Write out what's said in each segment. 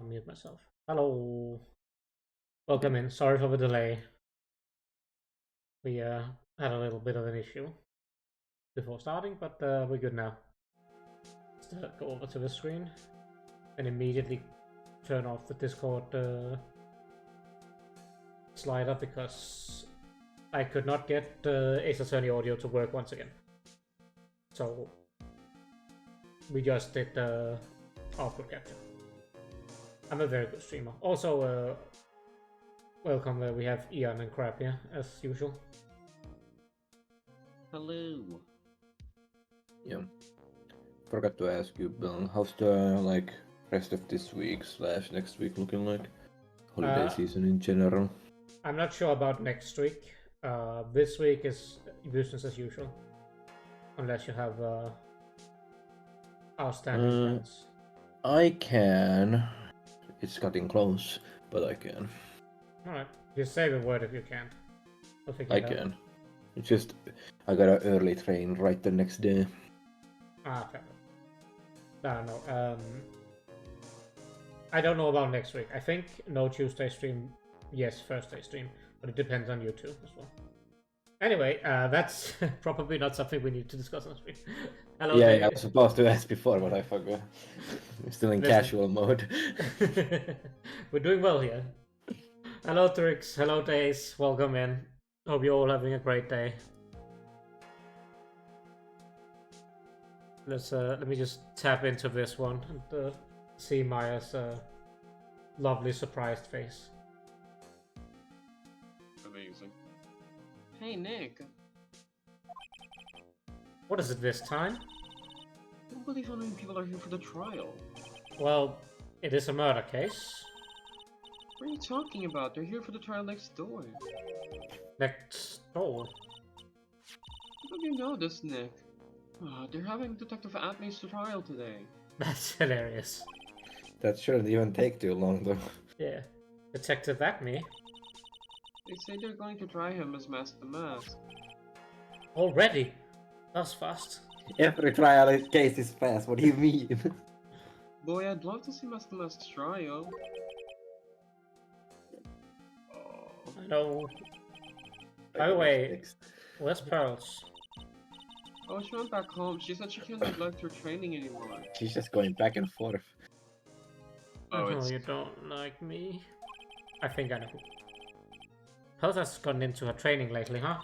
unmute myself. Hello. Welcome in. Sorry for the delay. We had a little bit of an issue before starting, but we're good now. Let's go over to the screen and immediately turn off the Discord slider because I could not get Ace Attorney audio to work once again. So we just did the output capture. I'm a very good streamer. Also, welcome. We have Ian and Crab here as usual. Hello. Yeah. Forgot to ask you, Bill, how's the rest of this week / next week looking like? Holiday season in general. I'm not sure about next week. This week is business as usual, unless you have outstanding plans. I can. It's getting close, but I can. Alright, just say the word if you can't. I can. It's just I got an early train right the next day. Okay. I don't know. I don't know about next week. I think no Tuesday stream, yes, Thursday stream, but it depends on you too as well. Anyway, that's probably not something we need to discuss on stream. Hello. Yeah, I was supposed to ask before, but I forgot. I'm still in casual mode. We're doing well here. Hello, Trix. Hello, Days. Welcome in. Hope you're all having a great day. Let me just tap into this one and see Maya's lovely surprised face. Amazing. Hey, Nick. What is it this time? I don't believe how many people are here for the trial. Well, it is a murder case. What are you talking about? They're here for the trial next door. Next door? How do you know this, Nick? They're having Detective Atney's trial today. That's hilarious. That shouldn't even take too long, though. Yeah. Detective Acme? They say they're going to try him as Master Mask. Already? That's fast. Every trial case is fast, what do you mean? Boy, I'd love to see Master Mask's trial. I know. By the way, where's Pearls? Oh, she went back home. She said she can't neglect her training anymore. She's just going back and forth. Oh, you don't like me? I think I know. Pearls has gotten into her training lately, huh?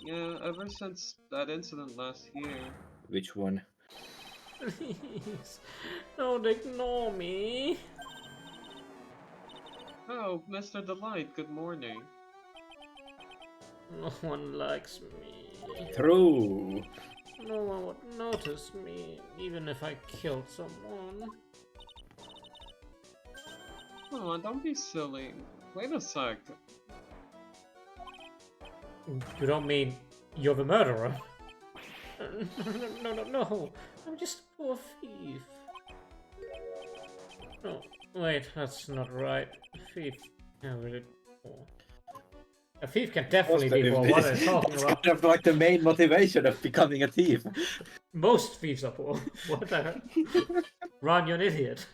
Yeah, ever since that incident last year. Which one? Please, don't ignore me. Oh, Mr. Delight, good morning. No one likes me. True. No one would notice me, even if I killed someone. Oh, don't be silly. Wait a sec. You don't mean you're the murderer? No. I'm just a poor thief. No, wait, that's not right. A thief can't really poor. A thief can definitely be poor. What are you talking It's about? kind of like the main motivation of becoming a thief. Most thieves are poor. What the heck? Ron, you're an idiot.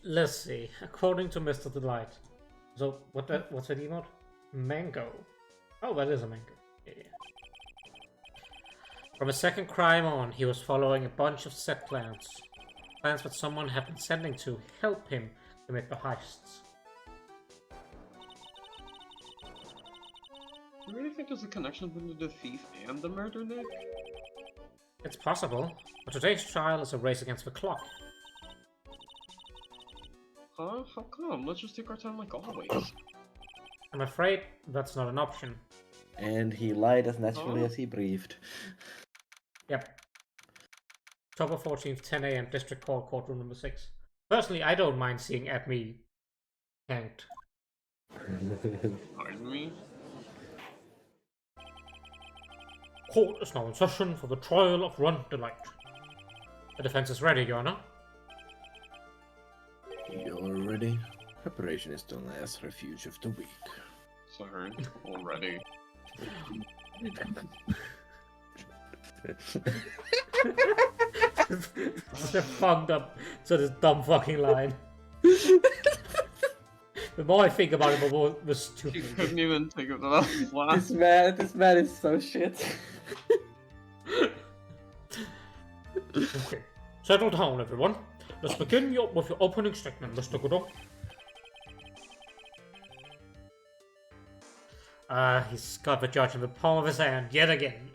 Let's see. According to Mr. Delight. So, what's that emote? Mango. Oh, that is a mango. Yeah. From his second crime on, he was following a bunch of set plans. Plans that someone had been sending to help him commit the heists. You really think there's a connection between the thief and the murder, Nick? It's possible, but today's trial is a race against the clock. Huh? How come? Let's just take our time like always. I'm afraid that's not an option. And he lied as naturally as he breathed. Yep. October 14th, 10 AM, District Court, Courtroom number 6. Personally, I don't mind seeing Acme hanged. Pardon me? Court is now in session for the trial of Ron Delight. The defense is ready, Your Honor. You're ready? Preparation is the last refuge of the week. Sorry, already. They're fucked up to this dumb fucking line. The more I think about it, the more the You stupid. couldn't even think of the last one. this man is so shit. Okay, settle down, everyone. Let's begin with your opening statement, Mr. Goodall. He's got the judge in the palm of his hand yet again.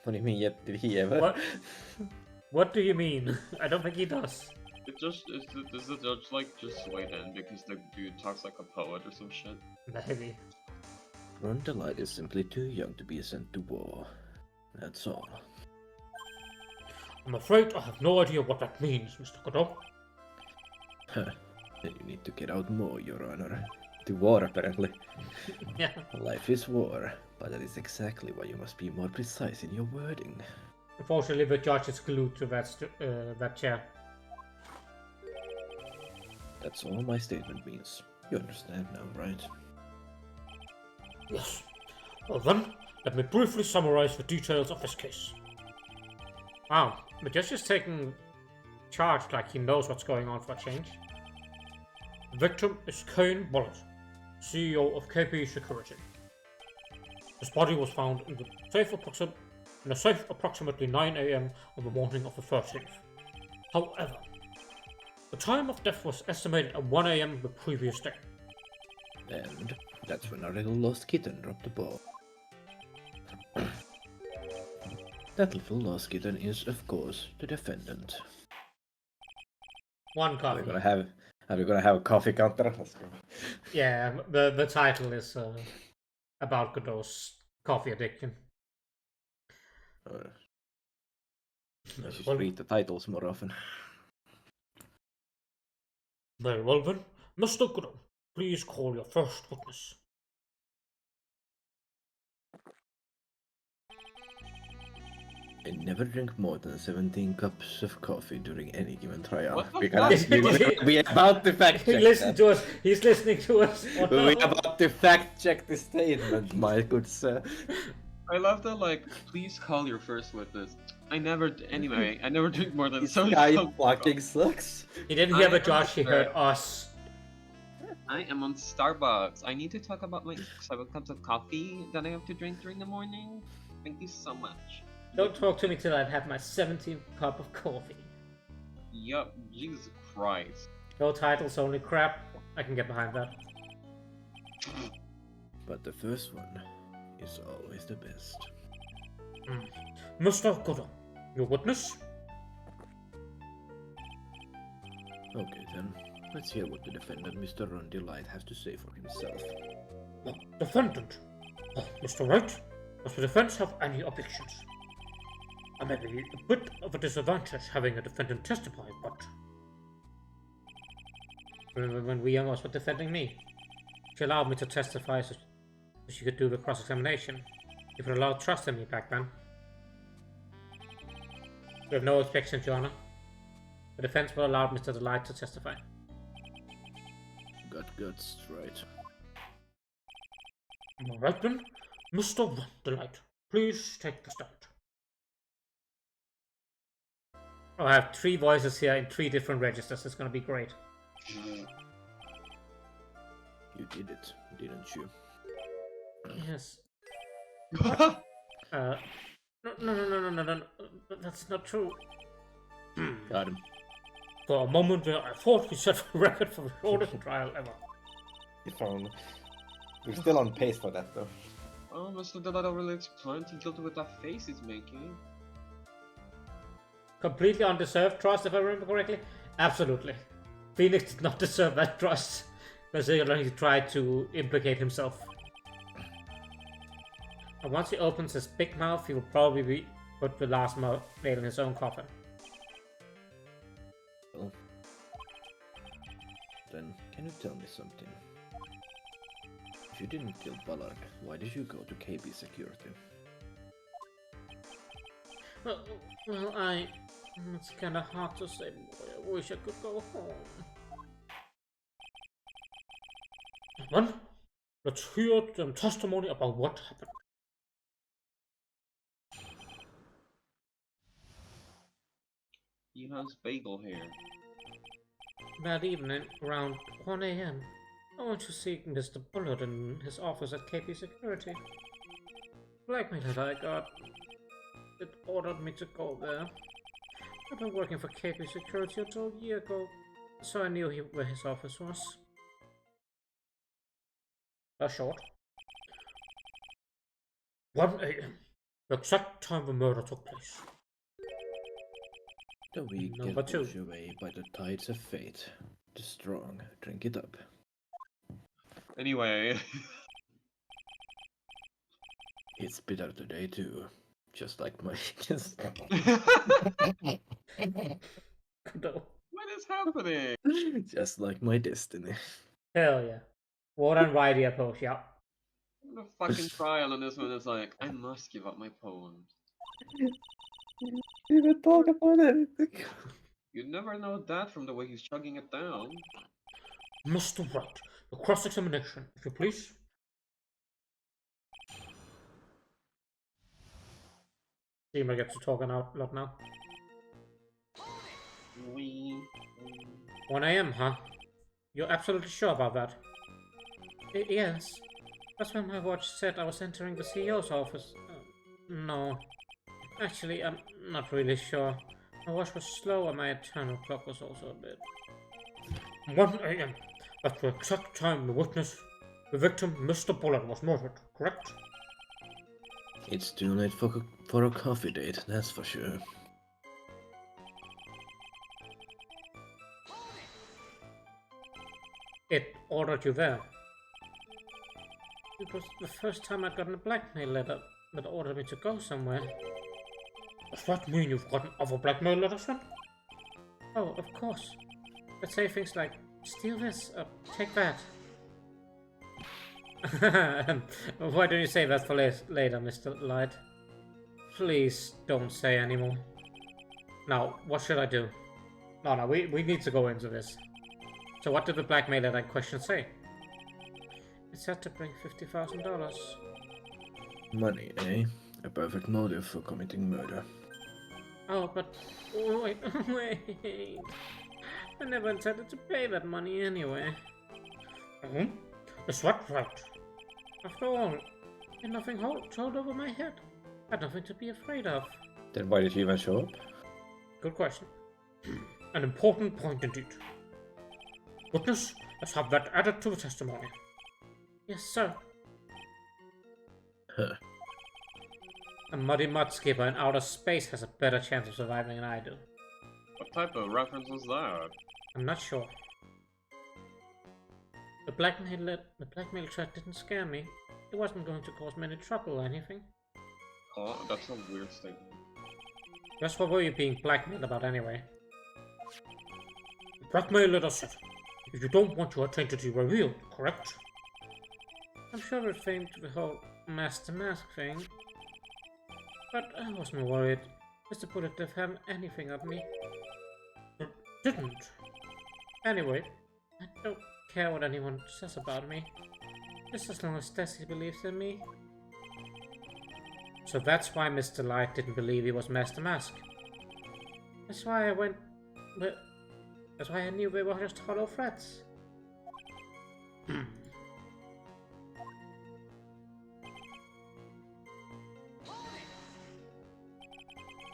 What do you mean? Yet did he ever? What? What do you mean? I don't think he does. It just is the judge like just swayed in because the dude talks like a poet or some shit. Maybe. Rondelight is simply too young to be sent to war. That's all. I'm afraid I have no idea what that means, Mr. Goodall. Huh. Then you need to get out more, Your Honor. To war, apparently. Yeah. Life is war, but that is exactly why you must be more precise in your wording. Unfortunately, the judge is glued to that chair. That's all my statement means. You understand now, right? Yes. Well then, let me briefly summarize the details of this case. Wow, the judge is taking charge like he knows what's going on for a change. The victim is Kane Bullitt, CEO of KB Security. His body was found in a safe approximately 9 AM on the morning of the 13th. However, the time of death was estimated at 1 AM the previous day. And that's when our little lost kitten dropped the ball. That little lost kitten is, of course, the defendant. One Are coffee. we gonna have a coffee counter? Let's go. Yeah, the title is about Godot's coffee addiction. I should Well, read the titles more often. very well then, Mr. Godot, please call your first witness. I never drink more than 17 cups of coffee during any given trial. What the We're fuck? we about to fact He check listened that. to us. He's listening to us. Oh, no. We're about to fact check the statement, my good sir. I love that, like, please call your first witness. I never drink more than This 7 guy cups. fucking sucks. He didn't hear I the Josh. He heard understand. us. I am on Starbucks. I need to talk about my 7 cups of coffee that I have to drink during the morning. Thank you so much. Don't talk to me till I've had my 17th cup of coffee. Yup, Jesus Christ. No titles, only crap. I can get behind that. But the first one is always the best. Mr. Godot, your witness? Okay then, let's hear what the defendant, Mr. Rondelight, has to say for himself. Defendant. Mr. Wright, does the defense have any objections? I may be a bit of a disadvantage having a defendant testify, but... Remember when we almost were defending me? She allowed me to testify so she could do the cross-examination. You could allow trust in me back then. We have no objections, Your Honor. The defense will allow Mr. Delight to testify. Got guts, right? Alright then, Mr. Delight, please take the stand. Oh, I have 3 voices here in 3 different registers. It's gonna be great. You did it, didn't you? Yes. No. That's not true. Got him. For a moment there, I thought we set the record for the shortest trial ever. We're still on pace for that though. Oh, Mr. Delight really explained to guilty with that face he's making. Completely undeserved trust, if I remember correctly? Absolutely. Phoenix did not deserve that trust, considering he tried to implicate himself. And once he opens his big mouth, he will probably be put the last nail in his own coffin. Well, then, can you tell me something? If you didn't kill Ballard, why did you go to KB Security? Well, it's kinda hard to say, boy. I wish I could go home. Then, let's hear some testimony about what happened. He has bagel hair. That evening, around 1 a.m., I went to see Mr. Bullard in his office at KP Security. Blackmailer I got. It ordered me to go there. I've been working for KP Security until a year ago, so I knew where his office was. That's short. 1 a.m. The exact time the murder took place. The weak Number get two. washed away by the tides of fate. The strong drink it up. Anyway, It's bitter today too. Just like my No. what is happening? just like my destiny. Hell yeah. What and Righty approach, yeah. The fucking trial on this one is like, I must give up my poems. Even talk about anything. You never know that from the way he's chugging it down. Mr. Wright, the cross-examination, if you please. Seamer gets to talk a lot now. Wee. 1 a.m., huh? You're absolutely sure about that? Yes. That's when my watch said I was entering the CEO's office. No. Actually, I'm not really sure. My watch was slow and my internal clock was also a bit. 1 a.m. That's the exact time the victim, Mr. Bullard, was murdered, correct? It's too late for a coffee date, that's for sure. It ordered you there. It was the first time I'd gotten a blackmail letter that ordered me to go somewhere. Does that mean you've gotten other blackmail letters then? Oh, of course. But say things like, steal this, or take that. Why don't you save that for later, Mr. Light? Please don't say anymore. Now, what should I do? No, we need to go into this. So what did the blackmailer in question say? It said to bring $50,000. Money, eh? A perfect motive for committing murder. Oh, but wait. I never intended to pay that money anyway. Is that right? After all, I had nothing told over my head. I had nothing to be afraid of. Then why did you even show up? Good question. An important point indeed. Witness, let's have that added to the testimony. Yes, sir. Huh. A muddy mud skipper in outer space has a better chance of surviving than I do. What type of reference is that? I'm not sure. The blackmail threat didn't scare me. It wasn't going to cause me any trouble or anything. Oh, that's a weird statement. Just what were you being blackmailed about anyway? The blackmail letter said, if you don't want your identity revealed, correct? I'm sure it came to the whole Master Mask thing. But I wasn't worried. Mr. Bullet didn't have anything of me. It didn't. Anyway, I don't care what anyone says about me. Just as long as Stacy believes in me. So that's why Mr. Light didn't believe he was Master Mask. That's why that's why I knew they were just hollow threats.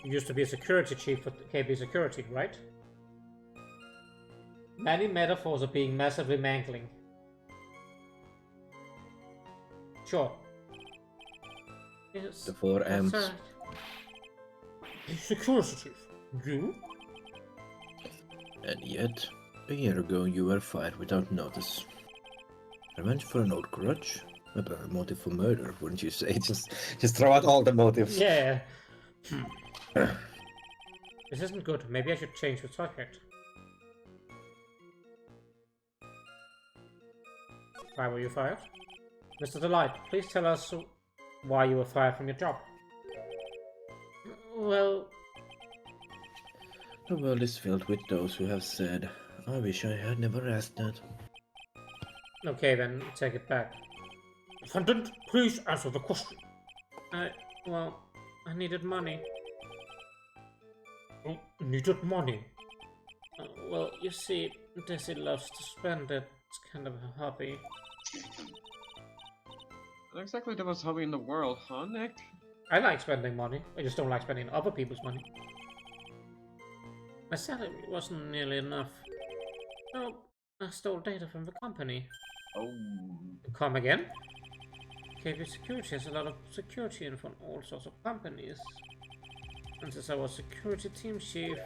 You used to be a security chief for KB Security, right? Many metaphors are being massively mangling. Sure. Yes. The 4 M's. That's right. Security chief. You? And yet, a year ago you were fired without notice. Revenge for an old grudge? A better motive for murder, wouldn't you say? Just throw out all the motives. Yeah. This isn't good. Maybe I should change the subject. Why were you fired? Mr. Delight, please tell us why you were fired from your job. Well... The world is filled with those who have said, I wish I had never asked that. Okay then, take it back. Defendant, please answer the question. Well, I needed money. Oh, needed money. Well, you see, Desi loves to spend it. It's kind of a hobby. Not exactly the most hobby in the world, huh, Nick? I like spending money. I just don't like spending other people's money. My salary wasn't nearly enough. So, I stole data from the company. Oh. Come again? KB Security has a lot of security info on all sorts of companies. And since I was security team chief,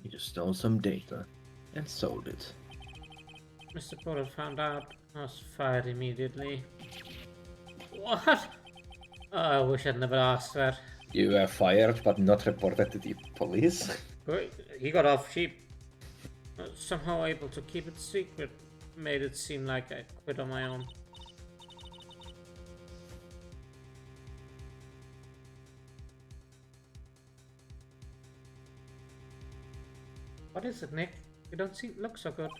You just stole some data and sold it. Mr. Bullet found out. I was fired immediately. What? Oh, I wish I'd never asked that. You were fired but not reported to the police? But he got off cheap. Somehow able to keep it secret. Made it seem like I quit on my own. What is it, Nick? You don't look so good.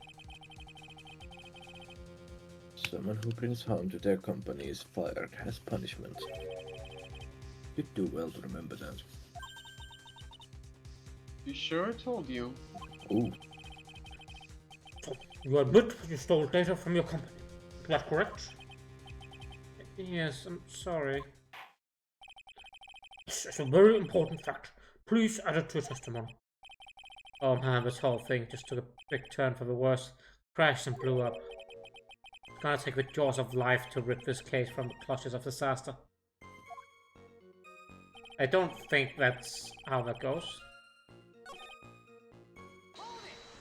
Someone who brings harm to their company is fired as punishment. You'd do well to remember that. You sure I told you? Ooh, So, you admit you stole data from your company. Is that correct? Yes, I'm sorry. It's a very important fact. Please add it to your testimony. Oh man, this whole thing just took a big turn for the worse. Crashed and blew up. It's gonna take the jaws of life to rip this case from the clutches of disaster. I don't think that's how that goes.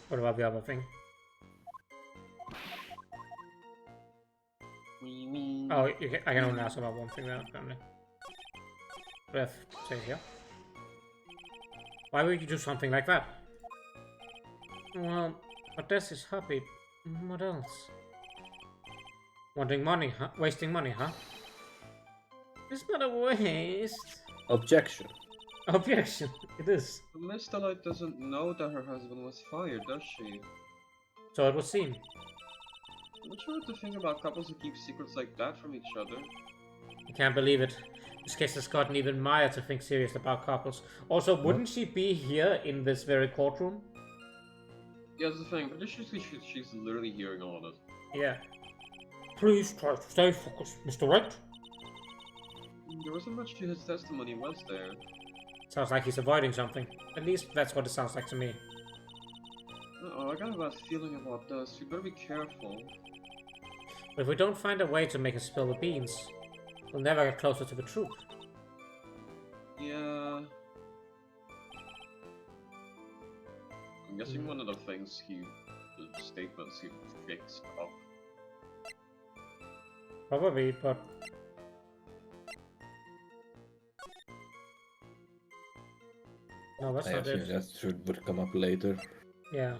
What about the other thing? Oh, I can only ask about one thing now, apparently. Breath, say here. Why would you do something like that? Well, but this is happy. What else? Wanting money, huh? Wasting money, huh? It's not a waste. objection. Objection. It is. Miss Delight doesn't know that her husband was fired, does she? So it would seem. I'm not sure what to think about couples who keep secrets like that from each other. I can't believe it. This case has gotten even Maya to think serious about couples. Also, wouldn't she be here in this very courtroom? Yeah, that's the thing. But she's literally hearing all of this. Yeah. Please try to stay focused, Mr. Wright. There wasn't much to his testimony, was there? Sounds like he's avoiding something. At least that's what it sounds like to me. Uh-oh, I got a bad feeling about this. You better be careful. But if we don't find a way to make him spill the beans, we'll never get closer to the truth. Yeah. I'm guessing one of the things the statements he fixed up. Probably, but... No, that's I not assume it. that would come up later. Yeah.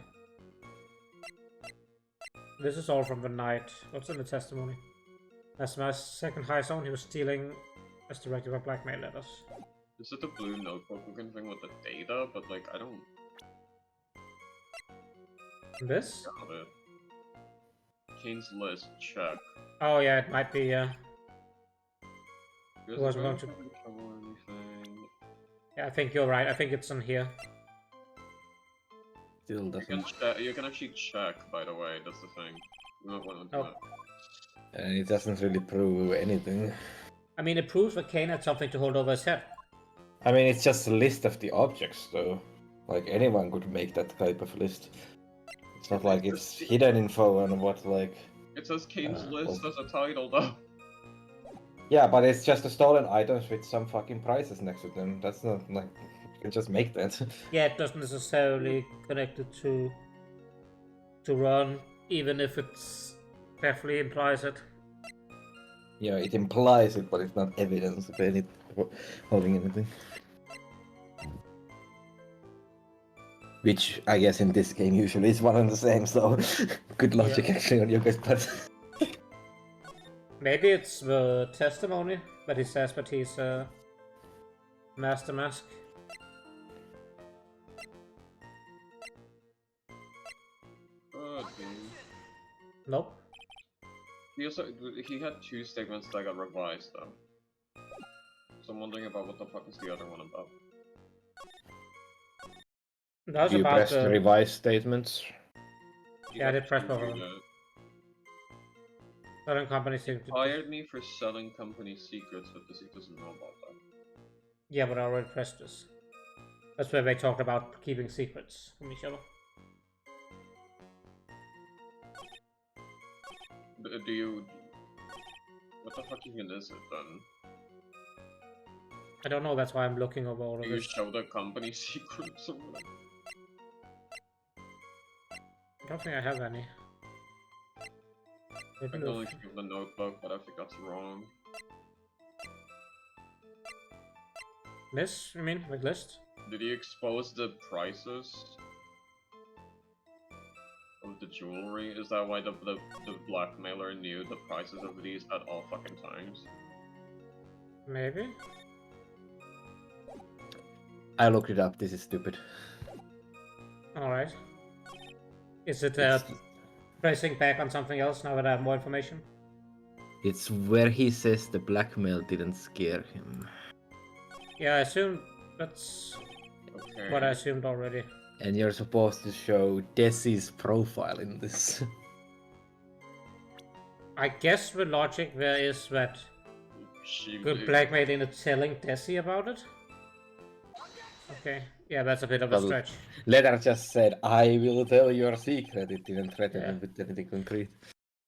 This is all from the night. What's in the testimony? As my second high zone, he was stealing as directed by blackmail letters. Is it the blue notebook looking thing with the data? But like, I don't This? got it. Kane's list, check. Oh yeah, it might be, Does was it going really to- cover anything? yeah, I think you're right. I think it's in here. Still doesn't. You can actually check, by the way, that's the thing. You might want to do Oh. that. And it doesn't really prove anything. I mean, it proves that Kane had something to hold over his head. I mean, it's just a list of the objects, though. Like, anyone could make that type of list. It's not like it's hidden info and what, like... It says Kane's Uh, list well- as a title, though. Yeah, but it's just the stolen items with some fucking prices next to them. That's not, like... You can just make that. Yeah, it doesn't necessarily connect it to Ron, even if it's definitely implies it. Yeah, it implies it, but it's not evidence of any holding anything. Which, I guess in this game usually is one and the same, so... Good logic actually on your guys' part. Maybe it's the testimony that he says that he's a master mask. Okay. Nope. He had two statements that got revised though. So I'm wondering about what the fuck is the other one about. That was You about pressed the... revise statements. You Yeah, I have did press to both do of them. that. Certain companies seem to... Fired me for selling company secrets, but the secret doesn't know about that. Yeah, but I already pressed this. That's where they talked about keeping secrets from each other. Do you... What the fuck even is it then? I don't know, that's why I'm looking over all Do of you this. show the company secrets or whatever? I don't think I have any. I Maybe can only no. think of the notebook, but I think that's wrong. This, you mean? Like list? Did he expose the prices of the jewelry? Is that why the blackmailer knew the prices of these at all fucking times? Maybe? I looked it up. This is stupid. Alright. Is it It's, pressing back on something else now that I have more information? it's where he says the blackmail didn't scare him. Yeah, I assume that's Okay. what I assumed already. And you're supposed to show Desi's profile in this. I guess the logic there is that She good blackmail into telling Desi about it? Okay, yeah, that's a bit of a Well, stretch. Letter just said, I will tell your secret. It didn't threaten Yeah. him with anything concrete.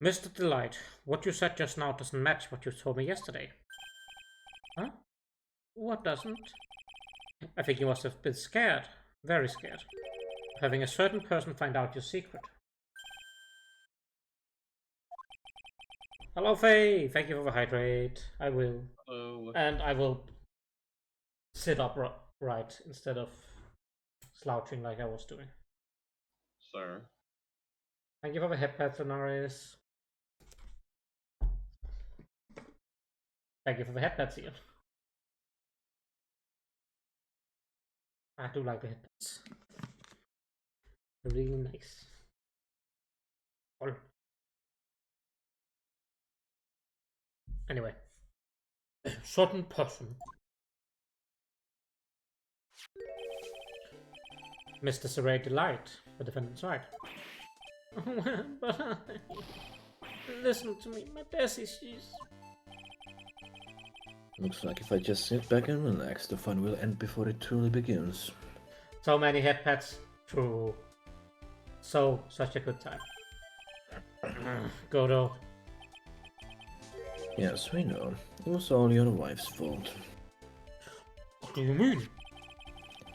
Mr. Delight, what you said just now doesn't match what you told me yesterday. Huh? What doesn't? I think you must have been scared, very scared, of having a certain person find out your secret. Hello, Faye! Thank you for the hydrate. I will. Oh, And I will sit upright instead of slouching like I was doing. sir. Thank you for the headpad, Sonaris. Thank you for the headpads, Ian. I do like the headpads. They're really nice. Cool. Anyway. Certain person. Mr. Saray Delight, the defendant's right. But listen to me, my Desi, she's... Looks like if I just sit back and relax, the fun will end before it truly begins. So many headpads. True. Such a good time. Godo. Yes, we know. It was all your wife's fault. What do you mean?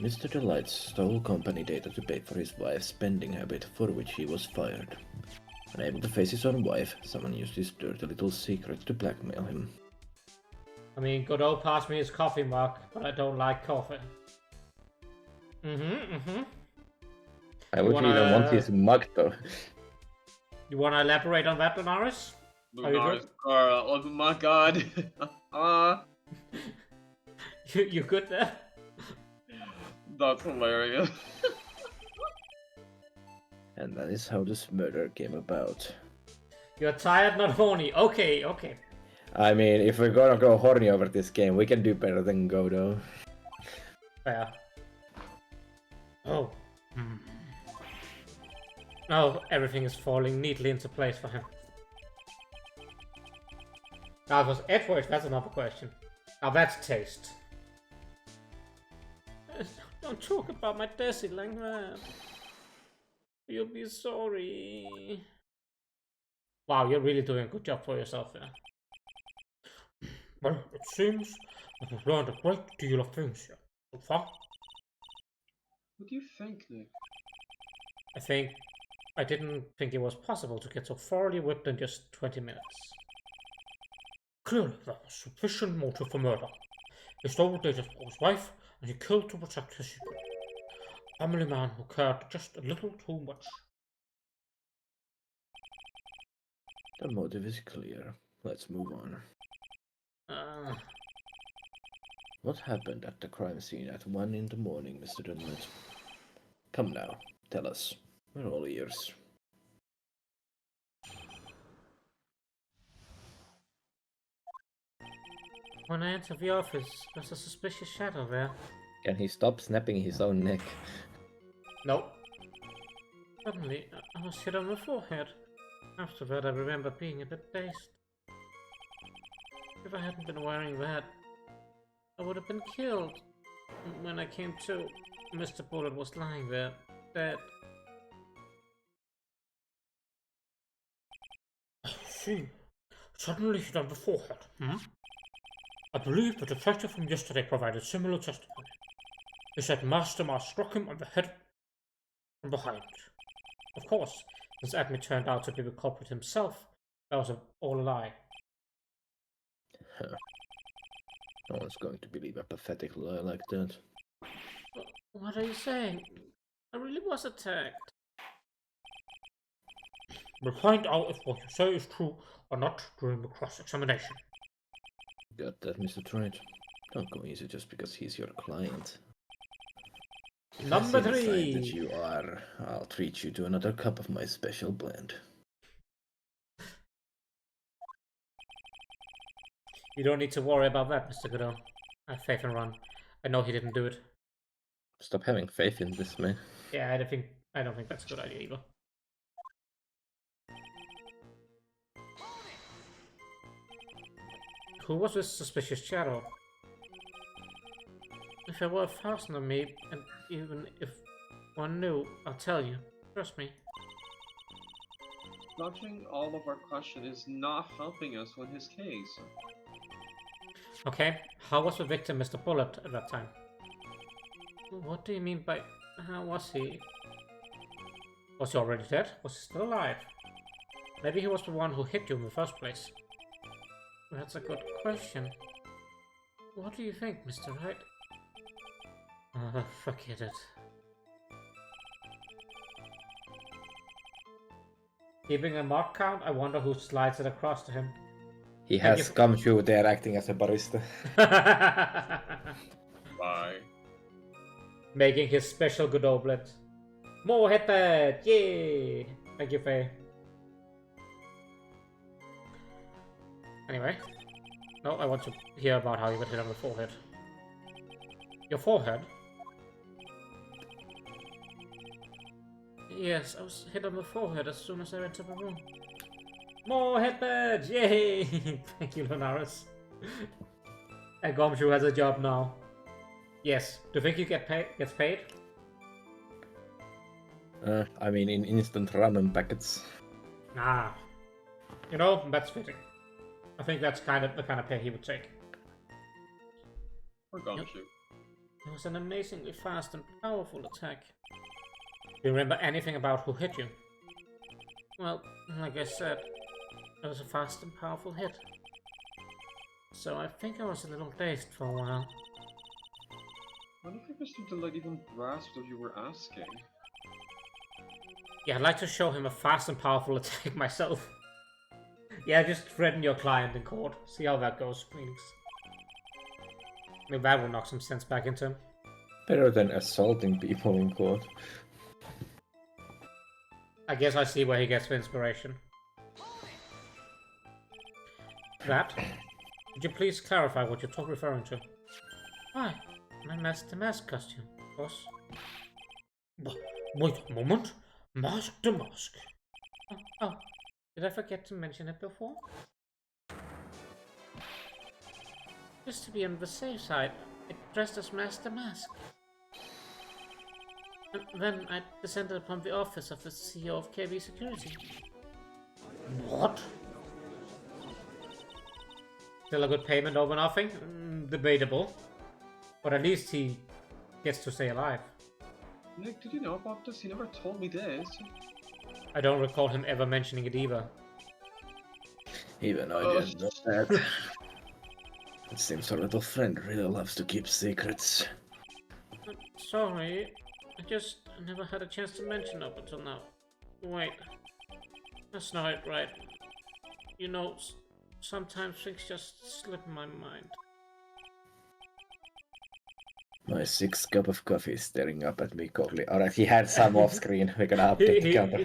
Mr. Delight stole company data to pay for his wife's spending habit, for which he was fired. Unable to face his own wife, someone used his dirty little secret to blackmail him. I mean, Godot passed me his coffee mug, but I don't like coffee. I would wanna- even want his mug though. You wanna elaborate on that, Donaris? Are you Lunaris good? Carl, oh my god. You good there? That's hilarious. And that is how this murder came about. You're tired, not horny. Okay. I mean, if we're gonna go horny over this game, we can do better than Godo. Fair. Oh. Oh, everything is falling neatly into place for him. Now, if it was Edward, that's another question. Now, that's taste. Don't talk about my Desi like that. You'll be sorry. Wow, you're really doing a good job for yourself there. Well, it seems that we've learned a great deal of things here so far. What do you think, Nick? I didn't think it was possible to get so thoroughly whipped in just 20 minutes. Clearly, there was sufficient motive for murder. He stole data for his wife, and he killed to protect his secret. Family man who cared just a little too much. The motive is clear. Let's move on. What happened at the crime scene at 1 in the morning, Mr. Dunlop? Come now, tell us. We're all ears. When I entered the office, there's a suspicious shadow there. Can he stop snapping his own neck? No. Suddenly, I was hit on the forehead. After that, I remember being a bit dazed. If I hadn't been wearing that, I would have been killed. When I came to, Mr. Bullet was lying there, dead. I see. Suddenly hit on the forehead, I believe the detective from yesterday provided similar testimony. He said Master Mask struck him on the head from behind. Of course, since Admit turned out to be the culprit himself, that was all a lie. No one's going to believe a pathetic lie like that. What are you saying? I really was attacked. We'll find out if what you say is true or not during the cross-examination. Got that, Mr. Trent? Don't go easy just because he's your client. Number As inside 3! that you are, I'll treat you to another cup of my special blend. You don't need to worry about that, Mr. Goodall. I have faith in Ron. I know he didn't do it. Stop having faith in this man. Yeah, I don't think that's a good idea either. Who was this suspicious shadow? If there were 1,000 of me, and even if one knew, I'll tell you. Trust me. Dodging all of our question is not helping us with his case. Okay, how was the victim Mr. Bullet at that time? What do you mean by how was he? Was he already dead? Was he still alive? Maybe he was the one who hit you in the first place. That's a good question. What do you think, Mr. Wright? Forget it. Keeping a mark count, I wonder who slides it across to him. He has gumshoe there acting as a barista. Bye. Making his special Godot blend. More headband! Yay! Thank you, Faye. Anyway. No, I want to hear about how you got hit on the forehead. Your forehead? Yes, I was hit on the forehead as soon as I entered the room. More headbands! Yay! Thank you, Lunaris. And Gomshu has a job now. Yes. Do you think he gets paid? I mean, in instant ramen packets. Nah. You know, that's fitting. I think that's kind of the kind of pay he would take. We're Gumshoe. It was an amazingly fast and powerful attack. Do you remember anything about who hit you? Well, like I said, it was a fast and powerful hit. So I think I was a little dazed for a while. I don't think Mr. Delight even grasped what you were asking. Yeah, I'd like to show him a fast and powerful attack myself. Yeah, just threaten your client in court. See how that goes, Phoenix. Maybe that will knock some sense back into him. Better than assaulting people in court. I guess I see where he gets the inspiration. That? Would you please clarify what you're referring to? Why? My Mask to Mask costume, boss. Wait a moment. Mask to Mask. Oh, did I forget to mention it before? Just to be on the safe side, I dressed as Mask to Mask. And then I descended upon the office of the CEO of KB Security. What? Still a good payment over nothing? Debatable. But at least he gets to stay alive. Nick, did you know about this? He never told me this. I don't recall him ever mentioning it either. Even I didn't know that. It seems our little friend really loves to keep secrets. I'm sorry, I just never had a chance to mention up until now. Wait, that's not it, right? You know, sometimes things just slip my mind. My 6th cup of coffee is staring up at me coldly. Alright, he had some off screen. We're gonna update the counter.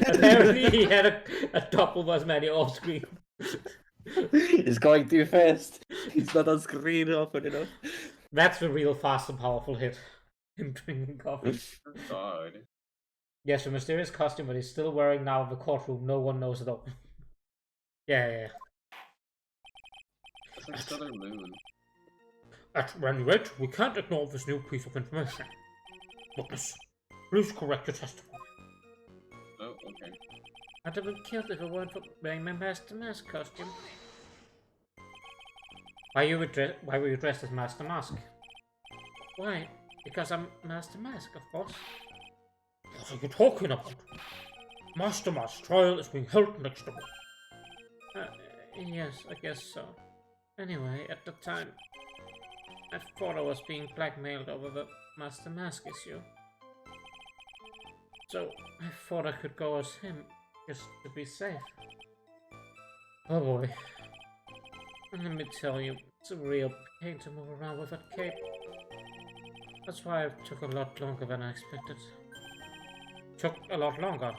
Apparently he had a double as many off screen. He's going too fast. He's not on screen often enough. That's the real fast and powerful hit. him drinking coffee. Oh God. Yes, a mysterious costume that he's still wearing now in the courtroom. No one knows at all. Yeah. It's like Southern Moon. At any rate, we can't ignore this new piece of information. Witness, please correct your testimony. Oh, okay. I'd have been killed if it weren't for wearing my Master Mask costume. Why were you dressed as Master Mask? Why? Because I'm Master Mask, of course. What are you talking about? Master Mask's trial is being held next door. Yes, I guess so. Anyway, at the time, I thought I was being blackmailed over the Master Mask issue. So, I thought I could go as him, just to be safe. Oh boy. And let me tell you, it's a real pain to move around with that cape. That's why it took a lot longer than I expected. Took a lot longer?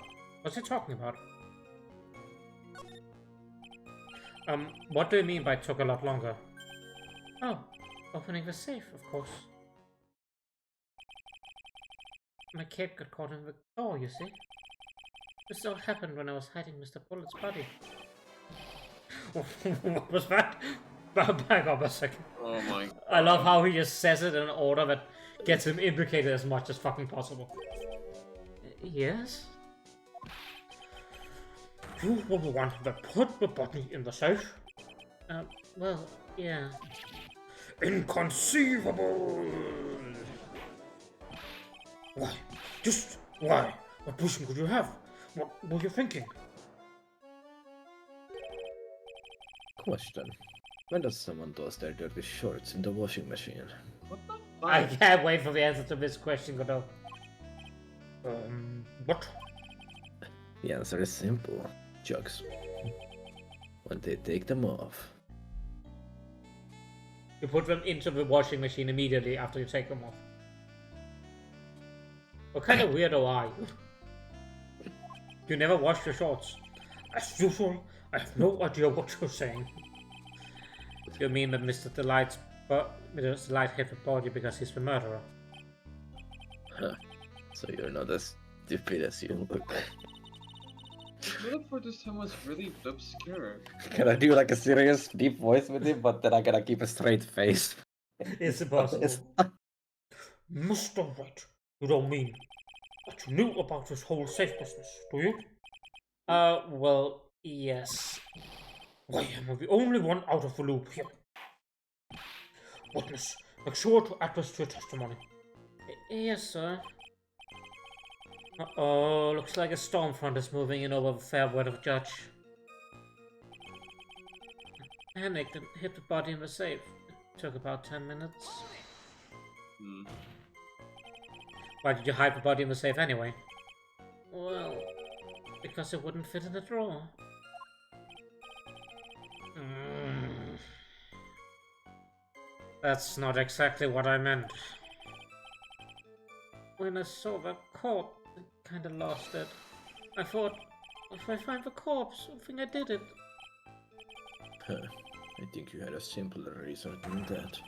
What's he talking about? What do you mean by took a lot longer? Oh, opening the safe, of course. My cape got caught in the door, you see? This all happened when I was hiding Mr. Bullet's body. What was that? Back up a second. Oh my God. I love how he just says it in an order that gets him implicated as much as fucking possible. Yes? You were the one that put the body in the safe? Well, yeah. Inconceivable! Why? Just why? What reason could you have? What were you thinking? Question. When does someone toss their dirty shorts in the washing machine? What the I fuck? can't wait for the answer to this question, Godot. What? The answer is simple. Jugs. When they take them off. You put them into the washing machine immediately after you take them off. What kind of weirdo are you? You never wash your shorts. As usual, I have no idea what you're saying. You mean that Mr. Delight hit the body because he's the murderer? Huh. So you're not as stupid as you look. What for this time was really obscure. Can I do like a serious deep voice with him, but then I gotta keep a straight face? It's impossible. Mr. White, you don't mean that you knew about this whole safe business, do you? Well, yes. Why am I the only one out of the loop here? Witness, make sure to add this to your testimony. Yes, sir. Uh-oh, looks like a storm front is moving in over the fair weather judge. I panicked and hit the body in the safe. It took about 10 minutes. Hmm. Why did you hide the body in the safe anyway? Well, because it wouldn't fit in the drawer. That's not exactly what I meant. When I saw the corpse, I kinda lost it. I thought, if I find the corpse, I think I did it. Huh. I think you had a simpler reason than that.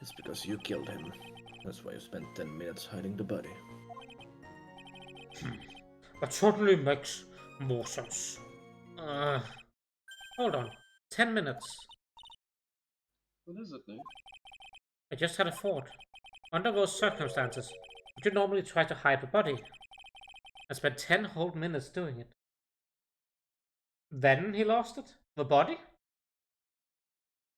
It's because you killed him. That's why you spent 10 minutes hiding the body. That certainly makes more sense. Hold on. 10 minutes. What is it, Nick? I just had a thought. Under those circumstances, would you normally try to hide the body? I spent 10 whole minutes doing it. Then he lost it? The body?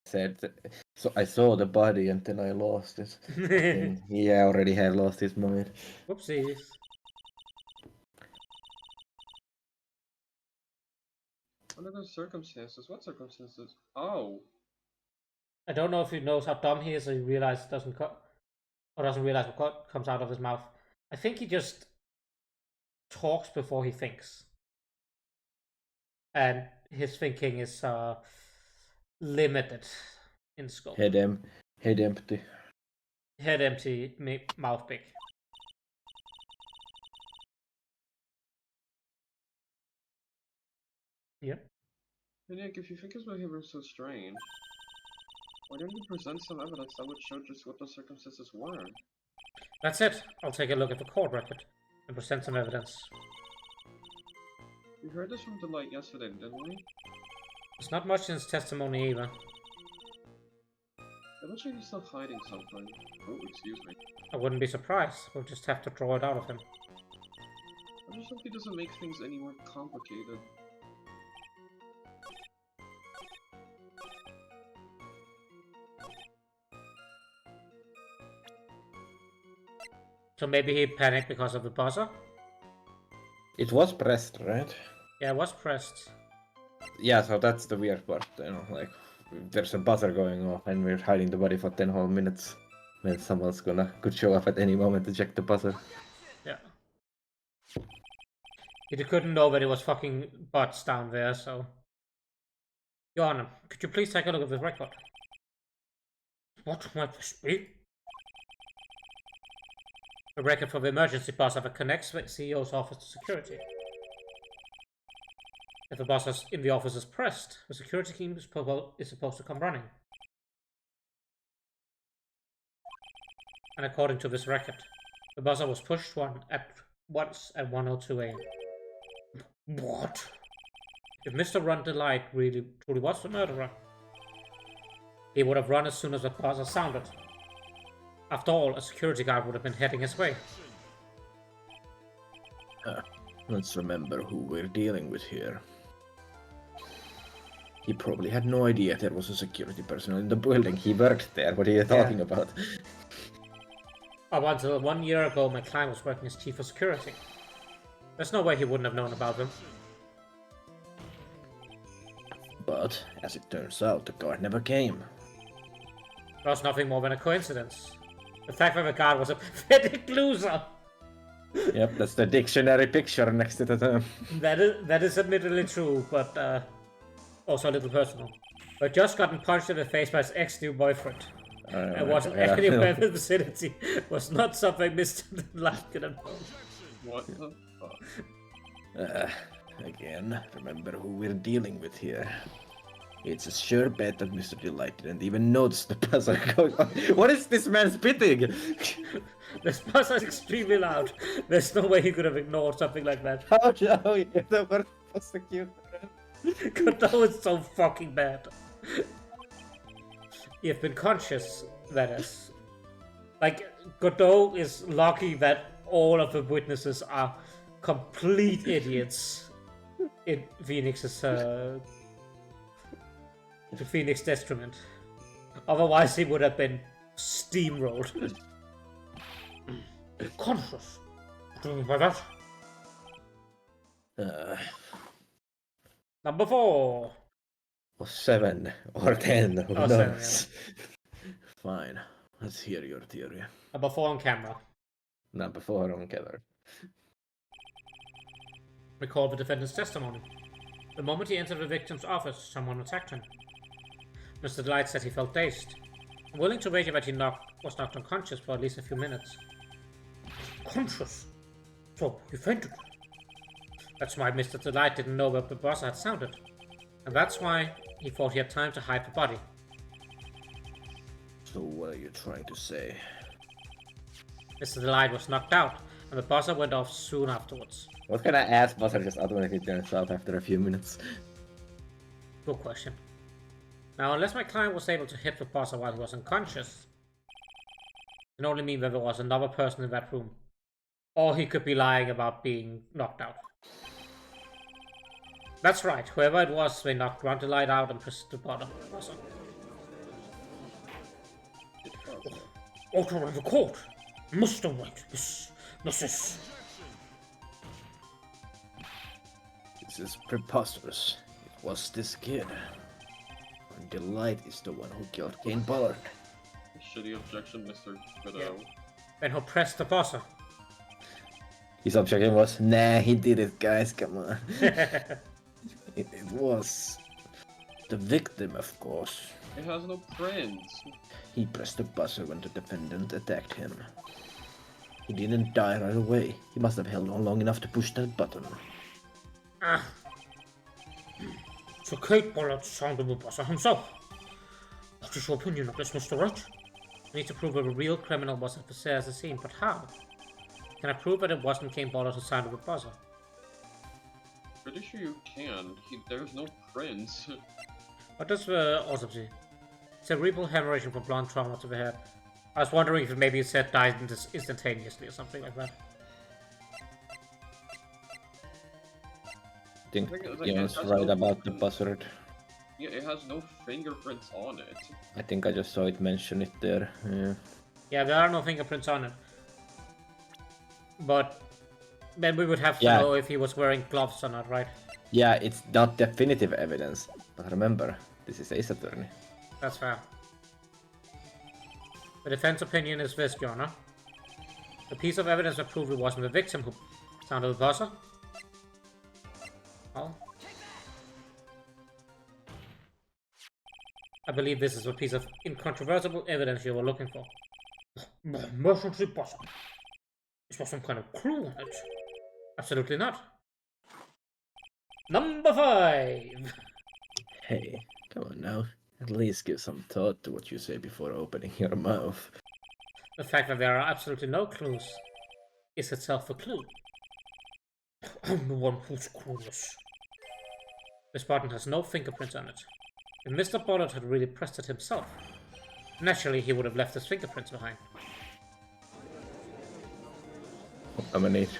So I saw the body and then I lost it. And he already had lost his mind. Whoopsies. Under those circumstances? What circumstances? Oh. I don't know if he knows how dumb he is, so he realizes doesn't realize what comes out of his mouth. I think he just talks before he thinks, and his thinking is limited in scope. Head empty. Head empty, mouth big. Yep. Hey, Nick, if you think his behavior is so strange, Why didn't you present some evidence that would show just what the circumstances were? That's it. I'll take a look at the court record and present some evidence. We heard this from Delight yesterday, didn't we? There's not much in his testimony either. It looks like he's still hiding something. Oh, excuse me. I wouldn't be surprised. We'll just have to draw it out of him. I just hope he doesn't make things any more complicated. So maybe he panicked because of the buzzer? It was pressed, right? Yeah, it was pressed. Yeah, so that's the weird part, you know, like, there's a buzzer going off and we're hiding the body for 10 whole minutes. When someone's could show up at any moment to check the buzzer. Yeah. He couldn't know that it was fucking bots down there, so... Your Honor, could you please take a look at the record? What might this be? A record for the emergency buzzer that connects the CEO's office to security. If the buzzer in the office is pressed, the security team is supposed to come running. And according to this record, the buzzer was pushed once at 1:02 AM. What? If Mr. Run Delight really truly was the murderer, he would have run as soon as the buzzer sounded. After all, a security guard would have been heading his way. Let's remember who we're dealing with here. He probably had no idea there was a security personnel in the building. He worked there. What are you talking about? Up until 1 year ago, my client was working as chief of security. There's no way he wouldn't have known about them. But, as it turns out, the guard never came. It was nothing more than a coincidence. The fact that the guard was a pathetic loser. Yep, that's the dictionary picture next to the term. That is admittedly true, but also a little personal. But just gotten punched in the face by his ex-new boyfriend. And wasn't anywhere in the vicinity. Was not something Mr. Delight could have known. What the fuck? Again, remember who we're dealing with here. It's a sure bet that Mr. Delight didn't even notice the buzzer going on. What is this man spitting? This buzzer is extremely loud. There's no way he could have ignored something like that. How no, you're the worst prosecutor. Godot is so fucking bad. You've been conscious, that is. Like, Godot is lucky that all of the witnesses are complete idiots in Phoenix's, to Phoenix's detriment. Otherwise, he would have been steamrolled. Conscious? What do you mean by that? Number 4. Or 7 or 10, who Oh, knows? 7, Fine, let's hear your theory. Number 4 on camera. Number 4 on camera. Recall the defendant's testimony. The moment he entered the victim's office, someone attacked him. Mr. Delight said he felt dazed, willing to wager that he was knocked unconscious for at least a few minutes. Conscious? So, he fainted. That's why Mr. Delight didn't know where the buzzer had sounded. And that's why he thought he had time to hide the body. So what are you trying to say? Mr. Delight was knocked out, and the buzzer went off soon afterwards. What kind of ass buzzer just automatically turns off after a few minutes? Good question. Now, unless my client was able to hit the buzzer while he was unconscious, it can only mean that there was another person in that room. Or he could be lying about being knocked out. That's right, whoever it was, they knocked Run Delight out and pressed the buzzer. Order of the court! Must await this, Mrs. This is preposterous. It was this kid. And Delight is the one who killed Kane Ballard. Shitty objection, Mr. Godot. Then who pressed the buzzer? His objection was, nah, he did it, guys, come on. It was the victim, of course. It has no prints. He pressed the buzzer when the defendant attacked him. He didn't die right away. He must have held on long enough to push that button. So Kate Ballard sounded the buzzer himself. But What is your opinion of this, Mr. Wright? I need to prove that a real criminal was at the scene, but how? Can I prove that it wasn't King Bollard who sounded the buzzer? Pretty sure you can. There's no prints. What does the autopsy? Cerebral hemorrhaging from blunt trauma to the head. I was wondering if maybe it said died instantaneously or something like that. I think Like, Ian's it has right no about the fingerprints. buzzard. Yeah, it has no fingerprints on it. I think I just saw it mention it there. Yeah. Yeah, there are no fingerprints on it. But then we would have to Yeah. know if he was wearing gloves or not, right? Yeah, it's not definitive evidence, but remember, this is Ace Attorney. That's fair. The defense opinion is this, Your Honor. The piece of evidence that proved it wasn't the victim who sounded the buzzer. Well, I believe this is a piece of incontrovertible evidence you were looking for. The emergency buzzer. Is there some kind of clue on it? Absolutely not. Number 5! Hey, come on now. At least give some thought to what you say before opening your mouth. The fact that there are absolutely no clues is itself a clue. I'm the one who's clueless. This button has no fingerprints on it. If Mr. Bollard had really pressed it himself, naturally he would have left his fingerprints behind. I'm gonna need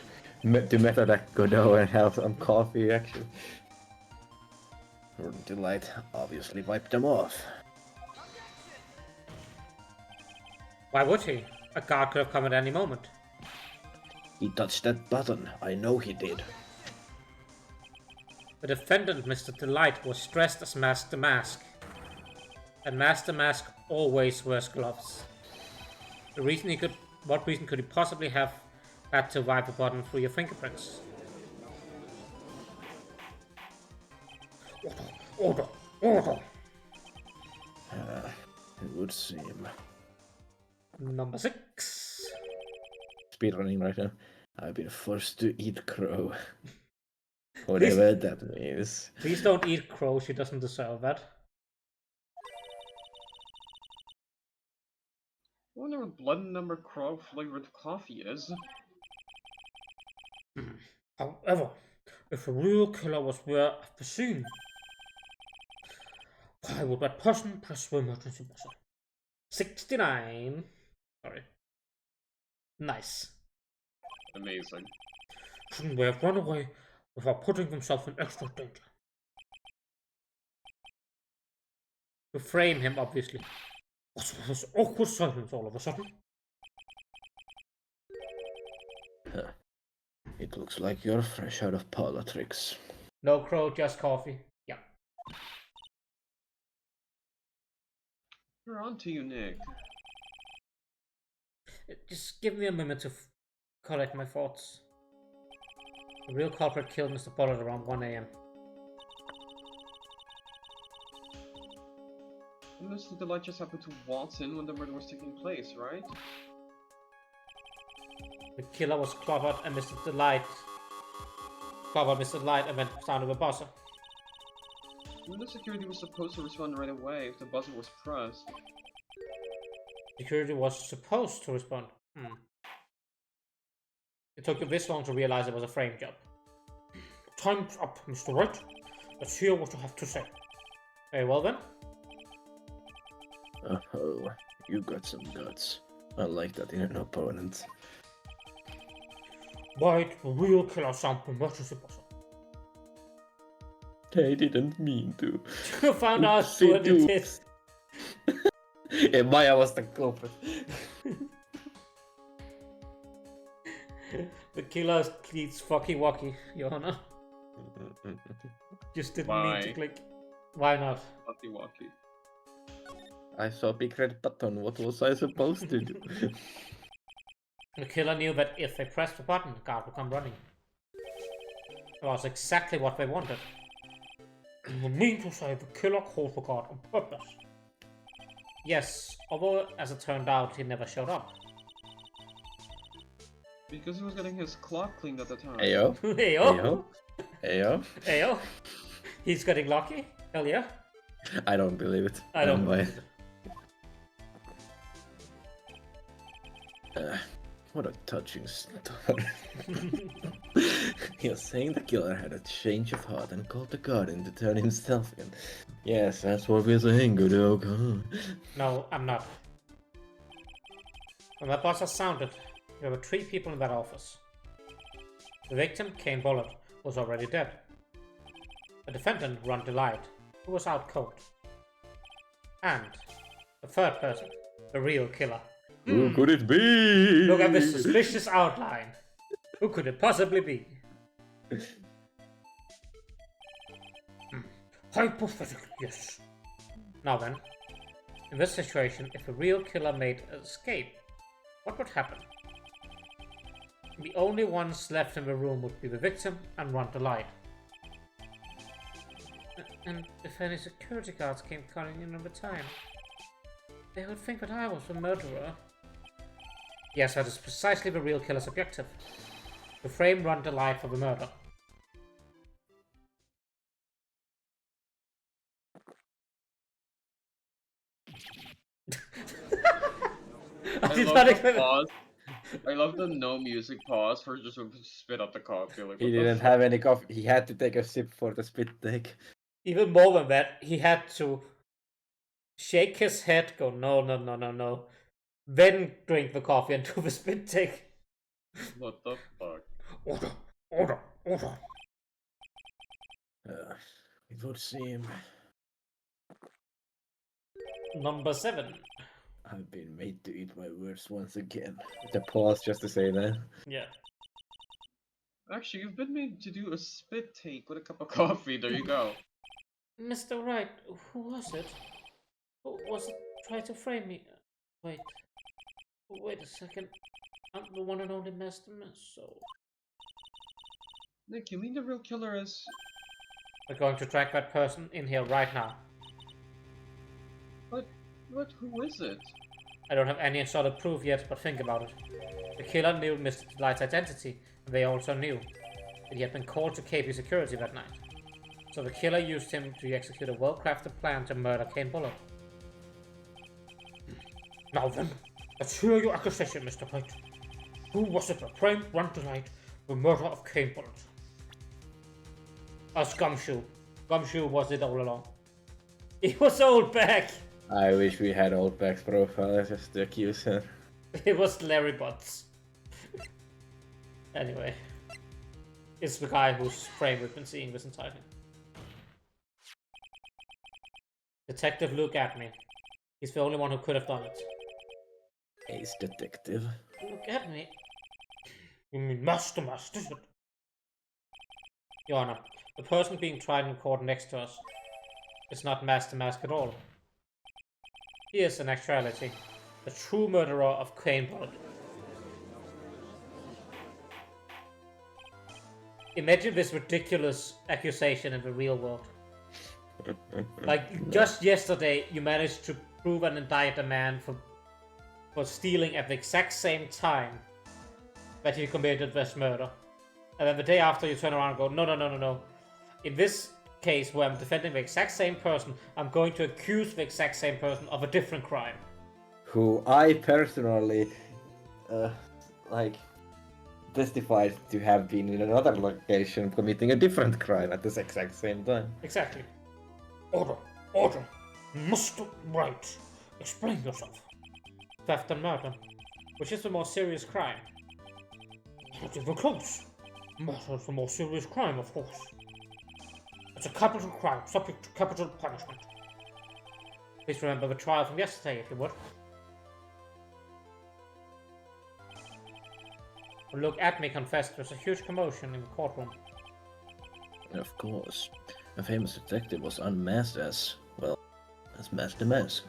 to method that Godot and have some coffee actually. Delight obviously wiped them off. Why would he? A guard could have come at any moment. He touched that button, I know he did. The defendant, Mr. Delight, was dressed as Master Mask. And Master Mask always wears gloves. What reason could he possibly have had to wipe a button through your fingerprints? Order! Order! It would seem. Number 6. Speedrunning right now. I've been forced to eat crow. Whatever that means. Please don't eat crow, she doesn't deserve that. I wonder what blood number crow flavored coffee is. However, if a real killer was where at the scene, why would that person press the emergency buzzer? 69. Sorry. Nice. Amazing. Shouldn't they have run away without putting themselves in extra danger? To frame him, obviously. What's with this awkward silence all of a sudden? It looks like you're fresh out of parlor tricks. No crow, just coffee. Yeah. We're on to you, Nick. Just give me a minute to collect my thoughts. The real culprit killed Mr. Pollard around 1 AM. Mr. Delight just happened to waltz in when the murder was taking place, right? The killer was clobbered and Mr. Delight clobbered Mr. Delight and then sounded the buzzer. When the security was supposed to respond right away if the buzzer was pressed. Security was supposed to respond. It took you this long to realize it was a frame job. Time's up, Mr. Wright. Let's hear what you have to say. Very well then. Oh, you got some guts. I like that in an opponent. Why did the real killer sound the emergency buzzer? They didn't mean to. You found out Oopsie what it is. Yeah, Maya was the culprit. The killer cleats fucky wacky, Your Honor. Just didn't mean to Why? click. Why not? Walkie walkie. I saw a big red button, what was I supposed to do? The killer knew that if they pressed the button, the guard would come running. That was exactly what they wanted. You mean to say the killer called the guard on purpose? Yes, although as it turned out, he never showed up. Because he was getting his clock cleaned at the time. Ayo? Heyo! Ayo? Heyo! He's getting lucky? Hell yeah. I don't believe it. I don't Maya. believe it. What a touching story. You're saying the killer had a change of heart and called the guardian to turn himself in. Yes, that's what we're saying, good old. No, I'm not. When that buzzer sounded, there were 3 people in that office. The victim, Kane Bullet, was already dead. The defendant, Ron Delight, who was out cold. And the third person, the real killer. Who could it be? Look at this suspicious outline. Who could it possibly be? Hypothetically, yes. Now then, in this situation, if a real killer made an escape, what would happen? The only ones left in the room would be the victim and Ron Delight. And if any security guards came calling in over time, they would think that I was the murderer. Yes, that is precisely the real killer's objective. To frame Ron Delight for the murder. I did not expect pause. I love the no music pause for just to spit up the coffee. Like, He what the didn't fuck? have any coffee. He had to take a sip for the spit take. Even more than that, he had to shake his head, go no, no, no, no, no, then drink the coffee and do the spit take. What the fuck? Order, order, order. It would seem Number 7. I've been made to eat my words once again. With a pause just to say that. Yeah. Actually, you've been made to do a spit take with a cup of coffee. There you go. Mr. Wright, who was it? Who was it trying to frame me? Wait a second. I'm the one and only Master Mess, so... Nick, you mean the real killer is... We're going to track that person in here right now. What? Who is it? I don't have any solid proof yet, but think about it. The killer knew Mr. Delight's identity, and they also knew that he had been called to KP security that night. So the killer used him to execute a well-crafted plan to murder Kane Bullet. Now then, let's hear your accusation, Mr. White. Who was it that framed Ron Delight the murder of Kane Bullet? Us Gumshoe. Gumshoe was it all along. He was old back! I wish we had Oldback's profile just to accuse her. It was Larry Butts. Anyway. It's the guy whose frame we've been seeing this entire thing. Detective Luke Atney. He's the only one who could have done it. Ace detective. Luke Atney? You mean Master Mask, is it? Your Honor, the person being tried in court next to us is not Master Mask at all. He is, in actuality, the true murderer of Kane Bullet. Imagine this ridiculous accusation in the real world. Like, just yesterday, you managed to prove and indict a man for stealing at the exact same time that he committed this murder. And then the day after, you turn around and go, no, no, no, no, no. In this case where I'm defending the exact same person, I'm going to accuse the exact same person of a different crime. Who I personally, testified to have been in another location committing a different crime at the exact same time. Exactly. Order, order. Mr. Wright, explain yourself. Theft and murder. Which is the more serious crime? Not even close. Murder is the more serious crime, of course. It's a capital crime, subject to capital punishment. Please remember the trial from yesterday, if you would. Luke Atney confessed there's a huge commotion in the courtroom. Of course. A famous detective was unmasked as Master Mask.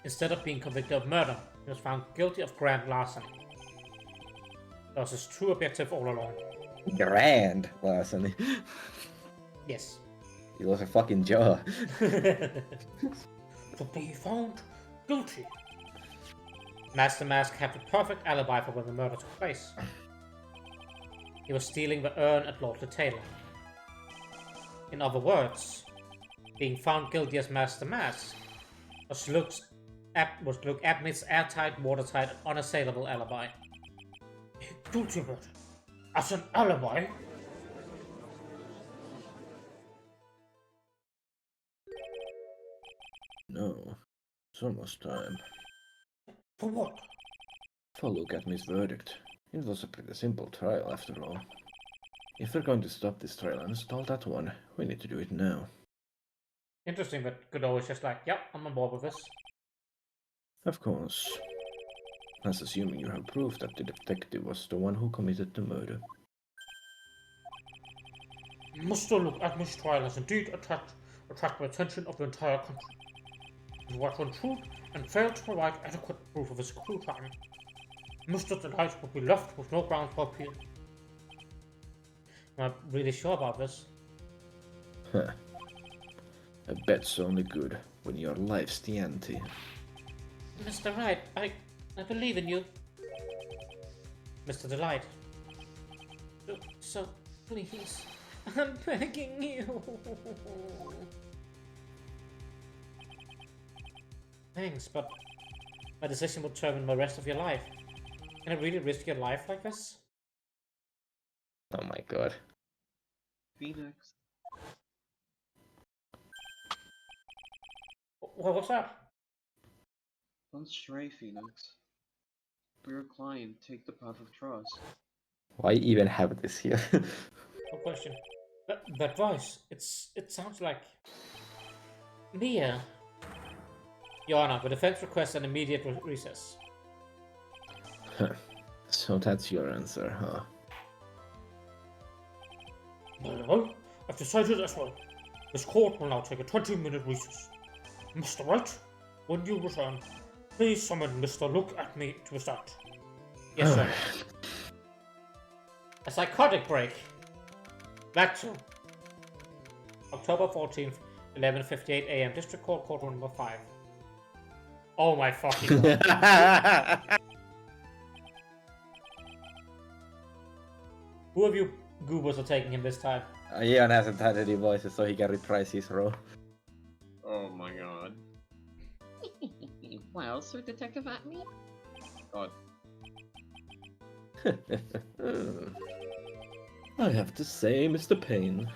Instead of being convicted of murder, he was found guilty of grand larceny. That was his true objective all along. Grand larceny. Yes. He was a fucking jaw. To be found guilty. Master Mask had the perfect alibi for when the murder took place. He was stealing the urn at Lord Taylor. In other words, being found guilty as Master Mask was Luke's Look, Abney's airtight, watertight, unassailable alibi. Guilty murder. As an alibi? No, it's almost time. For what? For look at Miss verdict. It was a pretty simple trial after all. If we're going to stop this trial and stall that one, we need to do it now. Interesting that Godot is just like, yep, I'm on board with this. Of course. That's assuming you have proof that the detective was the one who committed the murder. Mr. Look at Miss trial has indeed attracted the attention of the entire country. He was untrue and failed to provide adequate proof of his crime. Mr. Delight would be left with no grounds for appeal. I'm not really sure about this. Huh. A bet's only good when your life's the ante. Mr. Wright, I believe in you. Mr. Delight. So, please, I'm begging you. Thanks, but my decision will determine the rest of your life. Can I really risk your life like this? Oh my god. Phoenix. What's that? Don't stray, Phoenix. For your client, take the path of trust. Why even have this here? No question. That voice, it sounds like Mia. Your Honor, the defense requests an immediate recess. So that's your answer, huh? Well, I've decided as well. This court will now take a 20-minute recess. Mr. Wright, when you return, please summon Mr. Look at Me to the stand. Yes, sir. A psychotic break. Back to October 14th, 11:58 a.m. District Court, courtroom number 5. Oh my fucking god. Who of you goobers are taking him this time? Ian hasn't had any voices, so he can reprise his role. Oh my god. Well, Sir Detective Atney? God. I have to say, Mr. Payne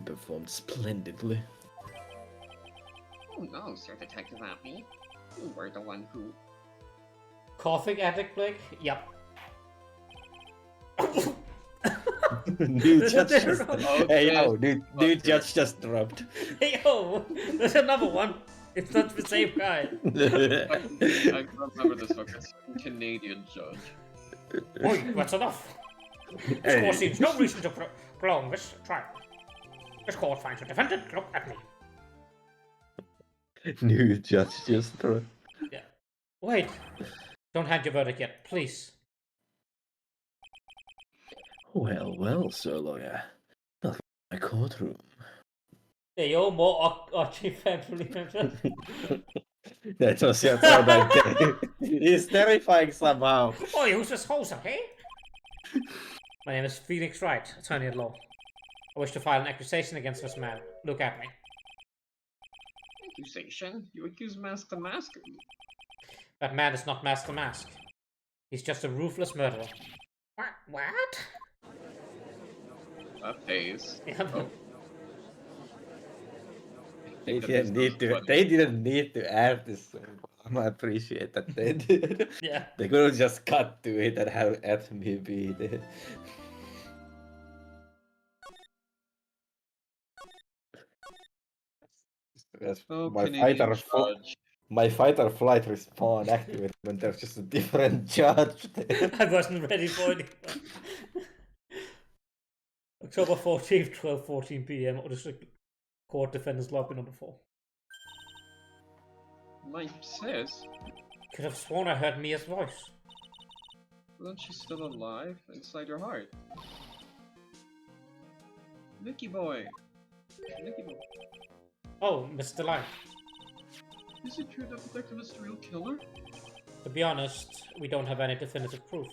performed splendidly. Oh no, Sir Detective Atney. You were the one who... Coughing addict, Blake? Yep. New judge just... Okay. Hey yo, new Okay. judge just dropped. Hey, yo! There's another one! It's not the same guy. I remember this fucking Canadian judge. Oi, that's enough! This court seems no reason to prolong this trial. This court finds the defendant. Look at me. New judge just dropped. Yeah. Wait. Don't hand your verdict yet, please. Well, well, Sir Lawyer. Welcome to my courtroom. Hey, yo, more Archie family members. That was your throwback day. It's terrifying somehow. Oh, use this hose, okay? My name is Phoenix Wright, attorney at law. I wish to file an accusation against this man. Look at me. Accusation? You accuse Mask the Mask? That man is not Master Mask. He's just a ruthless murderer. What? That pays. Yeah. Oh. They That didn't is need to. funny. They didn't need to add this. I appreciate that they did. Yeah. They could have just cut to it and have at me be there. Yes, Oh, my Canadian judge. my fight or flight respawn activated when there's just a different judge there. I wasn't ready for it. October 14th, 12:14 p.m. or District Court Defenders Lobby number 4. My sis? Could have sworn I heard Mia's voice. Isn't she still alive inside your heart? Mickey boy! Mickey boy. Oh, Mr. Light. Is it true that Detective is the real killer? To be honest, we don't have any definitive proof.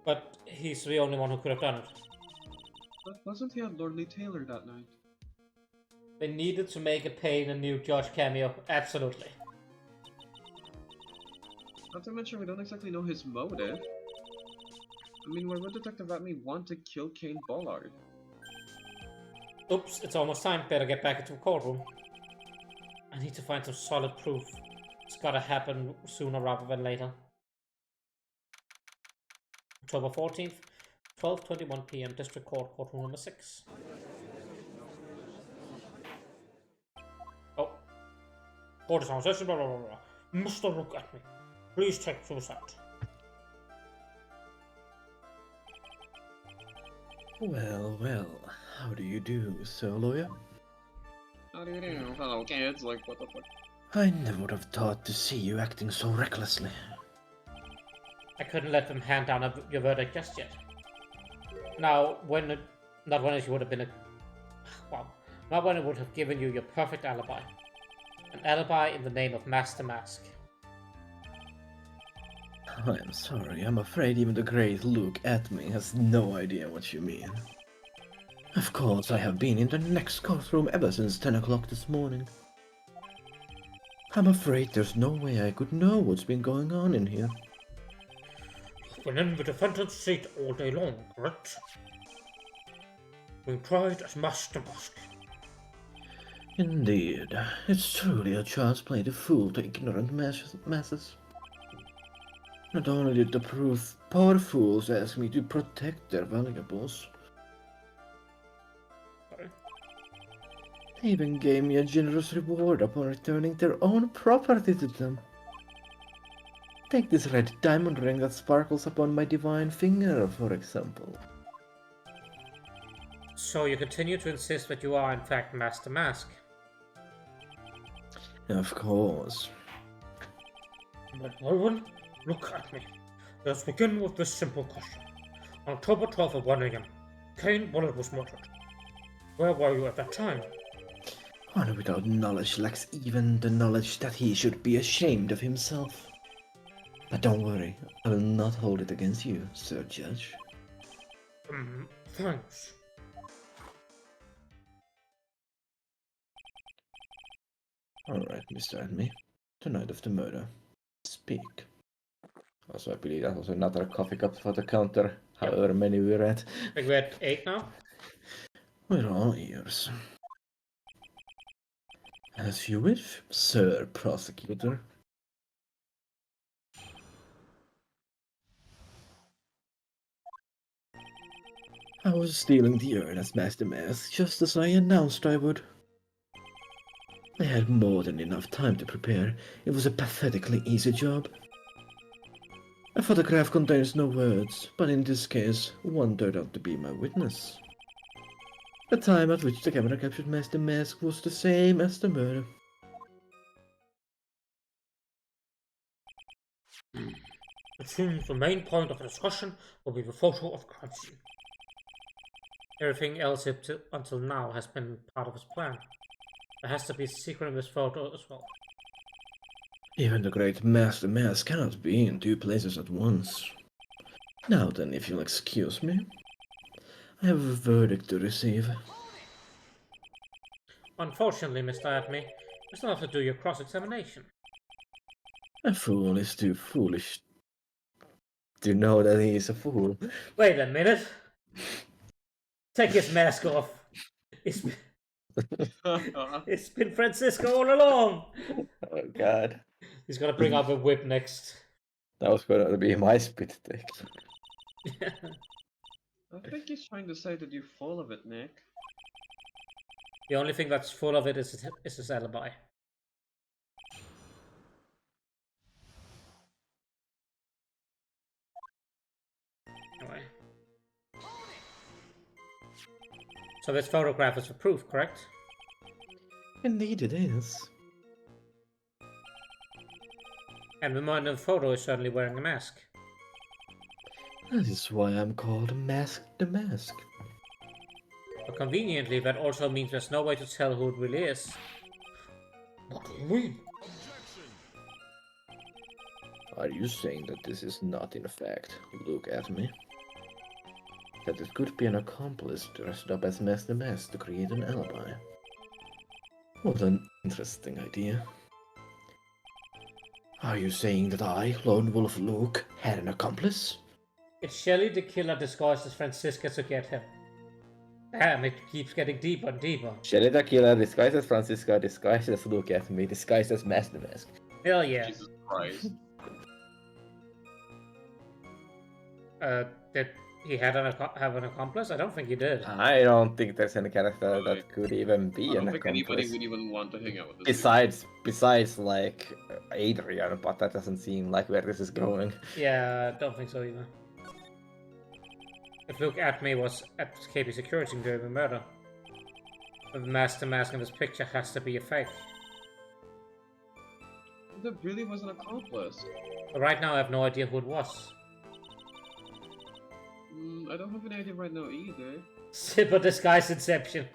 But he's the only one who could have done it. But wasn't he at Lordly Taylor that night? They needed to make a Payne and new Judge cameo, absolutely. Not to mention, we don't exactly know his motive. I mean, why would Detective Atme want to kill Kane Bollard? Oops, it's almost time. Better get back into the courtroom. I need to find some solid proof. It's gotta happen sooner rather than later. October 14th, 12:21 p.m. District Court, courtroom number 6. Oh. Court is on session, blah, blah, blah, blah. Mr. Look at me. Please take to the side. Well, well, how do you do, sir lawyer? How do you do, fellow kids? Like, what the fuck? I never would have thought to see you acting so recklessly. I couldn't let them hand down your verdict just yet. Now, not when it would have been a... Wow. Not when it would have given you your perfect alibi. An alibi in the name of Master Mask. I am sorry, I'm afraid even the great Luke Atme has no idea what you mean. Of course, I have been in the next courtroom ever since 10 o'clock this morning. I'm afraid there's no way I could know what's been going on in here. You've been in the defendant's seat all day long, correct? Being tried as Master Mask. Indeed, it's truly a child's play to fool the ignorant masses. Not only did the poor fools ask me to protect their valuables, they even gave me a generous reward upon returning their own property to them. Take this red diamond ring that sparkles upon my divine finger, for example. So you continue to insist that you are in fact Master Mask? Of course. But Merwin, look at me. Let's begin with this simple question. On October 12th at 1 a.m., Kane Bollard was murdered. Where were you at that time? One without knowledge lacks even the knowledge that he should be ashamed of himself. But don't worry, I will not hold it against you, Sir Judge. Thanks. Alright, Mr. Atme. The night of the murder. Speak. Also, I believe that was another coffee cup for the counter, however many we're at. I think we're at 8 now? We're all ears. As you wish, Sir Prosecutor. I was stealing the urn as Master Mask, just as I announced I would. I had more than enough time to prepare. It was a pathetically easy job. A photograph contains no words, but in this case, one turned out to be my witness. The time at which the camera captured Master Mask was the same as the murder. It seems the main point of the discussion will be the photo of the crime scene. Everything else until now has been part of his plan. There has to be a secret in this photo as well. Even the great Master Mask cannot be in two places at once. Now then, if you'll excuse me, I have a verdict to receive. Unfortunately, Mr. Atme, you still have to do your cross-examination. A fool is too foolish to know that he is a fool. Wait a minute. Take his mask off. It's been Francisco all along. Oh god. He's gonna bring out the whip next. That was going to be my spit take. I think he's trying to say that you're full of it, Nick. The only thing that's full of it is his alibi. Anyway. So this photograph is for proof, correct? Indeed it is. And the man in the photo is certainly wearing a mask. That is why I'm called Mask the Mask. But conveniently, that also means there's no way to tell who it really is. What do you mean? Are you saying that this is not in fact Luke Atme? That it could be an accomplice dressed up as Master Mask to create an alibi? What an interesting idea. Are you saying that I, Lone Wolf Luke, had an accomplice? It's Shelly the killer disguised as Francisca to get him. Damn, it keeps getting deeper and deeper. Shelly the Killer, disguised as Francisca, disguised as Luke at me, disguised as Master Mask. Hell yeah. Jesus Christ. Did he have an accomplice? I don't think he did. I don't think there's any character that could even be I an don't think anybody accomplice. would even want to hang out with this Besides like Adrian, but that doesn't seem like where this is going. Yeah, I don't think so either. If Luke at me was at KB Security during the murder, the Master Mask in this picture has to be a fake. dude. That really was an accomplice. But right now I have no idea who it was. I don't have an idea right now either. Super disguise Inception.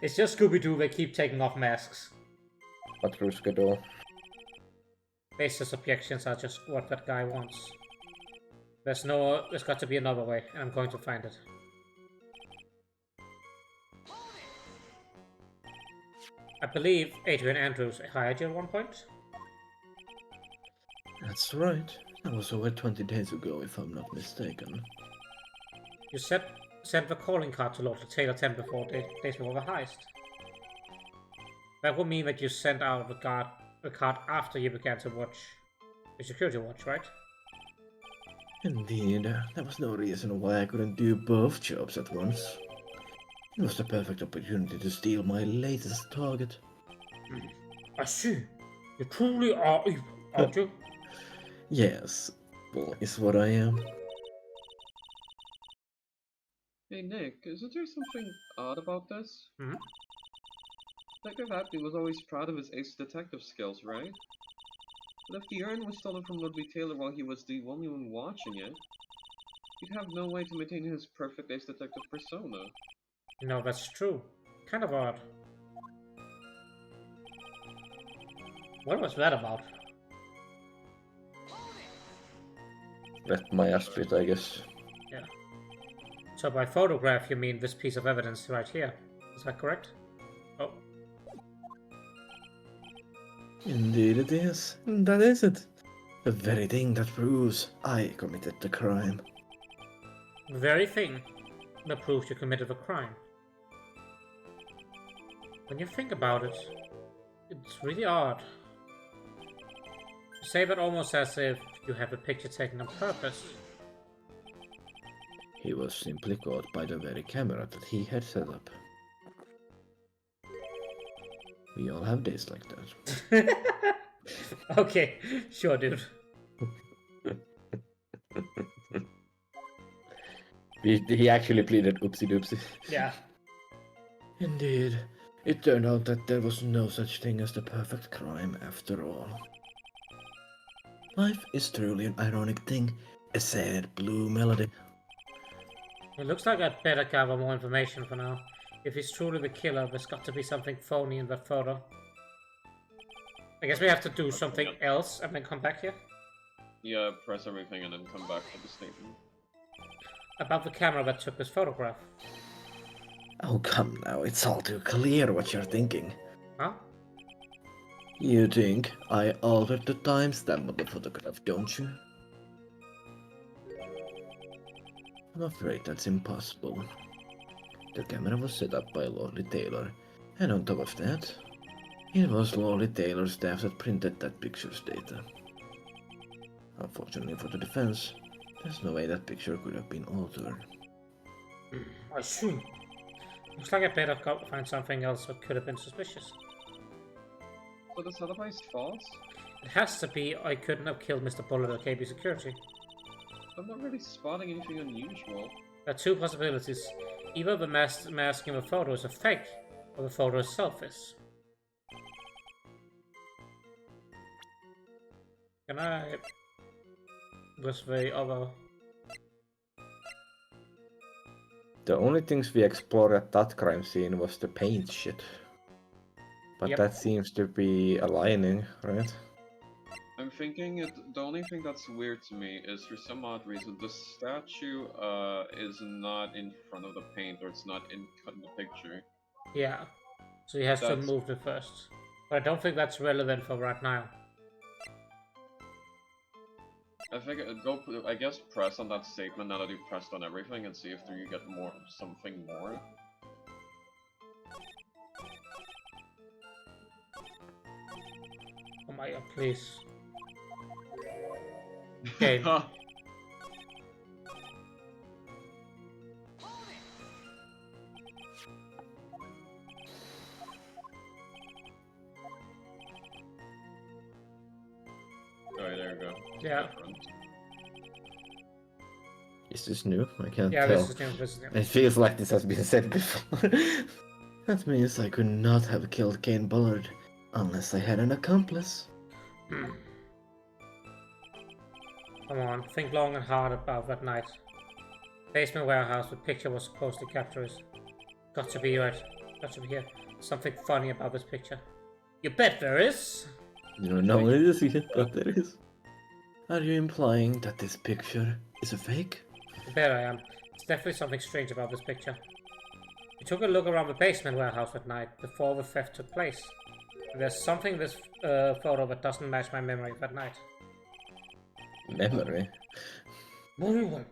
It's just Scooby-Doo, they keep taking off masks. Petrushka doll. Baseless objections are just what that guy wants. There's got to be another way, and I'm going to find it. I believe Adrian Andrews hired you at one point? That's right. That was over 20 days ago, if I'm not mistaken. You sent the calling card to Lord Taylor 10 days before the heist. That would mean that you sent out the card after you began to watch the security watch, right? Indeed, there was no reason why I couldn't do both jobs at once. It was the perfect opportunity to steal my latest target. I see. You truly are evil, aren't you? Yes, well, is what I am. Hey Nick, isn't there something odd about this? Hmm? Detective Happy was always proud of his ace detective skills, right? But if the urn was stolen from Ludwig Taylor while he was the only one watching it, he'd have no way to maintain his perfect ace detective persona. You know, that's true. Kind of odd. What was that about? Left my ass bit, I guess. Yeah. So by photograph you mean this piece of evidence right here. Is that correct? Oh. Indeed it is. That is it. The very thing that proves I committed the crime. The very thing that proves you committed a crime. When you think about it, it's really odd. You say that almost as if you have a picture taken on purpose. He was simply caught by the very camera that he had set up. We all have days like that. Okay, sure, dude. He actually pleaded oopsie doopsie. Yeah. Indeed, it turned out that there was no such thing as the perfect crime after all. Life is truly an ironic thing, a sad blue melody. It looks like I'd better gather more information for now. If he's truly the killer, there's got to be something phony in that photo. I guess we have to do something else and then come back here? Yeah, press everything and then come back to the statement. About the camera that took this photograph. Oh, come now, it's all too clear what you're thinking. Huh? You think I altered the timestamp of the photograph, don't you? I'm afraid that's impossible. The camera was set up by Lordly Taylor, and on top of that, it was Lordly Taylor's staff that printed that picture's data. Unfortunately for the defense, there's no way that picture could have been altered. I see. Looks like I better go find something else that could have been suspicious. So this alibi is false? It has to be I couldn't have killed Mr. Bullet at KB Security. I'm not really spotting anything unusual. There are two possibilities. Either the mask in the photo is a fake, or the photo itself is. Can I... Was the other... The only things we explored at that crime scene was the paint shit. But Yep. that seems to be aligning, right? I'm thinking the only thing that's weird to me is for some odd reason the statue is not in front of the paint, or it's not in the picture. Yeah. So he has to That's- move it first. But I don't think that's relevant for right now. I think I guess press on that statement now that you've pressed on everything and see if you get something more. Oh my god, please. Okay. Alright, there we go. Yeah. Different. Is this new? I can't Yeah, tell. this is new, this is new. It feels like this has been said before. That means I could not have killed Kane Bullard unless I had an accomplice. Hmm. Come on, think long and hard about that night. Basement warehouse the picture was supposed to capture is. Got to be right. Got to be here. Something funny about this picture. You bet there is! You don't know what it is yet, but there is. Are you implying that this picture is a fake? You bet I am. There's definitely something strange about this picture. We took a look around the basement warehouse at night before the theft took place. There's something in this photo that doesn't match my memory of that night. Memory? Very well.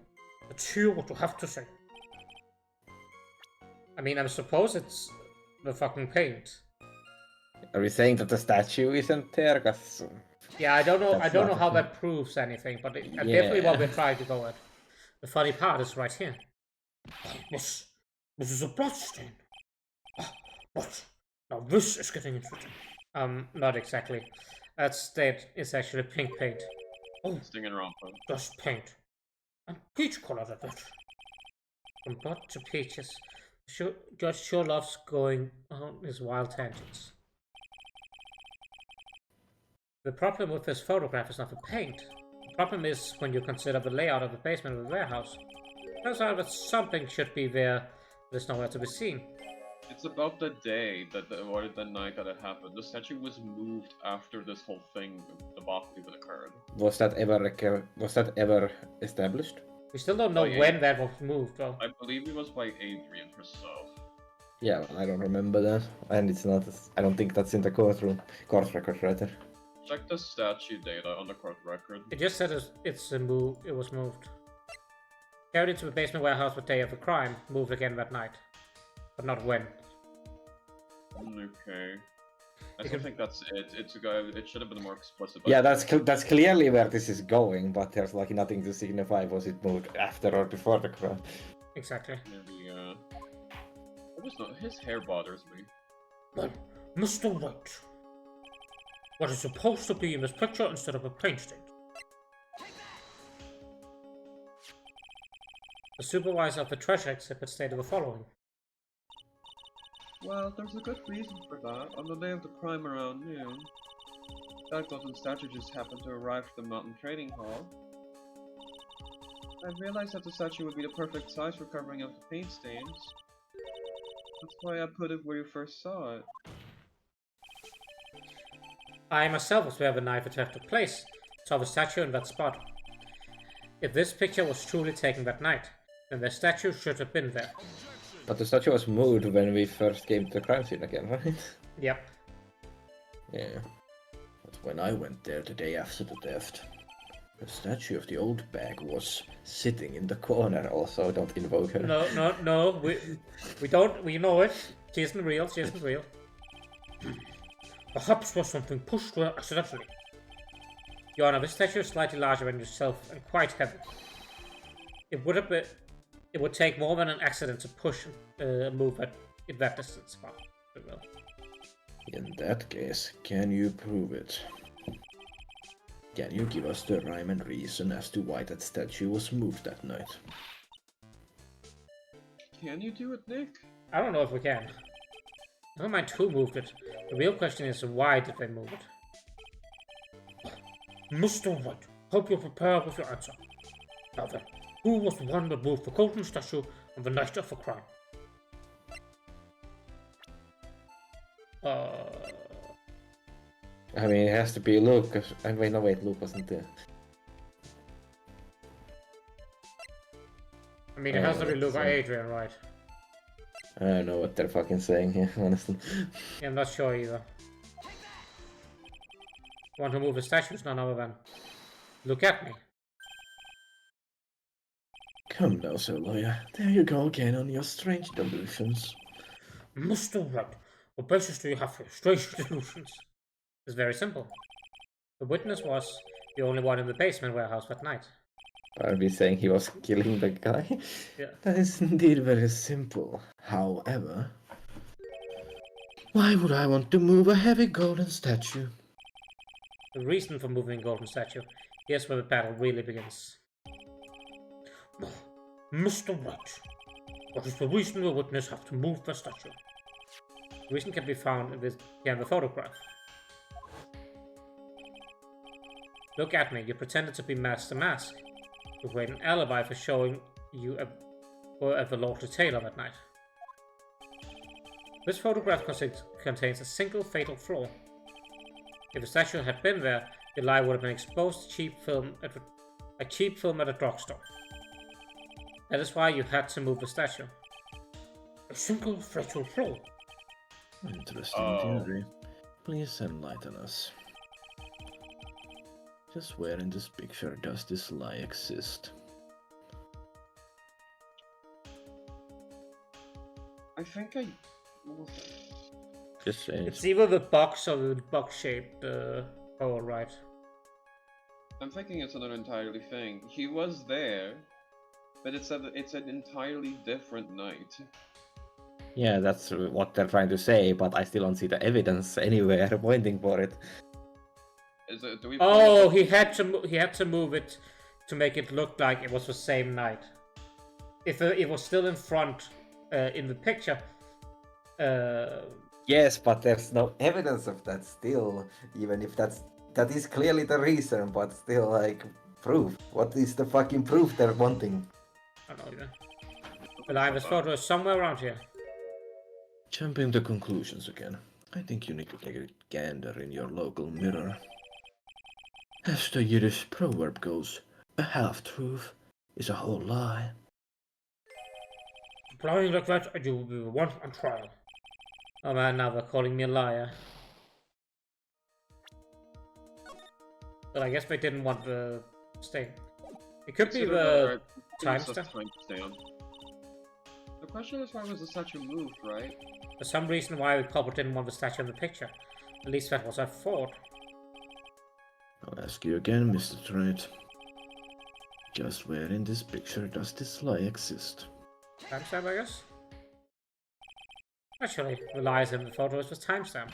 Let's hear what you have to say. I mean, I suppose it's the fucking paint. Are we saying that the statue isn't there? 'Cause Yeah, I don't know. That's I don't not know the how thing. that proves anything, but definitely what Yeah. we're trying to go at. The funny part is right here. This is a bloodstain. What? Now this is getting interesting. Not exactly. That state is actually pink paint. Oh, Stinging Rampa. just paint. And peach colored at it. From blood to peaches. Judge sure loves going on his wild tangents. The problem with this photograph is not the paint. The problem is when you consider the layout of the basement of the warehouse. Turns out that something should be there, but it's nowhere to be seen. It's about the day or the night that it happened. The statue was moved after this whole thing, the debacle even occurred. was that ever established? We still don't know Oh, yeah. when that was moved, though. I believe it was by Adrian herself. Yeah, well, I don't remember that, and it's not. I don't think that's in the court record, rather. Check the statue data on the court record. It just said it was moved. Carried into the basement warehouse the day of the crime, moved again that night. But not when. Okay. I You don't can- think that's it. It should have been more explicit. Yeah, that's clearly where this is going, but there's like nothing to signify was it moved after or before the crime. Exactly. Maybe, his hair bothers me. Well, Mr. White. What is supposed to be in this picture instead of a paint stain? The supervisor of the treasure exhibit stated the following. Well, there's a good reason for that. On the day of the crime around noon, that golden statue just happened to arrive at the Mountain Trading Hall. I realized that the statue would be the perfect size for covering up the paint stains. That's why I put it where you first saw it. I myself was where the night the theft took place, saw the statue in that spot. If this picture was truly taken that night, then the statue should have been there. But the statue was moved when we first came to the crime scene again, right? Yep. Yeah. But when I went there the day after the theft, the statue of the old bag was sitting in the corner. Also, don't invoke her. No, we don't, we know it. She isn't real, she isn't real. Perhaps was something pushed there accidentally. Your Honor, this statue is slightly larger than yourself and quite heavy. It would take more than an accident to push move it that distance. Well, it will. In that case, can you prove it? Can you give us the rhyme and reason as to why that statue was moved that night? Can you do it, Nick? I don't know if we can. Never mind who moved it. The real question is why did they move it? Mr. White, hope you're prepared with your answer. Now then, who was the one that moved the golden statue on the night of the crime? I mean, it has to be Luke. Wait, Luke wasn't there. I mean, it has to be Luke or so- Adrian, right? I don't know what they're fucking saying here, honestly. Yeah, I'm not sure either. The one who moved the statue is none other than... Look at me. Come now, Sir Lawyer. There you go again on your strange delusions. Mr. Red, what basis do you have for strange delusions? It's very simple. The witness was the only one in the basement warehouse that night. Are we saying he was killing the guy? Yeah. That is indeed very simple. However, why would I want to move a heavy golden statue? The reason for moving Golden Statue, here's where the battle really begins. Mr. White, what is the reason the witness have to move the statue? The reason can be found in the photograph. Look at me, you pretended to be Master Mask. You made an alibi for showing you were at the Lord Taylor that night. This photograph contains a single fatal flaw. If the statue had been there, the lie would have been exposed to cheap film at a drugstore. That is why you had to move the statue. A single fatal flaw. Interesting theory. Please enlighten us. Just where in this picture does this lie exist? I think I... Just saying. It's either the box or the box-shaped hole, right? I'm thinking it's another entirely thing. He was there, but it's an entirely different night. Yeah, that's what they're trying to say, but I still don't see the evidence anywhere pointing for it. Oh, he had to move it to make it look like it was the same night. If it was still in front in the picture. Yes, but there's no evidence of that still, even if that is clearly the reason, but still, like, proof. What is the fucking proof they're wanting? I don't know either. The line was photo is somewhere around here. Jumping to conclusions again. I think you need to take a gander in your local mirror. As the Yiddish proverb goes, a half-truth is a whole lie. Lying like that, and you will be one on trial. Oh man, now they're calling me a liar. But I guess they didn't want the stain. It could be the timestamp. The question is, why was the statue moved, right? For some reason why the couple didn't want the statue in the picture. At least that was our thought. I'll ask you again, Mr. Trent. Just where in this picture does this lie exist? Timestamp, I guess? Actually, the lies in the photos was timestamp.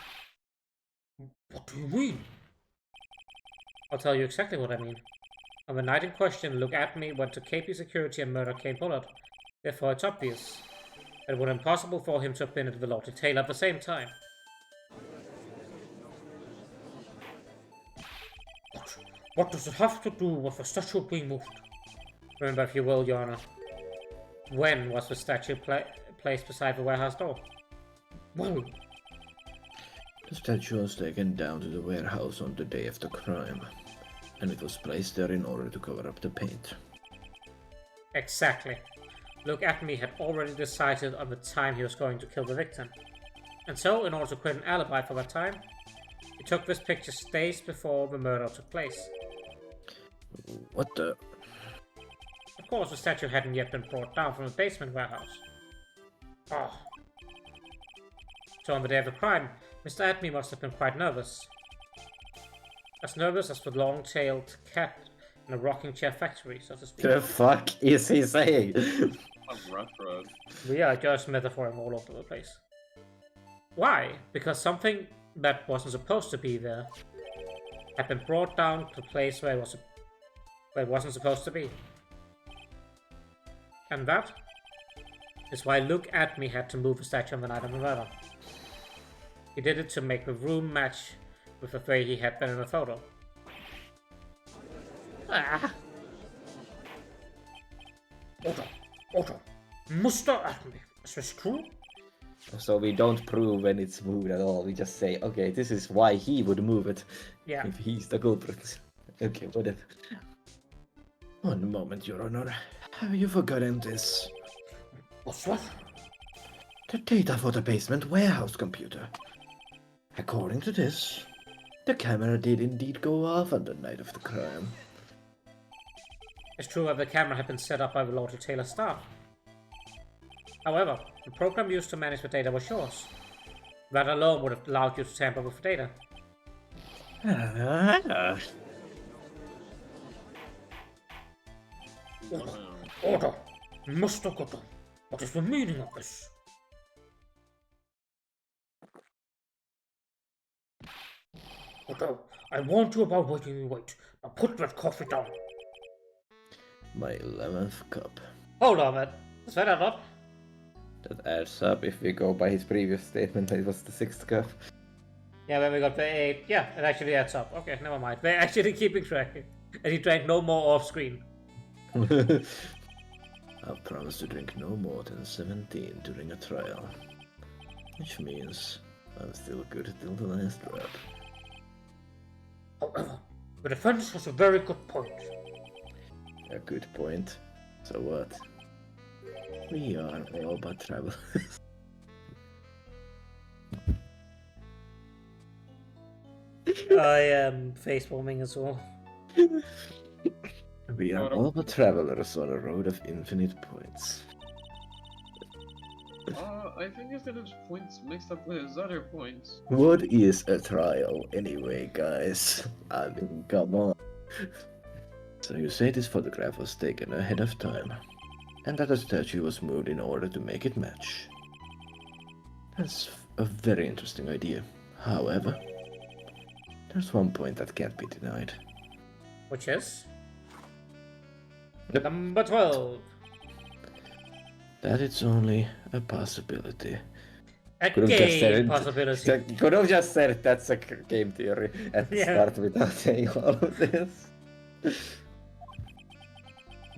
What do you mean? I'll tell you exactly what I mean. On the night in question, Look at Me went to KP Security and murdered Kane Bullard. Therefore, it's obvious that it would be impossible for him to have been at the Lord Taylor at the same time. What does it have to do with the statue being moved? Remember, if you will, Your Honor. When was the statue placed beside the warehouse door? Well, The statue was taken down to the warehouse on the day of the crime, and it was placed there in order to cover up the paint. exactly. Look at Me had already decided on the time he was going to kill the victim. And so, in order to create an alibi for that time, he took this picture days before the murder took place. What the? Of course, the statue hadn't yet been brought down from the basement warehouse. Oh. So on the day of the crime, Mr. Atme must have been quite nervous. As nervous as the long-tailed cat in a rocking chair factory, so to speak. The fuck is he saying? A rough road. We are just metaphoring all over the place. Why? Because something that wasn't supposed to be there had been brought down to a place where it wasn't supposed to be. And that is why Look at Me had to move the statue on the night of the murder. He did it to make the room match with the way he had been in the photo. Ah! Order! Mr. Atme, is this true? So we don't prove when it's moved at all. We just say, okay, this is why he would move it. Yeah. If he's the culprit. Okay, whatever. One moment, Your Honor. Have you forgotten this? What's that? The data for the basement warehouse computer. According to this, the camera did indeed go off on the night of the crime. It's true that the camera had been set up by the Lord Taylor staff. However, the program used to manage the data was yours. That alone would have allowed you to tamper with the data. Order! Mr. Goodall, what is the meaning of this? Goodall, I warned you about what you wait. Now put that coffee down. My 11th cup. Hold on, man. Is that a lot? That adds up if we go by his previous statement that it was the 6th cup. Yeah, when we got the 8. Yeah, it actually adds up. Okay, never mind. They're actually keeping track. And he drank no more off screen. I promise to drink no more than 17 during a trial. Which means I'm still good till the last drop. However, the defense has a very good point. A good point. So what? We are all but travelers. I am face-bombing as well. We are all but travelers on a road of infinite points. I think he's got his points mixed up with his other points. What is a trial anyway, guys? I mean, come on. So you say this photograph was taken ahead of time, and that a statue was moved in order to make it match. That's a very interesting idea. However, there's one point that can't be denied. Which is? Yep. Number 12. That it's only a possibility. A Could have just said game it. possibility. Could have just said that's a game theory at the Yeah. start without saying all of this.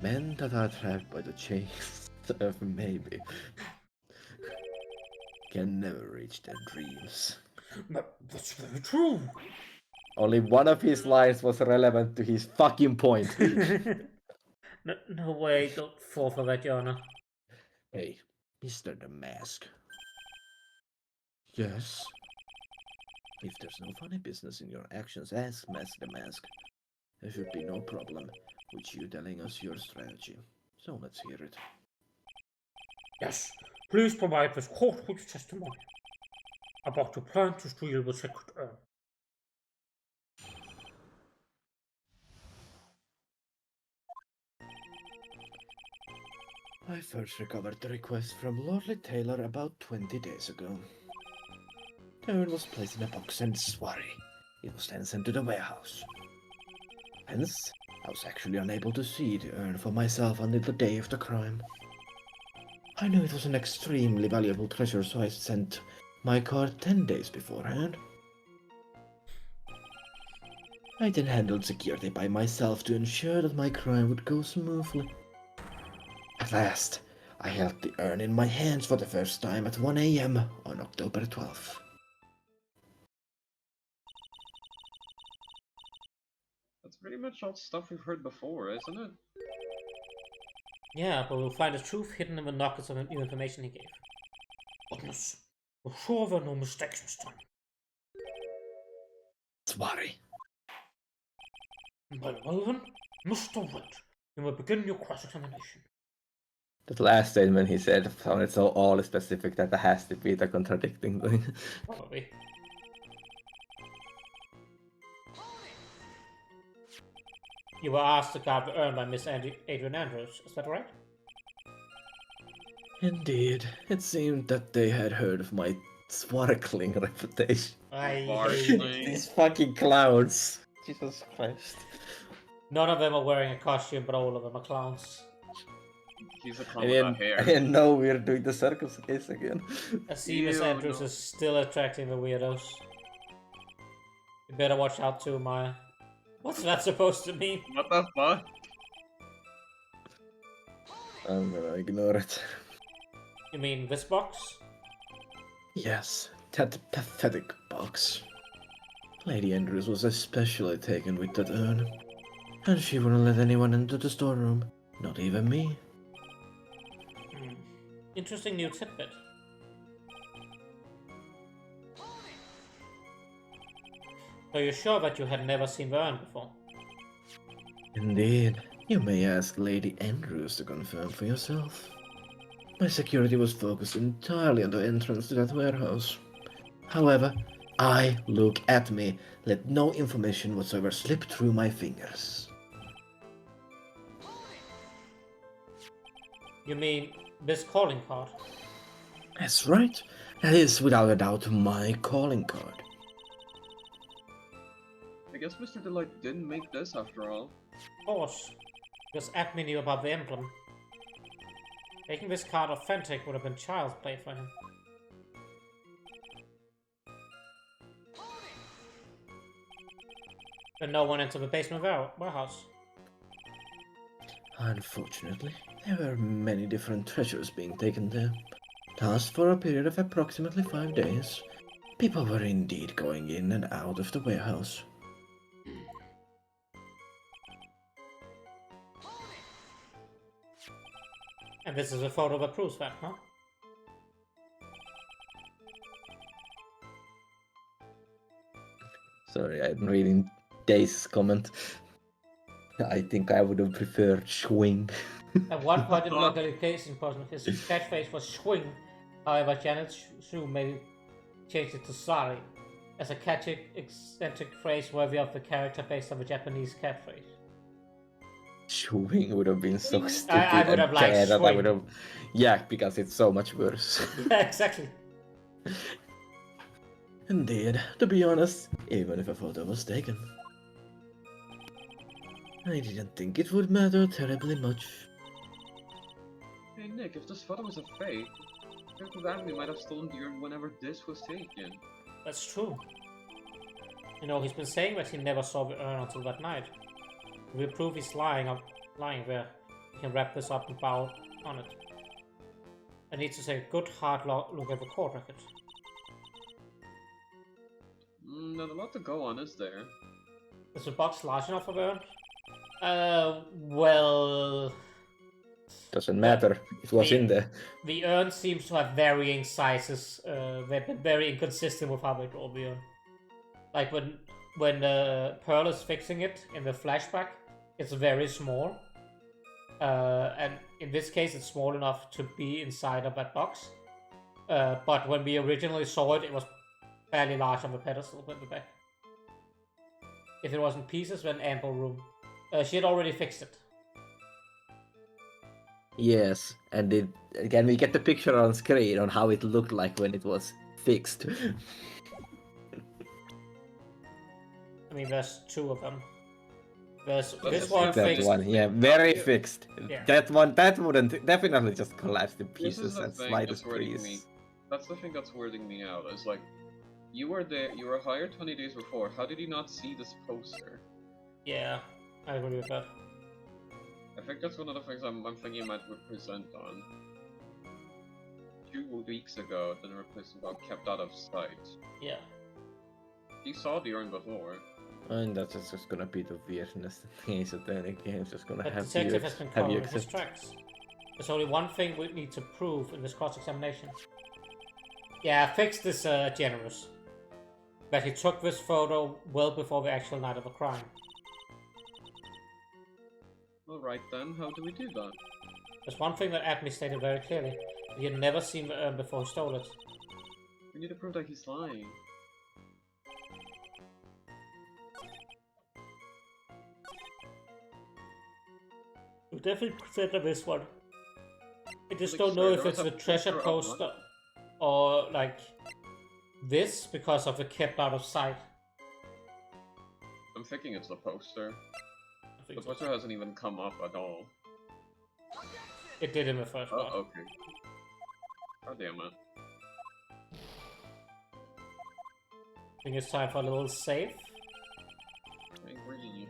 Men that are trapped by the chains of maybe can never reach their dreams. But that's very true. Only one of his lines was relevant to his fucking point. No way, don't fall for that, Yana. Hey, Mr. The Mask. Yes? If there's no funny business in your actions, ask Master the Mask. There should be no problem with you telling us your strategy. So let's hear it. Yes, please provide this court with testimony about your plan to steal the sacred urn. I first recovered the request from Lordly Taylor about 20 days ago. The urn was placed in a box and swarry. It was then sent to the warehouse. Hence, I was actually unable to see the urn for myself until the day of the crime. I knew it was an extremely valuable treasure, so I sent my card 10 days beforehand. I then handled security by myself to ensure that my crime would go smoothly. At last, I held the urn in my hands for the first time at 1 AM on October 12th. That's pretty much all stuff we've heard before, isn't it? Yeah, but we'll find the truth hidden in the nuggets of new information he gave. Goodness, we're sure there are no mistakes this time. Swarry. Well then, Mr. Red, you may begin your cross-examination. That last statement he said sounded so all specific that there has to be the contradicting thing. Probably. You were asked to guard the urn by Miss Adrian Andrews, is that right? Indeed, it seemed that they had heard of my sparkling reputation. I Sparkling. These fucking clowns. Jesus Christ. None of them are wearing a costume, but all of them are clowns. He's a I clown without hair. didn't know we were doing the circus case again. I see Miss Ew, Andrews no. is still attracting the weirdos. You better watch out too, Maya. What's that supposed to mean? What the fuck? I'm gonna ignore it. You mean this box? Yes, that pathetic box. Lady Andrews was especially taken with that urn, and she wouldn't let anyone into the storeroom, not even me. Interesting new tidbit. So you're sure that you had never seen the urn before? Indeed, You may ask Lady Andrews to confirm for yourself. My security was focused entirely on the entrance to that warehouse. However, look at me, let no information whatsoever slip through my fingers. You mean this calling card? That's right. That is without a doubt my calling card. I guess Mr. Delight didn't make this after all. Of course, because Acme knew about the emblem. Making this card authentic would have been child's play for him. But no one entered the basement warehouse. Unfortunately, there were many different treasures being taken there. Thus, for a period of approximately 5 days, people were indeed going in and out of the warehouse. And this is a photo that proves that, huh? Sorry, I'm reading Dace's comment. I think I would have preferred swing. At one point in the localization portion, his catchphrase was swing. However, Janet Shu maybe changed it to sorry, as a catchy, eccentric phrase worthy of the character based on the Japanese catchphrase. Swing would have been so stupid. I would have liked that I swing. would have, yeah, because it's so much worse. Exactly. Indeed, to be honest, even if a photo was taken, I didn't think it would matter terribly much. Hey Nick, if this photo was a fake, Detective Acme might have stolen the urn whenever this was taken. That's true. You know, he's been saying that he never saw the urn until that night. If we prove he's lying there, we can wrap this up and bow on it. I need to take a good hard look at the court record. Not a lot to go on, is there? Is the box large enough for the urn? Well... Doesn't matter, it was in there. The urn seems to have varying sizes. They've been very inconsistent with how they draw the urn. Like when Pearl is fixing it in the flashback, it's very small. And in this case, it's small enough to be inside of that box. But when we originally saw it, it was fairly large on the pedestal in the back. If it was in pieces, then ample room. She had already fixed it. Yes, and can we get the picture on screen on how it looked like when it was fixed? I mean, there's two of them. There's Let's this just one use That fixed. one, yeah, very fixed. Yeah. That one, that wouldn't definitely just collapse to This pieces is the and thing slide that's to weirding me. trees. That's the thing that's weirding me out, is like, you were there, you were hired 20 days before, how did you not see this poster? Yeah, I agree with that. I think that's one of the things I'm thinking you might represent on. 2 weeks ago, the replacement got kept out of sight. Yeah. He saw the urn before. And that's just gonna be the weirdness thing, so then again, it's just gonna The have detective has been have you covering his accept. tracks. There's only one thing we need to prove in this cross-examination. Yeah, fix this generous. That he took this photo well before the actual night of the crime. Alright then, how do we do that? There's one thing that Acme stated very clearly. He had never seen the urn before he stole it. We need to prove that he's lying. We definitely presented this one. I just Like, don't know sure, if there it's was the a treasure picture of poster or like this because of the kept out of sight. I'm thinking it's the poster. I think The so. poster hasn't even come up at all. It did in the first Oh, part. okay. God damn it. I think it's time for a little save. I agree.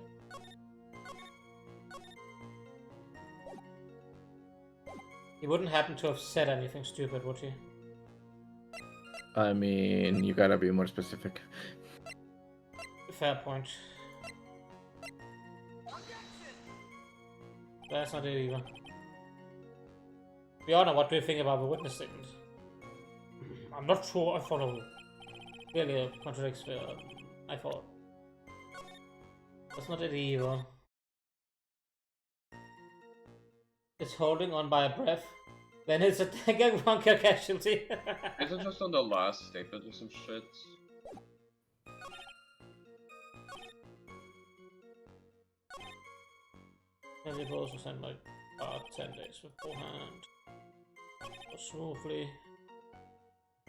He wouldn't happen to have said anything stupid, would he? I mean, you gotta be more specific. Fair point. That's not it either. Fiona, what do you think about the witness statement? I'm not sure I follow. Really contradicts the I thought. That's not it either. is holding on by a breath, then it's a Gangbanka casualty. Is it just on the last statement or some shit? And you've also sent like 10 days beforehand. So smoothly.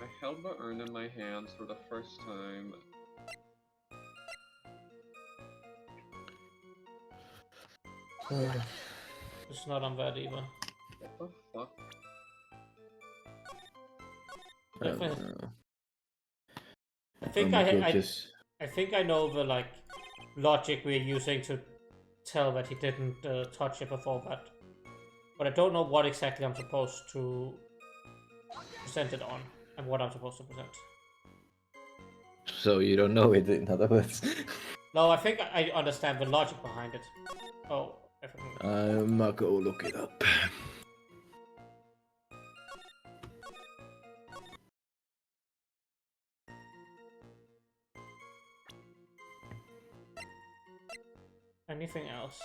I held my urn in my hands for the first time. It's not on that either. What the fuck? I think I think I know the like logic we're using to tell that he didn't touch it before that, but I don't know what exactly I'm supposed to present it on and what I'm supposed to present. So you don't know it, in other words. No, I think I understand the logic behind it. Oh, I forgot. I'll go look it up. Anything else?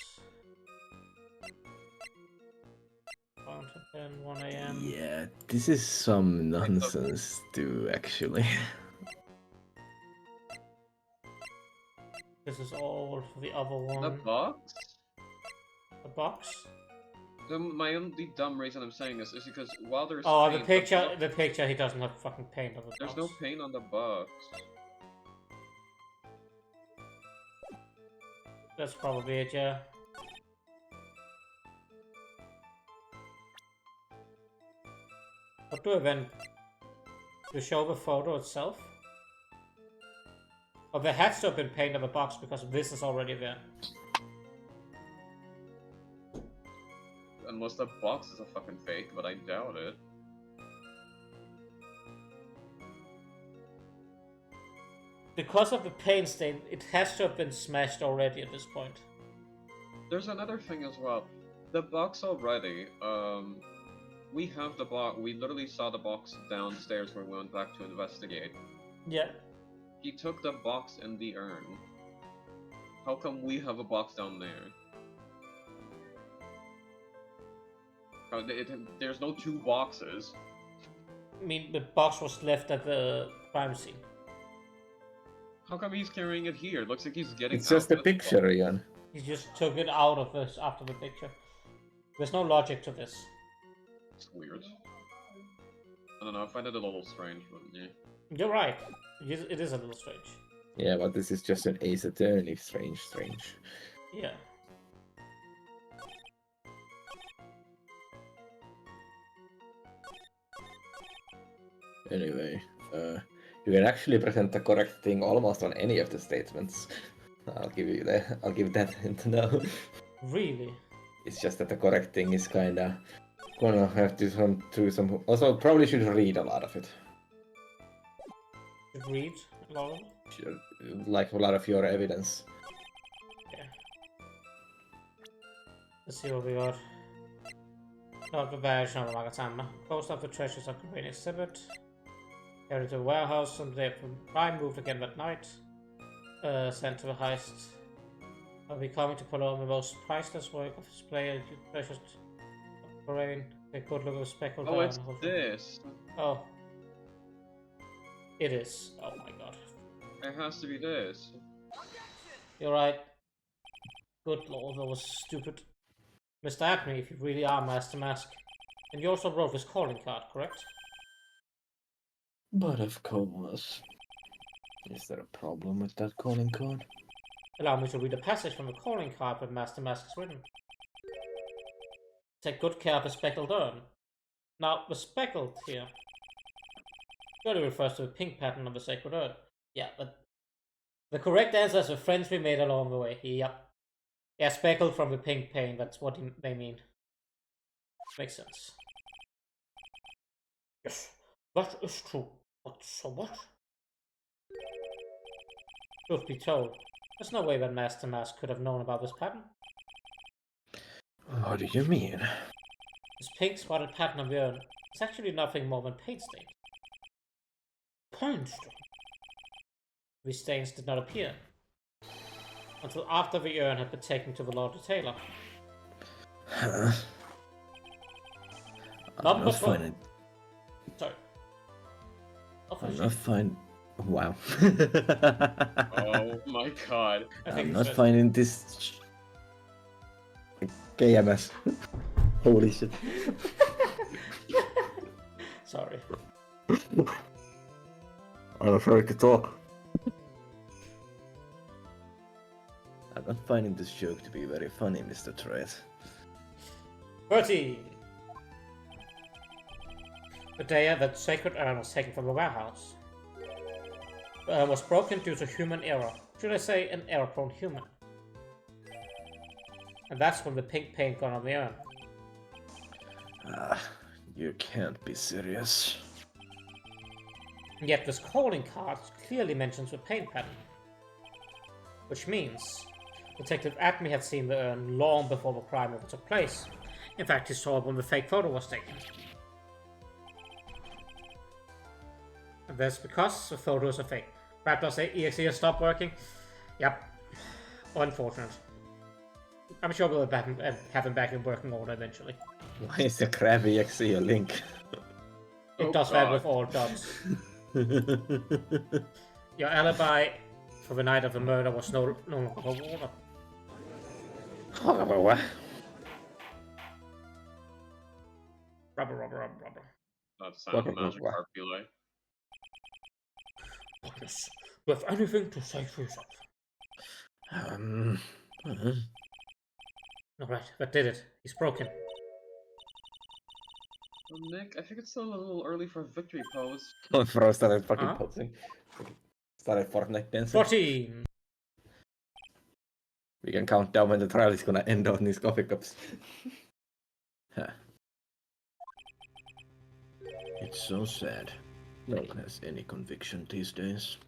Fountain pen, 1 AM. Yeah, this is some nonsense too, actually. This is all for the other one. The box? The box? My only dumb reason I'm saying this is because while there's Oh, paint, the picture, he doesn't have fucking paint on the box. there's no paint on the box. That's probably it, yeah. What do I then? To show the photo itself? Oh, there has to have been paint on the box because this is already there. Unless the box is a fucking fake, but I doubt it. Because of the paint stain, it has to have been smashed already at this point. There's another thing as well. The box already, we have the box. We literally saw the box downstairs when we went back to investigate. Yeah. He took the box in the urn. How come we have a box down there? There's no two boxes. I mean, the box was left at the crime scene. How come he's carrying it here? Looks like he's getting. It's just a out of the picture, box. Ian. He just took it out of this after the picture. There's no logic to this. It's weird. I don't know. I find it a little strange, but yeah. You're right. It is a little strange. Yeah, but this is just an Ace Attorney strange. Yeah. Anyway, you can actually present the correct thing almost on any of the statements. I'll give that hint now. Really? It's just that the correct thing is kinda gonna have to come through some. Also, probably should read a lot of it. Should read a lot of it? Like a lot of your evidence. Yeah. Let's see what we got. Not the version of Magatama. Most of the treasures are contained in exhibit. Carried to the warehouse on the day of crime, moved again that night. Sent to the heist. I'll be coming to pull on the most priceless work of his player, treasures terrain. Take a good look at the speckled Oh, it's down. this. Oh. It is. Oh my god. It has to be this. You're right. Good lord, that was stupid. Mr. Acme, if you really are Master Mask. And you also wrote his calling card, correct? But of course. Is there a problem with that calling card? Allow me to read a passage from the calling card that Master Mask has written. Take good care of the speckled urn. Now, the speckled here surely refers to the pink pattern of the sacred urn. Yeah, but the correct answer is the friends we made along the way. Yep. Yeah, speckled from the pink paint, that's what they mean. Makes sense. Yes, that is true. But so what? Truth be told, there's no way that Master Mask could have known about this pattern. What do you mean? This pink spotted pattern of the urn is actually nothing more than paint stains. Paint stain? These stains did not appear until after the urn had been taken to the Lord Taylor. Huh? I'm not finding. Sorry. I'm not finding. Wow. Oh my god. I think I'm it's not good. finding this. KMS. Holy shit. Sorry. I'm afraid to talk. I'm not finding this joke to be very funny, Mr. Tread. 13. The day that sacred urn was taken from the warehouse. The urn was broken due to human error. Should I say an error-prone human? And that's when the pink paint got on the urn. Ah, you can't be serious. Yet this calling card clearly mentions the paint pattern. Which means Detective Atme had seen the urn long before the crime ever took place. In fact, he saw it when the fake photo was taken. And that's because the photos are fake. Raptor EXE has stopped working. Yep. Unfortunate. I'm sure we'll have him back in working order eventually. Why is the Krabby EXE a link? It Oh does that God. with all jobs. Your alibi for the night of the murder was no longer water. Rubber. That sound What- magic what- harpy Darkness, you have anything to say for yourself? uh, Alright, that did it. He's broken. Well, Nick, I think it's still a little early for a victory pose. Bro started fucking Huh? posing. Started Fortnite dancing. 14! We can count down when the trial is gonna end on these coffee cups. Huh. It's so sad. No one has any conviction these days.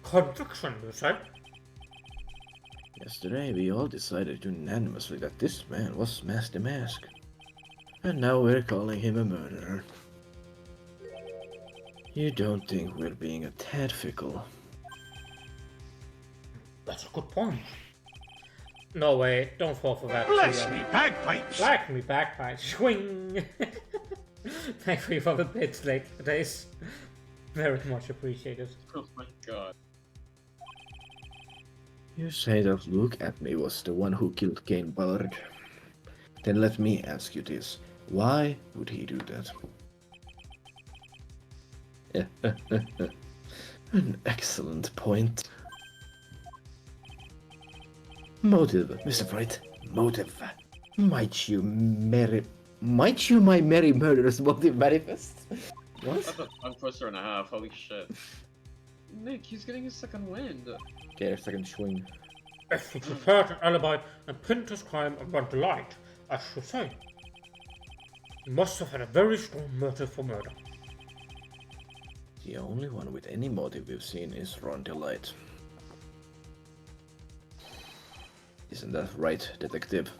Conviction, you say? Yesterday we all decided unanimously that this man was Master Mask. And now we're calling him a murderer. You don't think we're being a tad fickle? That's a good point. No way, don't fall for that. Bless me bagpipes! Like me bagpipes. Swing! Thank you for the bits, Lake. That is very much appreciated. Oh my god. You say that Luke Atme was the one who killed Kane Ballard. Then let me ask you this. Why would he do that? An excellent point. Motive, Mr. Bright. Motive. Might you my merry murderous motive manifest? What? That's a tongue twister and a half, holy shit. Nick, he's getting his second wind. Okay, a second swing. If you prepared an alibi and pinned his crime and run the light, I should say. You must have had a very strong motive for murder. The only one with any motive we've seen is Ron Delight. Isn't that right, detective?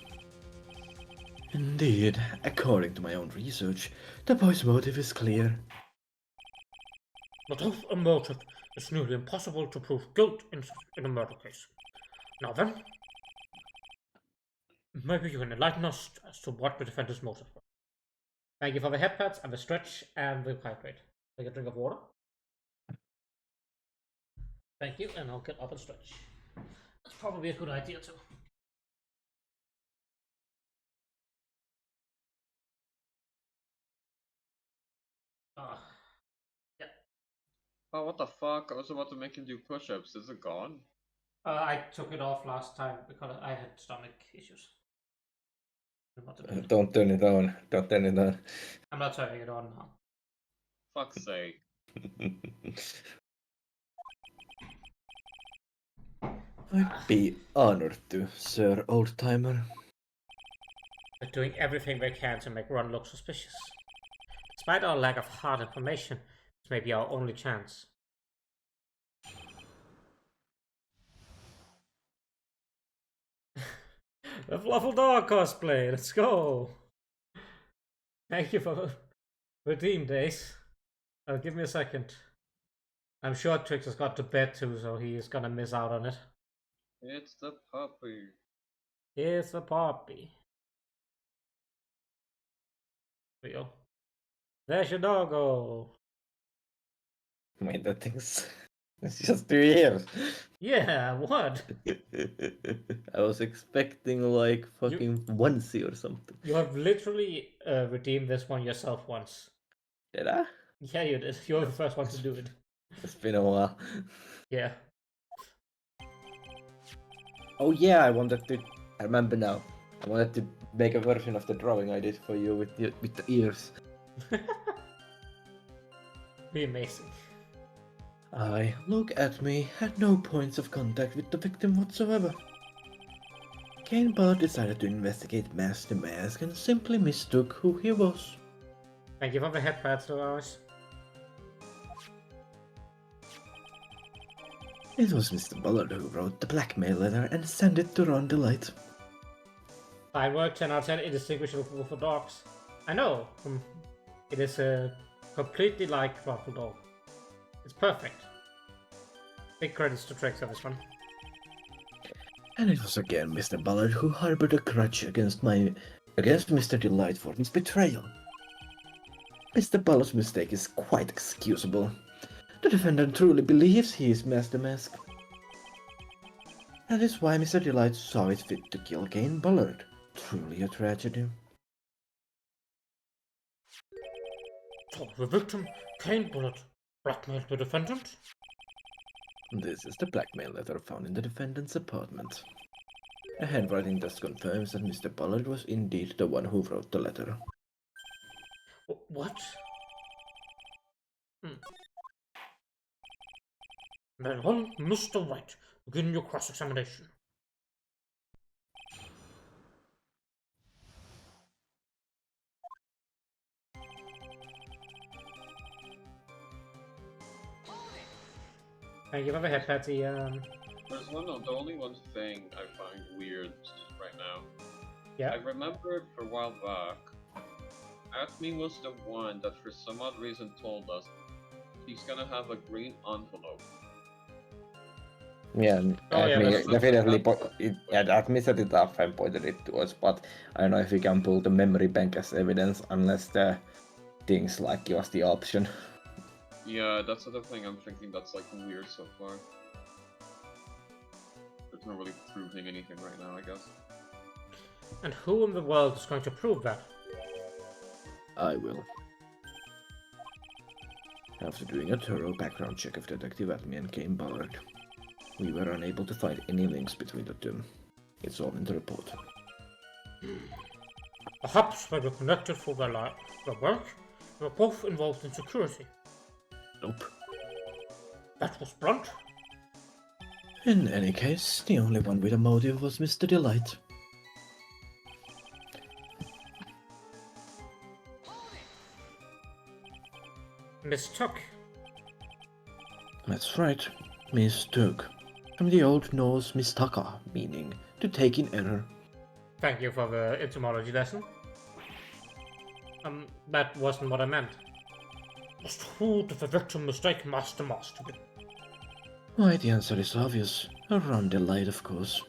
Indeed, according to my own research, the boy's motive is clear. But if a motive is nearly impossible to prove guilt in a murder case. Now then, maybe you can enlighten us as to what the defender's motive was. Thank you for the headpads and the stretch and the hydrate. Take a drink of water. Thank you, and I'll get up and stretch. That's probably a good idea too. Yeah. Oh, what the fuck? I was about to make him do push-ups. Is it gone? I took it off last time because I had stomach issues. Don't turn it on. Don't turn it on. I'm not turning it on now. Fuck's sake. I'd be honored to, Sir Oldtimer. They're doing everything they can to make Ron look suspicious. Despite our lack of hard information, this may be our only chance. The Fluffle Dog cosplay, let's go! Thank you for redeem days. Give me a second. I'm sure Trix has got to bed too, so he is gonna miss out on it. It's the puppy. Here's the puppy. There you go. There's your doggo. Wait, that thing's... It's just 2 years. Yeah, what? I was expecting like fucking onesie or something. You have literally redeemed this one yourself once. Did I? Yeah, you did. You're the first one to do it. It's been a while. Yeah. Oh yeah, I remember now. I wanted to make a version of the drawing I did for you with the ears. Be amazing. I, look at me, had no points of contact with the victim whatsoever. Kane Ballard decided to investigate Master Mask and simply mistook who he was. Thank you for the head pads, Dolores. It was Mr. Ballard who wrote the blackmail letter and sent it to Ron Delight. Fine work, 10 out of 10, indistinguishable for dogs. I know. It is completely like Ruffle Dog. It's perfect. Big credits to Trex for this one. And it was again Mr. Ballard who harbored a grudge against Mr. Delight for his betrayal. Mr. Ballard's mistake is quite excusable. The defendant truly believes he is Master Mask. That is why Mr. Delight saw it fit to kill Kane Ballard. Truly a tragedy. So, the victim, Kane Ballard, blackmailed the defendant? This is the blackmail letter found in the defendant's apartment. The handwriting thus confirms that Mr. Ballard was indeed the one who wrote the letter. What? Very well, Mr. White, begin your cross-examination. Thank you for the head, Patty. There's the only one thing I find weird right now. Yeah. I remember a while back, Acme was the one that for some odd reason told us he's gonna have a green envelope. Yeah, that's definitely Acme set it up and pointed it to us, but I don't know if we can pull the memory bank as evidence unless the things like give us the option. Yeah, that's the thing I'm thinking that's like weird so far. It's not really proving anything right now, I guess. And who in the world is going to prove that? I will. After doing a thorough background check of Detective Acme and Kane Ballard, we were unable to find any links between the two. It's all in the report. Perhaps they were connected for their work. They were both involved in security. Nope. That was blunt. In any case, the only one with a motive was Mr. Delight. Mistook. That's right, mistook. From the Old Norse mistaka, meaning to take in error. Thank you for the etymology lesson. That wasn't what I meant. Just who did the victim mistake Master Mask to be? Why, the answer is obvious. Ron Delight, of course.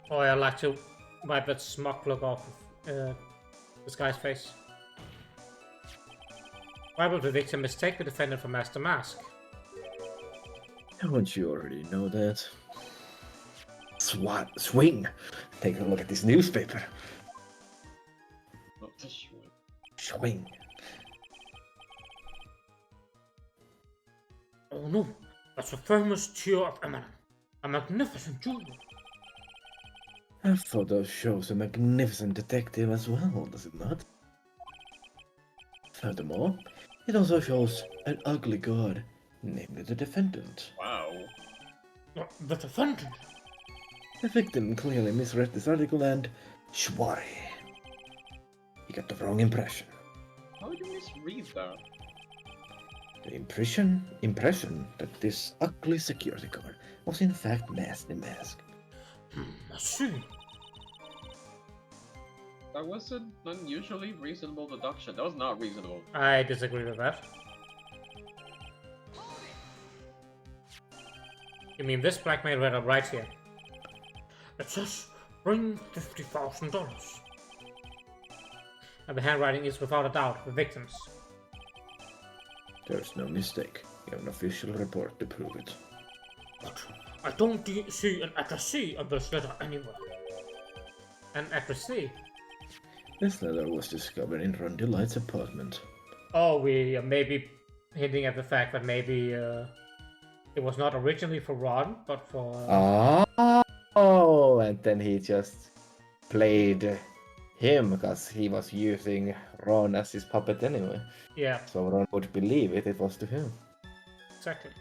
Oh, I'd like to wipe that smug look off of this guy's face. Why would the victim mistake the defendant for Master Mask? Won't you already know that? Swing! Take a look at this newspaper. Not this one. Swing. Oh no, that's a famous tear of Eminem. A magnificent jewel. A photo shows a magnificent detective as well, does it not? Furthermore, it also shows an ugly god, namely the defendant. Wow. The defendant? The victim clearly misread this article and Shwari. He got the wrong impression. How did you misread that? The impression that this ugly security guard was in fact Master Mask. I see. That was an unusually reasonable deduction. That was not reasonable. I disagree with that. You mean this blackmail letter right here? It says, bring $50,000. And the handwriting is without a doubt the victim's. There's no mistake. You have an official report to prove it. But I don't see an addressee on this letter anywhere. An addressee? This letter was discovered in Ron Delight's apartment. Oh, we may be hinting at the fact that maybe it was not originally for Ron, but for... Oh, and then he just played him because he was using Ron as his puppet anyway. Yeah, So Ron would believe it was to him. exactly.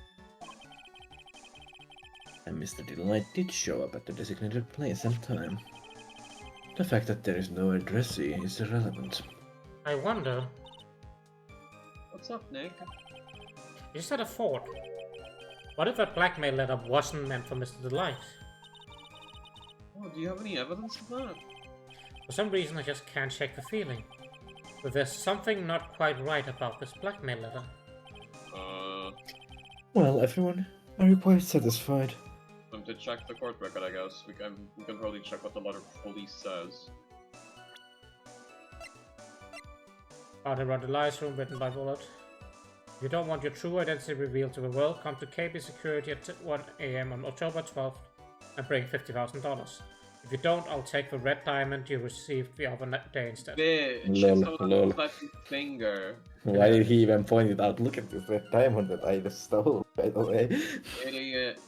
And Mr. Delight did show up at the designated place and time. The fact that there is no addressee is irrelevant. I wonder, What's up, Nick? is that a thought? What if that blackmail letter wasn't meant for Mr. Delight? Oh, do you have any evidence of that? For some reason I just can't shake the feeling. But there's something not quite right about this blackmail letter. Well, everyone, are you quite satisfied? To check the court record, I guess. We can probably check what the letter fully says. Found around the lies room written by Bullet. If you don't want your true identity revealed to the world, come to KB Security at 1 AM on October 12th and bring $50,000. If you don't, I'll take the red diamond you received the other day instead. Bitch! Lol, Someone lol. flashy finger. Why did he even point it out? Look at this red diamond that I just stole, by the way. Idiot.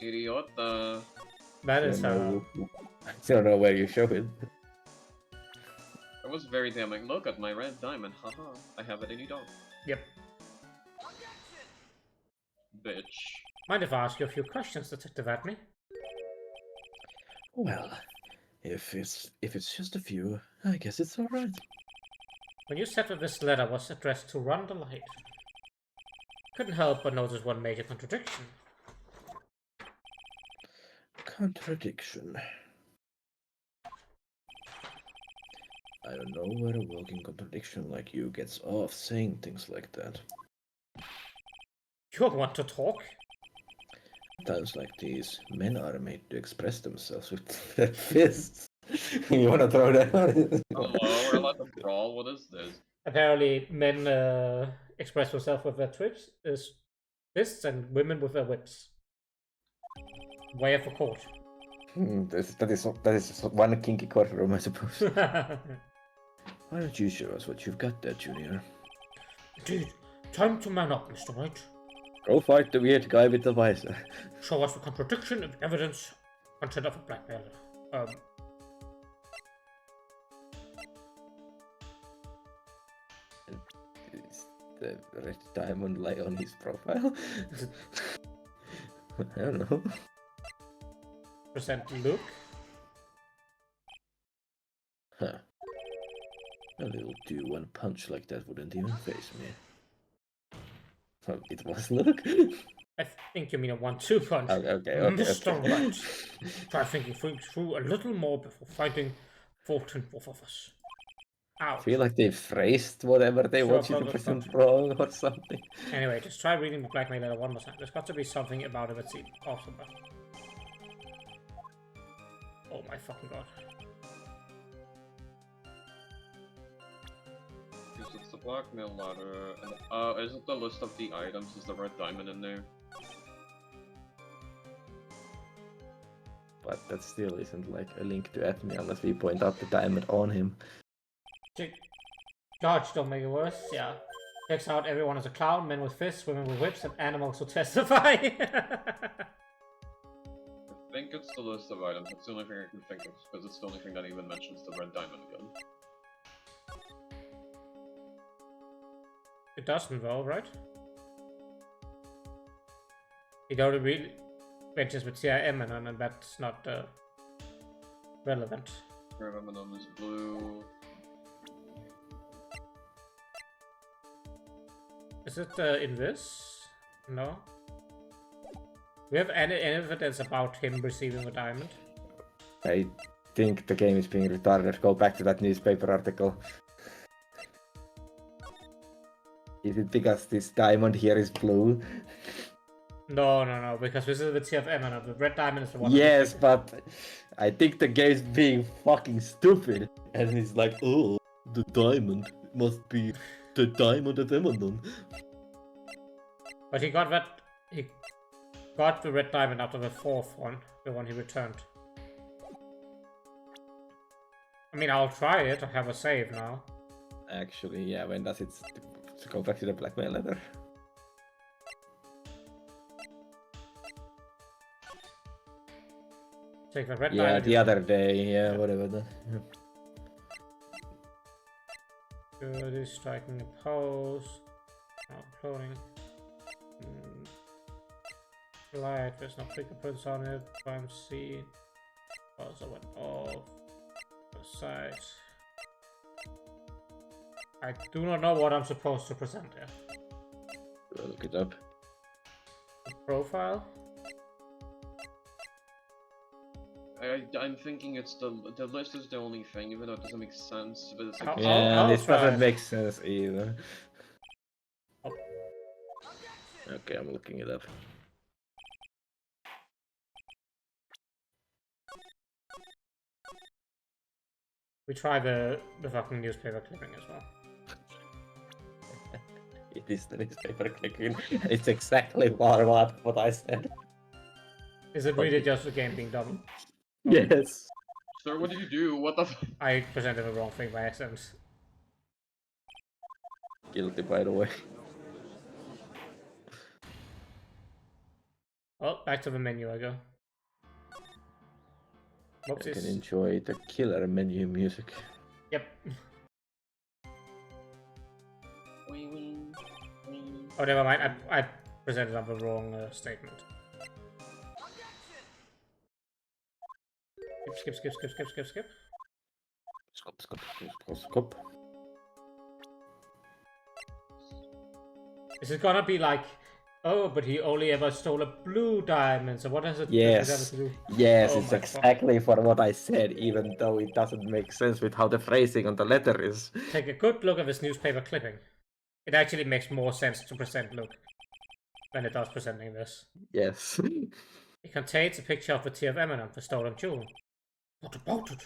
Idiota. That is I don't know where you show it. That was very damning. Look at my red diamond. Haha. I have it and you don't. Yep. Bitch. Mind if I ask you a few questions, Detective Adney? Well, if it's just a few, I guess it's alright. When you said that this letter was addressed to Ron Delight, couldn't help but notice one major contradiction. Contradiction. I don't know where a walking contradiction like you gets off saying things like that. You want to talk? Times like these, men are made to express themselves with their fists. You wanna throw that on? Hello, we're allowed to brawl? What is this? Apparently, men express themselves with their fists and women with their whips. Way of the court. That is just one kinky courtroom, I suppose. Why don't you show us what you've got there, Junior? Indeed. Time to man up, Mr. White. Go fight the weird guy with the visor. Show us the contradiction of evidence content of a blackmail. Is the red diamond lie on his profile? I don't know. Present Luke. Huh. A little 2-1 punch like that wouldn't even face me. Oh, it was Luke? I think you mean a 1-2 punch. Okay. Mr. White. Try thinking through a little more before finding fault in both of us. Ow. I feel like they phrased whatever they want you to present wrong or something. Anyway, just try reading the blackmail letter one more time. There's got to be something about it that's awesome. Oh my fucking god. Because it's the blackmail letter. And, is it the list of the items? Is the red diamond in there? But that still isn't like a link to Ethne unless we point out the diamond on him. Judge, don't make it worse. Yeah. Checks out everyone as a clown, men with fists, women with whips, and animals who testify. I think it's the list of items. It's the only thing I can think of, because it's the only thing that even mentions the red diamond again. It doesn't though, right? It only really mentions with CIM and that's not relevant. Eminem is blue. Is it in this? No. We have any evidence about him receiving a diamond? I think the game is being retarded. Go back to that newspaper article. Is it because this diamond here is blue? No, because this is with CFM and the red diamond is the one. Yes, but I think the game's being fucking stupid. And it's like, oh, the diamond must be the diamond at Emerald. But he got that. He got the red diamond out of the fourth one, the one he returned. I mean, I'll try it. I have a save now. Actually, yeah, when does it go back to the blackmail letter? Take the red Yeah, diamond. the other day, yeah, whatever. Good is striking a pose. Now cloning. Light, there's no fingerprints on it. Prime C. Also went off. The sides. I do not know what I'm supposed to present here. Look it up. Profile? I'm thinking it's the list is the only thing, even though it doesn't make sense. But it's like, Yeah, I'll this try doesn't it. make sense either. Oh. Okay, I'm looking it up. We try the fucking newspaper clipping as well. It is the newspaper clicking. It's exactly what I said. Is it really just the game being dumb? Yes. sir, what did you do? What the? I presented the wrong thing by accident. Guilty, by the way. Oh, back to the menu I go. I can Whoopsies. enjoy the killer menu music. Yep. Wing, wing, wing. Oh, never mind. I presented on the wrong statement. Skip. Skop. Is it gonna be like, oh, but he only ever stole a blue diamond, so what has it Yes. to do? Yes, Oh it's my exactly for what I said, even though it doesn't make sense with how the phrasing on the letter is. Take a good look at this newspaper clipping. It actually makes more sense to present look than it does presenting this. Yes. It contains a picture of the Tear of Eminent, the stolen jewel. What about it?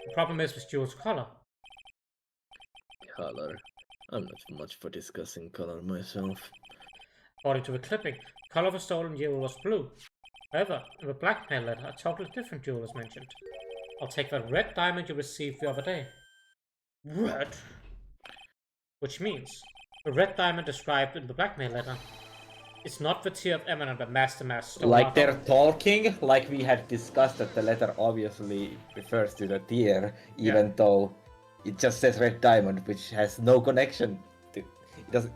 The problem is with jewel's color. Color. I'm not much for discussing color myself. According to the clipping, the color of the stolen jewel was blue. However, in the blackmail letter, a totally different jewel is mentioned. I'll take the red diamond you received the other day. Red? Which means, the red diamond described in the blackmail letter is not the Tear of Eminent that Master Mask stole. Like out they're of. talking, like we had discussed that the letter obviously refers to the tier, even though it just says red diamond, which has no connection to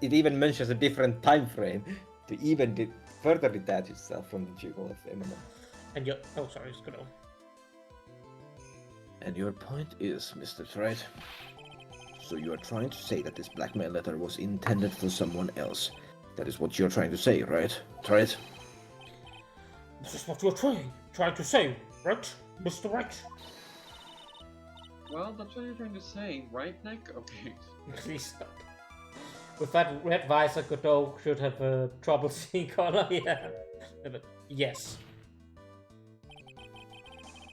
it even mentions a different time frame to even further detach itself from the jewel of Eminent. And you oh sorry, it's good. And your point is, Mr. Thread, so you are trying to say that this blackmail letter was intended for someone else. That is what you're trying to say, right? Thread? This is what you're trying to say, right, Mr. Right? Well, that's what you're trying to say, right, Nick? Okay. Please stop. With that red visor, Godot should have trouble seeing color. Yeah. But yes.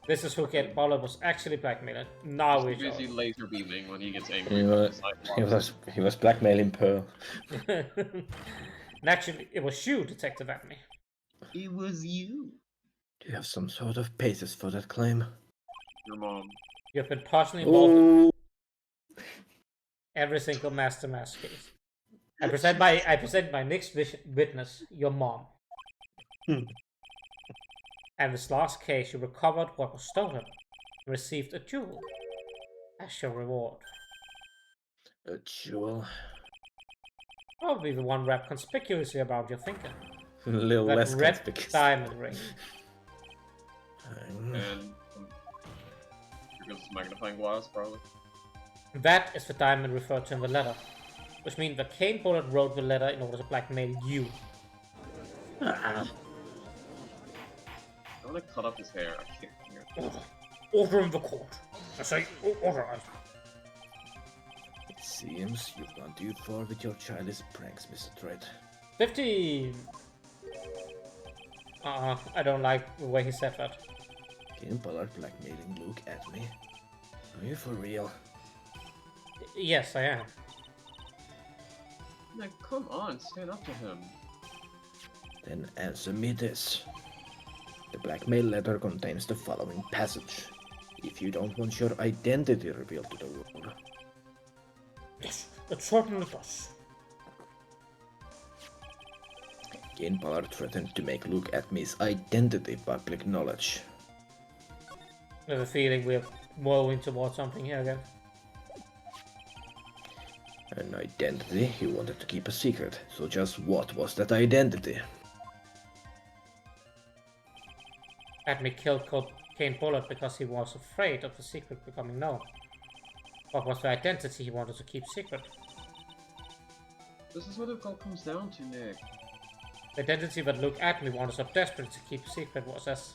This is who Get Baller was actually blackmailing. Now we He's busy show. laser beaming when he gets angry. He from the was, sidewalk. he was blackmailing Pearl. And actually, it was you, Detective Abney. It was you. Do you have some sort of basis for that claim? Your mom. You have been personally involved Oh, every single Master Mask case. I present my next witness, your mom. And this last case, you recovered what was stolen and received a jewel as your reward. a jewel. Probably the one wrapped conspicuously around your finger. A little That less red conspicuous. diamond ring. And because it's magnifying glass, probably. That is the diamond referred to in the letter. Which means that Kane Bullet wrote the letter in order to blackmail you. Ah, I want to cut off his hair. I can't hear. Order in the court. I say, order. it seems you've gone too far with your childish pranks, Mr. Thread. 15. I don't like the way he said that. Ken Pollard blackmailing Luke at me. Are you for real? Yes, I am. Now, come on, stand up to him. Then answer me this. The blackmail letter contains the following passage. If you don't want your identity revealed to the world. Yes, it certainly does. Ken Pollard threatened to make Luke Atmy's identity public knowledge. I have a feeling we're moving towards something here again. An identity he wanted to keep a secret, so just what was that identity? Atmy killed Ken Pollard because he was afraid of the secret becoming known. What was the identity he wanted to keep secret? This is what it all comes down to, Nick. The identity that Luke Atmy wanted so desperate to keep secret was as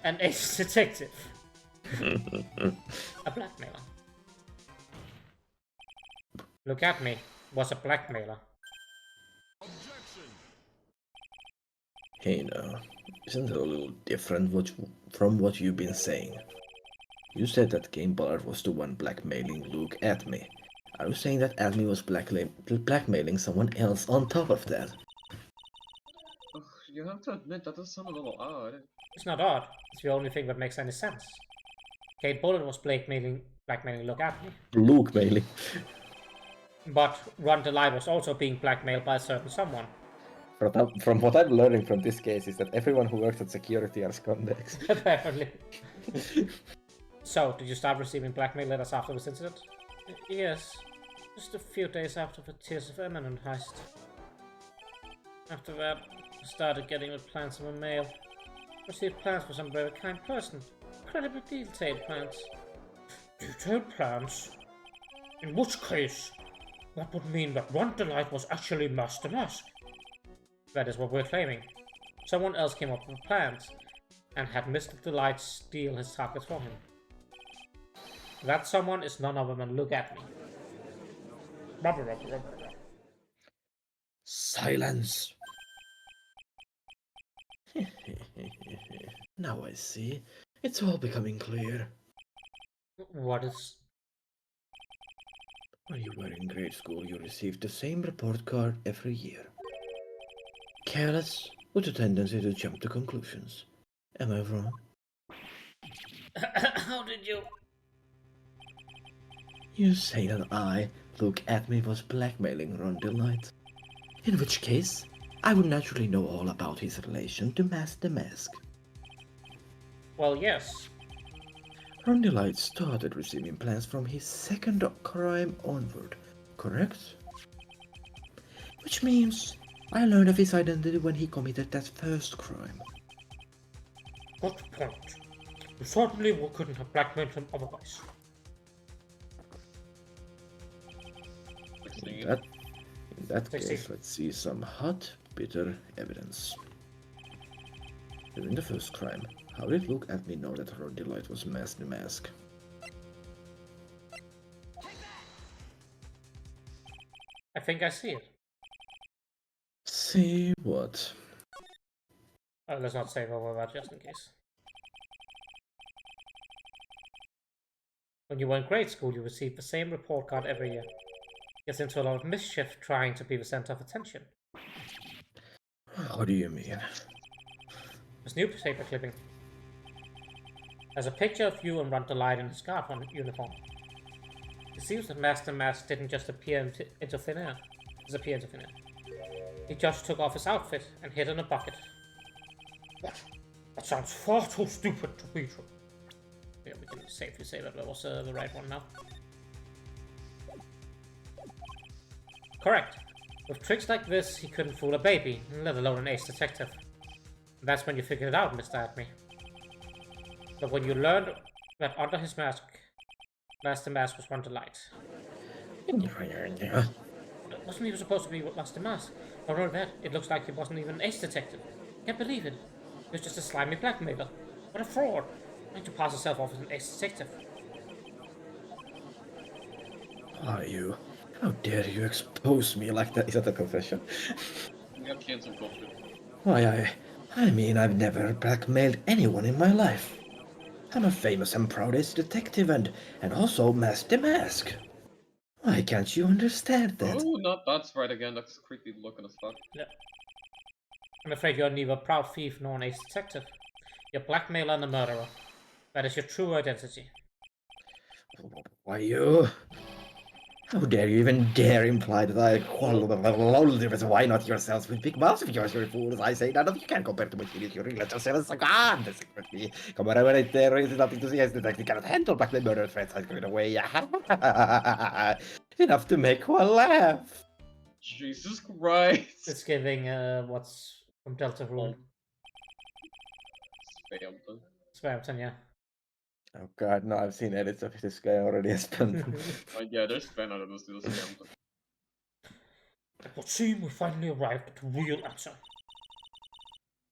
an ace detective. A blackmailer. Luke Atmy was a blackmailer. Hey now, isn't it a little different from what you've been saying? You said that Ken Pollard was the one blackmailing Luke Atmy. Are you saying that Atmy was blackmailing someone else on top of that? Ugh, you have to admit that does sound a little odd. It's not odd. It's the only thing that makes any sense. Ken Pollard was blackmailing Luke Atmy. Luke mailing. But Ron DeLite was also being blackmailed by a certain someone. From what I'm learning from this case is that everyone who works at security are scumbags. Apparently. So, did you start receiving blackmail letters after this incident? Yes. Just a few days after the Tears of Eminent heist. After that, I started getting the plans in the mail. Received plans for some very kind person. Incredibly detailed plans. Detailed plans? In which case, that would mean that Ron DeLite was actually Master Mask. That is what we're claiming. Someone else came up with plans, and had Mr. DeLite steal his targets from him. That someone is none other than Luke Atmy. Silence! Now I see. It's all becoming clear. What is... When you were in grade school, you received the same report card every year. Careless, with a tendency to jump to conclusions. Am I wrong? How did you... You say that I, Luke Atmy, was blackmailing Ron DeLite. In which case, I would naturally know all about his relation to Master Mask. Well, yes. Ron DeLite started receiving plans from his second crime onward, correct? Which means I learned of his identity when he committed that first crime. Good point. You certainly couldn't have blackmailed him otherwise. In that case, let's see some hot, bitter evidence. During the first crime, how did Luke Atmy know that Ron DeLite was Master Mask? I think I see it. See what? Let's not say over that just in case. When you were in grade school, you received the same report card every year. Gets into a lot of mischief trying to be the center of attention. What do you mean? This newspaper clipping. There's a picture of you and Ron DeLite in his guard uniform. It seems that Master Mask didn't just appear into thin air. Disappear into thin air. He just took off his outfit and hid in a bucket. What? That sounds far too stupid to be true. Yeah, we can safely say that was the right one now. Correct. With tricks like this, he couldn't fool a baby, let alone an ace detective. And that's when you figured it out, Mr. Atmy. But when you learned that under his mask, Master Mask was Ron DeLite. Wasn't he supposed to be Master Mask? Not only that, it looks like he wasn't even an ace detective. Can't believe it. He was just a slimy blackmailer. What a fraud. Trying to pass himself off as an ace detective. Are you? How dare you expose me like that? Is that a confession? We got cancel culture. Why, I mean, I've never blackmailed anyone in my life. I'm a famous and proud ace detective and also Master Mask. Why can't you understand that? Oh, not that sprite again. That's creepy looking as fuck. Yeah. I'm afraid you're neither a proud thief nor an ace detective. You're a blackmailer and a murderer. That is your true identity. Why you? How dare you even dare imply that I quarrel with why not yourselves with big mouths of yours, you fools? I say none of you can compare to my serious. You let yourselves a gun. The secret me. Come on, over there is nothing to see as detective cannot handle back the murder threats I'm going away. Enough to make one laugh. Jesus Christ. It's giving what's from Delta Rune. Spammed. Spamton, yeah. Oh god, no, I've seen edits of this guy already has spent. Yeah, there's fan out of this spammed. It would seem we finally arrived at the real answer.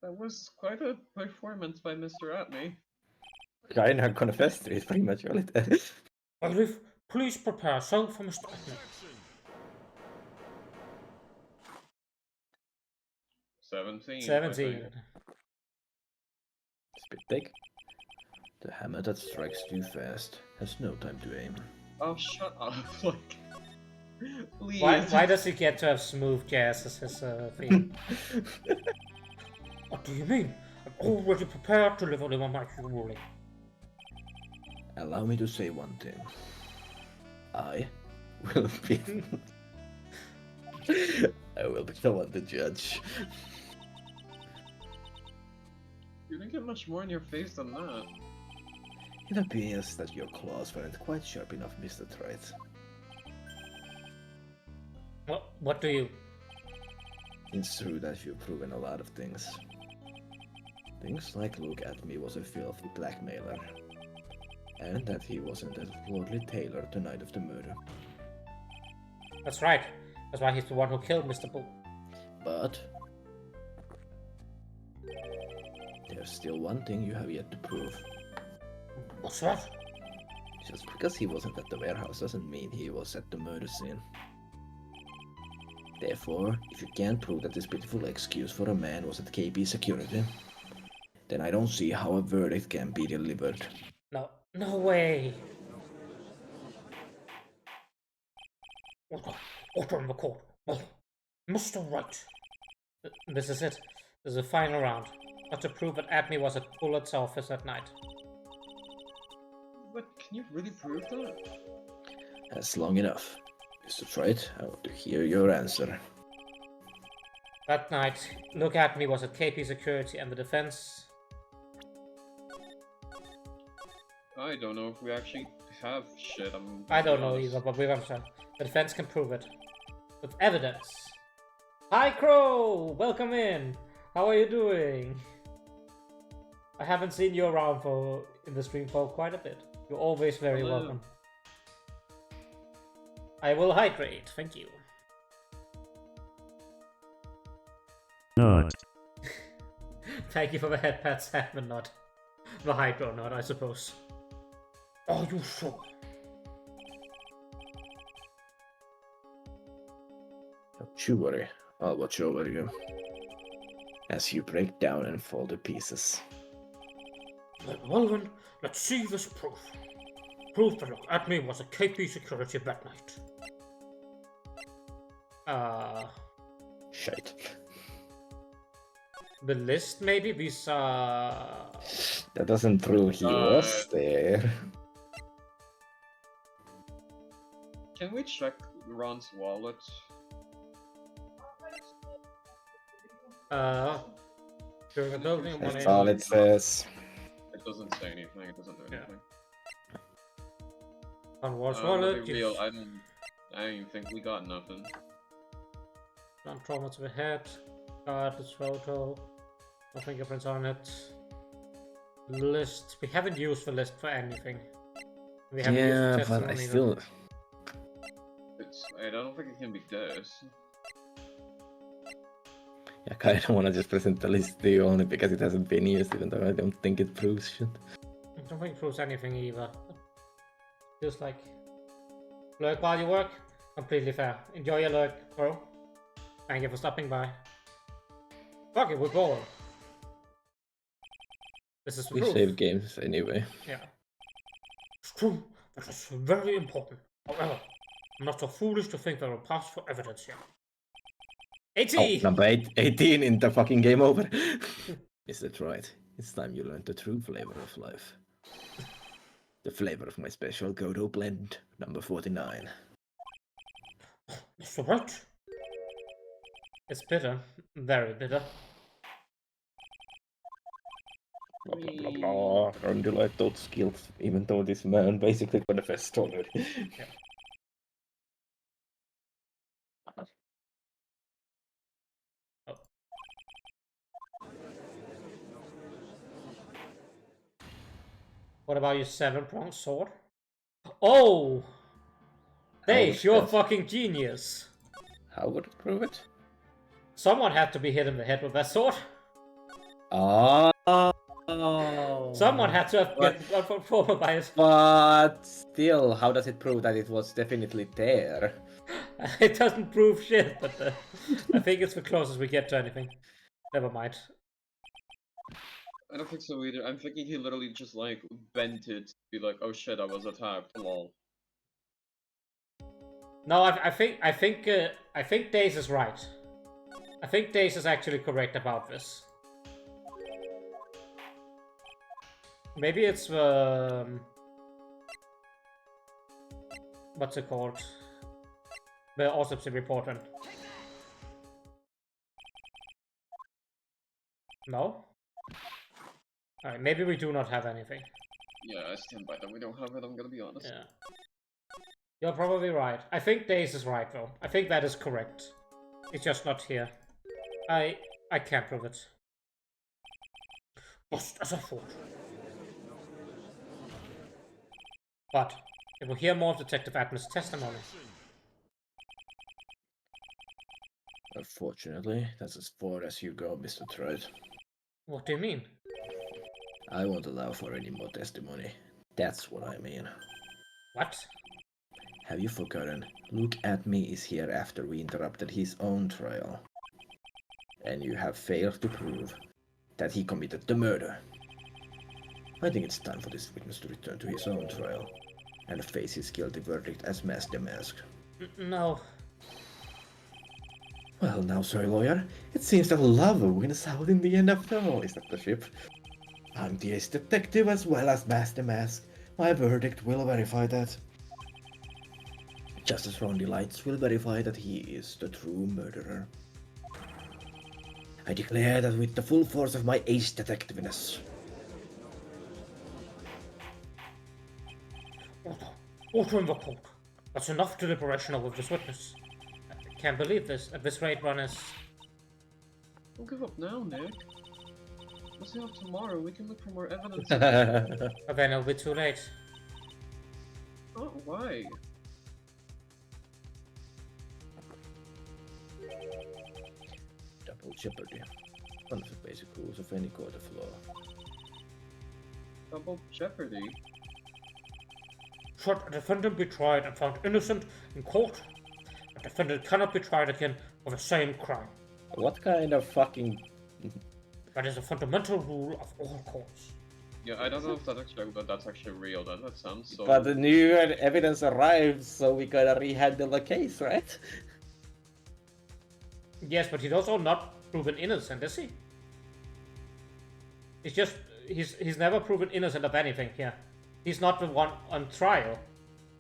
That was quite a performance by Mr. Atney. Guy now confessed is pretty much all it is. Bailiff, please prepare yourself for Mr. Atney. 17. 17. Spit take. The hammer that strikes too fast has no time to aim. Oh, shut up. Like, please. Why does he get to have smooth jazz as his theme? What do you mean? I'm already prepared to live on my ruling. Allow me to say one thing. I will be... I will be the one to judge. You didn't get much more in your face than that. It appears that your claws weren't quite sharp enough, Mr. Trite. What do you... It's true that you've proven a lot of things. Things like Look at Me was a filthy blackmailer. And that he wasn't as Lordly Taylor the night of the murder. That's right. That's why he's the one who killed Mr. Bull. But... there's still one thing you have yet to prove. What's that? Just because he wasn't at the warehouse doesn't mean he was at the murder scene. Therefore, if you can't prove that this pitiful excuse for a man was at KP security, then I don't see how a verdict can be delivered. No way. Order in the court. Oh, Mr. Wright. This is it. This is the final round. Not to prove that Adney was at Bullet's office that night. But can you really prove that? That's long enough. Mr. Trite, I want to hear your answer. That night, Look at Me was at KP Security and the defense... I don't know if we actually have shit. I don't know either, but we're sure. The defense can prove it. With evidence. Hi Crow! Welcome in! How are you doing? I haven't seen you around in the stream for quite a bit. You're always very Hello. welcome. I will hydrate, thank you. Not. Thank you for the head pat, Sam, but not the hydro nod, I suppose. Are you sure? Don't you worry, I'll watch over you. As you break down and fall to pieces. Well then, let's see this proof. Proof that Look at Me was at KP Security that night. Shite. The list maybe? These That doesn't prove he was there. Can we check Ron's wallet? during the building at 1 That's a.m. all it says. It doesn't say anything. It doesn't do Yeah. anything. On Wall's To wallet, be real, I don't even think we got nothing. some trauma to the head, card, this photo, no fingerprints on it. List, we haven't used the list for anything. We haven't used Yeah, the but I testimony still... I don't think it can be this. I kinda wanna just present the list to you only because it hasn't been used, even though I don't think it proves shit. I don't think it proves anything either. Just like lurk while you work, completely fair. Enjoy your lurk, bro. Thank you for stopping by. Fuck it, we're bored. This is the We proof. save games anyway. Yeah. It's true. That is very important. However, I'm not so foolish to think there will pass for evidence here. 80! Oh, number 18 in the fucking game over. Is that right? It's time you learned the true flavor of life. The flavor of my special Godo blend, number 49. That's right. It's bitter. Very bitter. Blah, blah, blah, blah. Don't you like those skills, even though this man basically confessed already. What about your 7-pronged sword? Oh! Dave, was you're a that? fucking genius. How would it prove it? Someone had to be hit in the head with that sword. Oh. Someone had to have But- get one former by his... But still, how does it prove that it was definitely there? It doesn't prove shit, but I think it's the closest we get to anything. Never mind. I don't think so either. I'm thinking he literally just like bent it to be like, oh shit, I was attacked. Lol. No, I think Daze is right. I think Daze is actually correct about this. Maybe it's what's it called? The autopsy report. No? Alright, maybe we do not have anything. Yeah, I stand by that. We don't have it, I'm gonna be honest. Yeah. You're probably right. I think Daze is right, though. I think that is correct. It's just not here. I can't prove it. Just as I thought. But we will hear more of Detective Atmos' testimony. Unfortunately, that's as far as you go, Mr. Trout. What do you mean? I won't allow for any more testimony. That's what I mean. What? Have you forgotten? Look at me is here after we interrupted his own trial. And you have failed to prove that he committed the murder. I think it's time for this witness to return to his own trial and face his guilty verdict as Master Mask. No. Well now, sir lawyer, it seems that love wins out in the end after all, is that the ship? I'm the ace detective as well as Master Mask. My verdict will verify that. Just as Rondi Lights will verify that he is the true murderer. I declare that with the full force of my ace detectiveness. Order in the court. That's enough deliberation over this witness. I can't believe this. At this rate, run is... Don't give up now, Nick. We'll see how tomorrow we can look for more evidence. But then it'll be too late. Oh, why? Double jeopardy. One of the basic rules of any court of law. Double jeopardy? Should a defendant be tried and found innocent in court, a defendant cannot be tried again for the same crime. What kind of fucking... That is a fundamental rule of all courts. Yeah, I don't know if that's actually real. That sounds so. But the new evidence arrived, so we gotta rehandle the case, right? Yes, but he's also not proven innocent, is he? It's just he's never proven innocent of anything here. He's not the one on trial.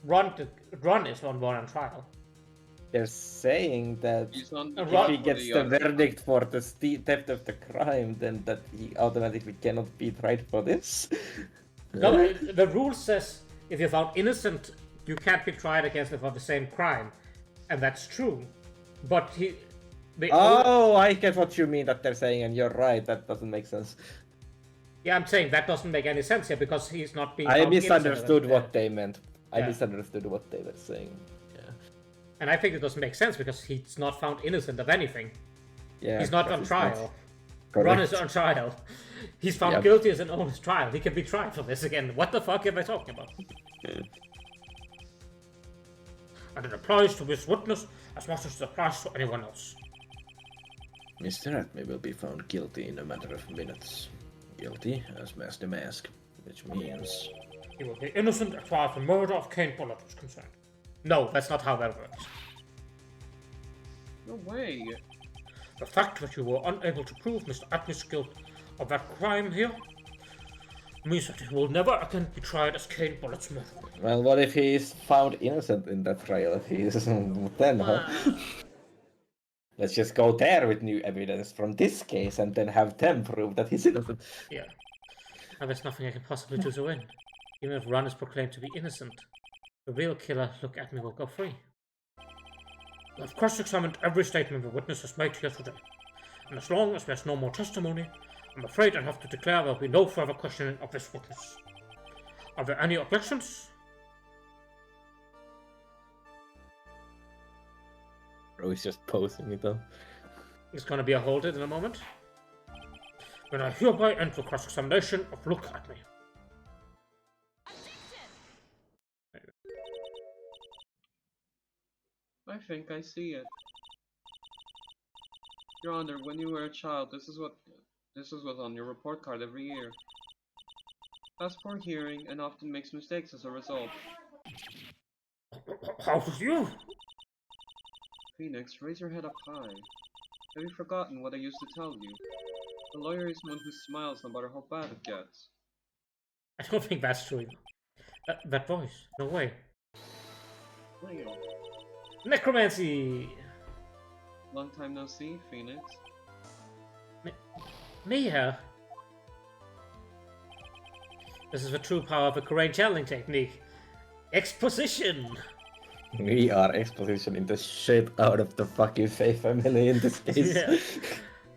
Ron is the one on trial. They're saying that He's on if he gets the the verdict for the theft of the crime, then that he automatically cannot be tried for this. No, the rule says if you're found innocent, you can't be tried against him for the same crime, and that's true. But Oh, I get what you mean that they're saying, and you're right. That doesn't make sense. yeah, I'm saying that doesn't make any sense here because he's not being. I found misunderstood innocent. what they meant. I Yeah. misunderstood what they were saying. Yeah. And I think it doesn't make sense because he's not found innocent of anything. Yeah. He's not because on it's trial. Correct. Ron is on trial. He's found Yep. guilty as an honest trial. He can be tried for this again. What the fuck am I talking about? And it applies to this witness as much as it applies to anyone else. Mr. Atme will be found guilty in a matter of minutes. guilty as Master Mask, which means... He will be innocent as far as the murder of Kane Bullet is concerned. No, that's not how that works. No way. The fact that you were unable to prove Mr. Atmy's guilt of that crime here means that he will never again be tried as Kane Bullet's murderer. Well, what if he's found innocent in that trial? If he's then, huh? Let's just go there with new evidence from this case and then have them prove that he's innocent. Yeah. And there's nothing I can possibly do to win. Even if Ron is proclaimed to be innocent, the real killer, Look At Me, will go free. I've cross-examined every statement the witness has made here today. And as long as there's no more testimony, I'm afraid I have to declare there'll be no further questioning of this witness. Are there any objections? Bro, he's just posing it on. It's going to be a hold it in a moment. Then I hereby end the cross-examination of Look At Me. I think I see it. Your Honor, when you were a child, this is what was on your report card every year. Has poor hearing and often makes mistakes as a result. How did you? Phoenix, raise your head up high. Have you forgotten what I used to tell you? A lawyer is one who smiles no matter how bad it gets. I don't think that's true. That voice, no way. Wait, Necromancy! long time no see, Phoenix. Mia! This is the true power of the Kurain channeling technique. Exposition! We are expositioning the shit out of the fucking Fae family in this case. Yeah.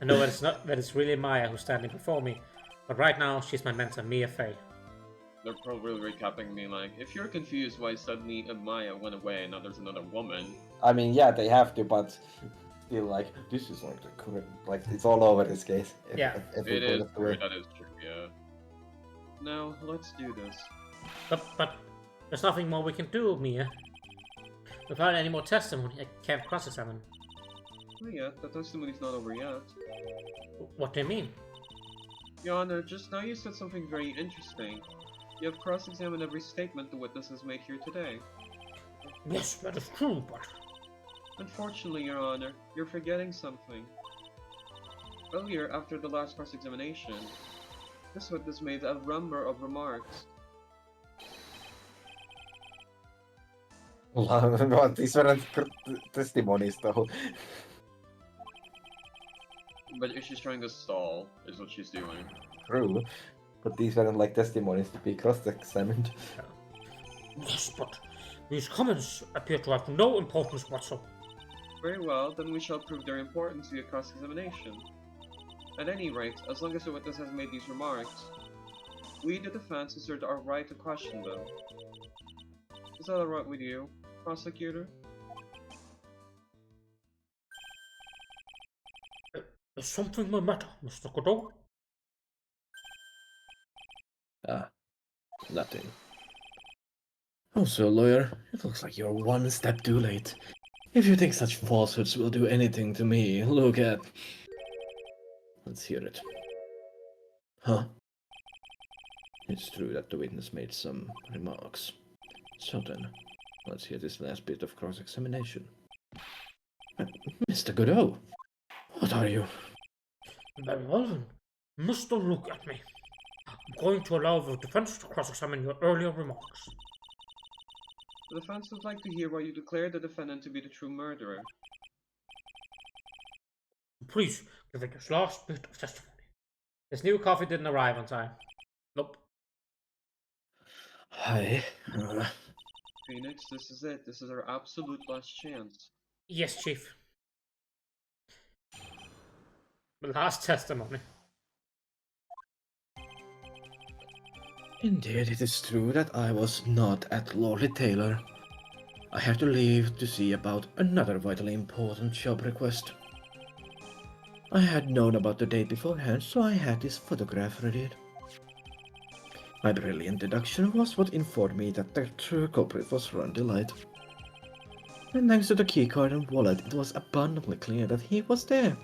I know that it's really Maya who's standing before me, but right now she's my mentor, Mia Faye. They're probably recapping me like, if you're confused why suddenly Maya went away and now there's another woman. I mean, yeah, they have to, but still, like, this is like the correct, like, it's all over this case. Yeah. Every It bit is of the true, way. that is true, yeah. Now, let's do this. But there's nothing more we can do, Mia. Without any more testimony, I can't cross-examine. Not yet, the testimony's not over yet. What do you mean? Your Honor, just now you said something very interesting. You have cross-examined every statement the witness has made here today. Yes, that is true, but... Unfortunately, Your Honor, you're forgetting something. Earlier, after the last cross-examination, this witness made a number of remarks. These weren't testimonies, though. But she's trying to stall, is what she's doing. True. But these weren't like testimonies to be cross-examined. Yes, but these comments appear to have no importance whatsoever. Very well, then we shall prove their importance via cross-examination. At any rate, as long as the witness has made these remarks, we, the defense, assert our right to question them. Is that alright with you, prosecutor? Is something the matter, Mr. Godot? Ah, nothing. Also, lawyer, it looks like you're one step too late. If you think such falsehoods will do anything to me, look at... Let's hear it. Huh? It's true that the witness made some remarks. So then, let's hear this last bit of cross-examination. Mr. Godot, what are you? Very well then. Mr. Look At Me. I'm going to allow the defense to cross-examine your earlier remarks. The defense would like to hear why you declare the defendant to be the true murderer. Please, give it this last bit of testimony. This new coffee didn't arrive on time. Nope. Hi. Phoenix, this is it. This is our absolute last chance. Yes, Chief. The last testimony. Indeed, it is true that I was not at Lordly Taylor. I had to leave to see about another vitally important job request. I had known about the date beforehand, so I had this photograph readied. My brilliant deduction was what informed me that the true culprit was Ron Delight. And thanks to the keycard and wallet, it was abundantly clear that he was there.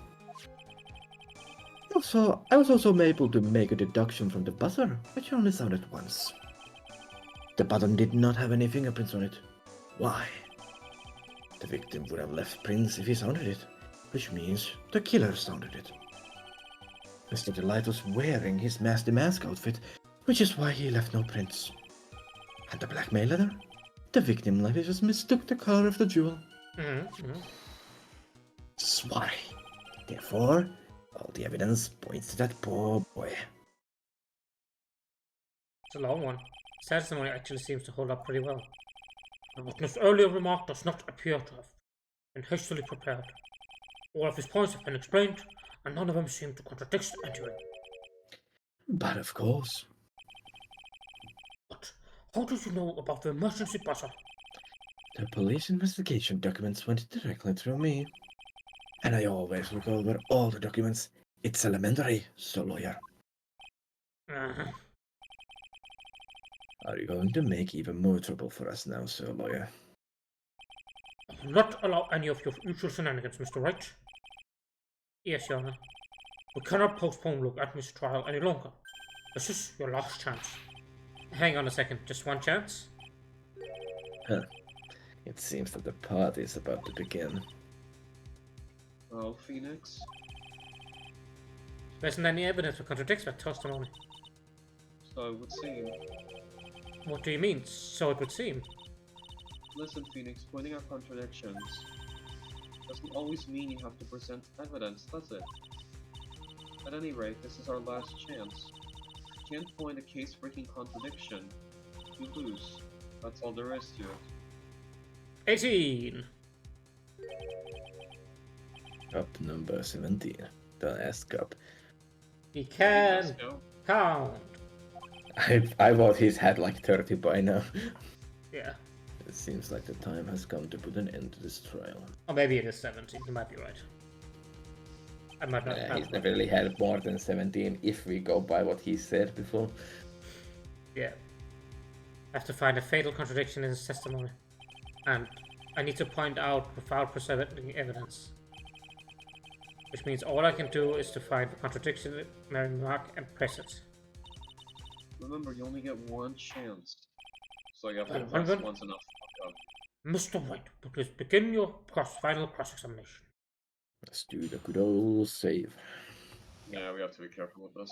I was also able to make a deduction from the buzzer, which only sounded once. The button did not have any fingerprints on it. Why? The victim would have left prints if he sounded it, which means the killer sounded it. Mr. Delight was wearing his Master Mask outfit, which is why he left no prints. And the blackmailer? The victim likely just mistook the color of the jewel. That's why. Therefore, all the evidence points to that poor boy. It's a long one. His testimony actually seems to hold up pretty well. The witness' earlier remark does not appear to have been hastily prepared. All of his points have been explained, and none of them seem to contradict anything. But of course. But how did you know about the emergency buzzer? The police investigation documents went directly through me. And I always look over all the documents. It's elementary, so lawyer. Are you going to make even more trouble for us now, sir lawyer? I will not allow any of your usual shenanigans, Mr. Wright. Yes, Your Honor. We cannot postpone look at this trial any longer. This is your last chance. Hang on a second, just one chance? Huh. It seems that the party is about to begin. Well, Phoenix, There isn't any evidence that contradicts that testimony. so it would seem. What do you mean, so it would seem? Listen, Phoenix, pointing out contradictions doesn't always mean you have to present evidence, does it? At any rate, this is our last chance. You can't point a case-breaking contradiction. You lose. That's all there is to it. 18! Cup number 17. The last cup. He Let's can go. count! I thought he's had like 30 by now. Yeah. It seems like the time has come to put an end to this trial. Or maybe it is 17, you might be right. I might not have. He's never really had more than 17 if we go by what he said before. Yeah. I have to find a fatal contradiction in his testimony. And I need to point out without presenting evidence. Which means all I can do is to find the contradictionary remark and press it. Remember, you only get one chance. So you have to Well, press well, once enough. Mr. White, please begin your final cross-examination. Let's do the good old save. Yeah, we have to be careful with this.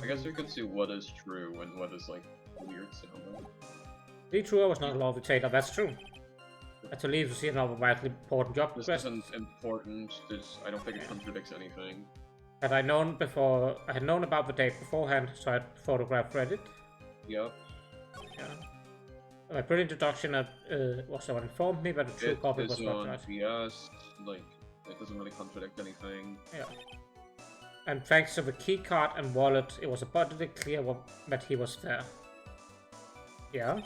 I guess we can see what is true and what is like weird sounding. To be true, I was not allowed to take that, that's true. I had to leave to see another vitally important job This request. isn't important. I don't think it contradicts anything. Had I known about the date beforehand, so I had photographed Reddit. Yep. Yeah. My brilliant introduction also informed me that the true It copy is was not on right. BS. Like, it doesn't really contradict anything. Yeah. And thanks to the keycard and wallet, it was abundantly clear that he was there. Yeah.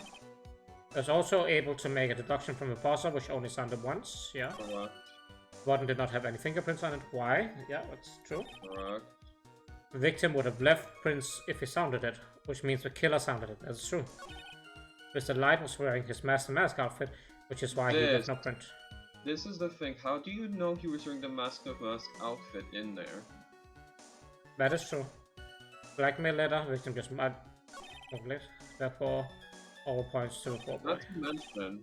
I was also able to make a deduction from the buzzer, which only sounded once. Yeah. Correct. The button did not have any fingerprints on it. Why? Yeah, that's true. Correct. The victim would have left prints if he sounded it, which means the killer sounded it. That's true. Mr. Light was wearing his Master Mask outfit, which is why he left no print. This is the thing. How do you know he was wearing the Mask of Mask outfit in there? That is true. Blackmail letter, victim just might it. Therefore, all points to the poor boy. Not to mention,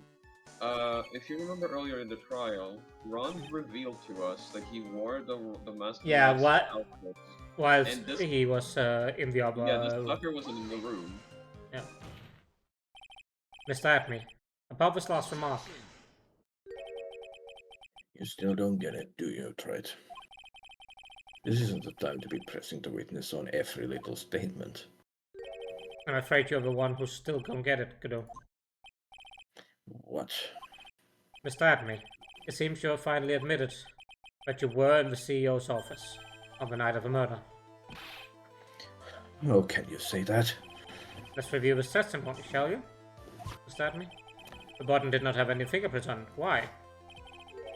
if you remember earlier in the trial, Ron revealed to us that he wore the Mask of Yeah, Mask what? outfit. Whilst And this- he was in the other Yeah, this room. fucker wasn't in the room. Yeah. Mr. Atme, about this last remark. You still don't get it, do you, Trite? This isn't the time to be pressing the witness on every little statement. I'm afraid you're the one who's still gonna get it, Godot. What? Mr. Atme, it seems you have finally admitted that you were in the CEO's office on the night of the murder. How can you say that? Let's review this testimony, shall you? Mr. Atme? The button did not have any fingerprints on it. Why?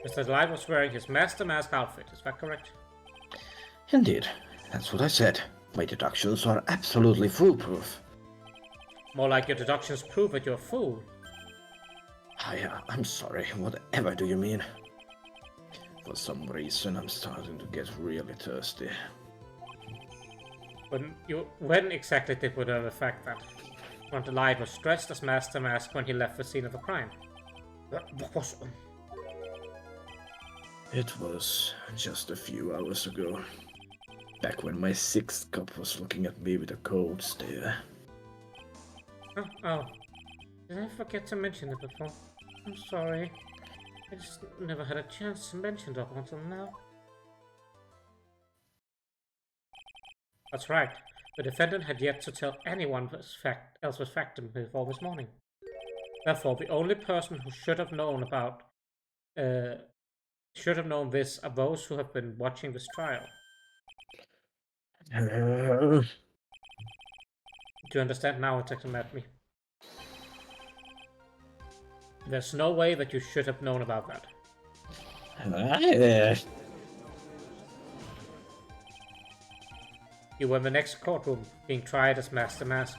Mr. Light was wearing his Master Mask outfit, is that correct? Indeed, that's what I said. My deductions are absolutely foolproof. More like your deductions prove that you're a fool. I'm sorry, whatever do you mean? For some reason, I'm starting to get really thirsty. When exactly did we know the fact that Ron Light was dressed as Master Mask when he left the scene of the crime? What was... It was just a few hours ago. Back when my sixth cup was looking at me with a cold stare. Oh. Did I forget to mention it before? I'm sorry. I just never had a chance to mention it up until now. That's right. The defendant had yet to tell anyone else was factum before this morning. Therefore, the only person who should have known this are those who have been watching this trial. Do you understand now, Detective Atme? There's no way that you should have known about that. You were in the next courtroom, being tried as Master Mask.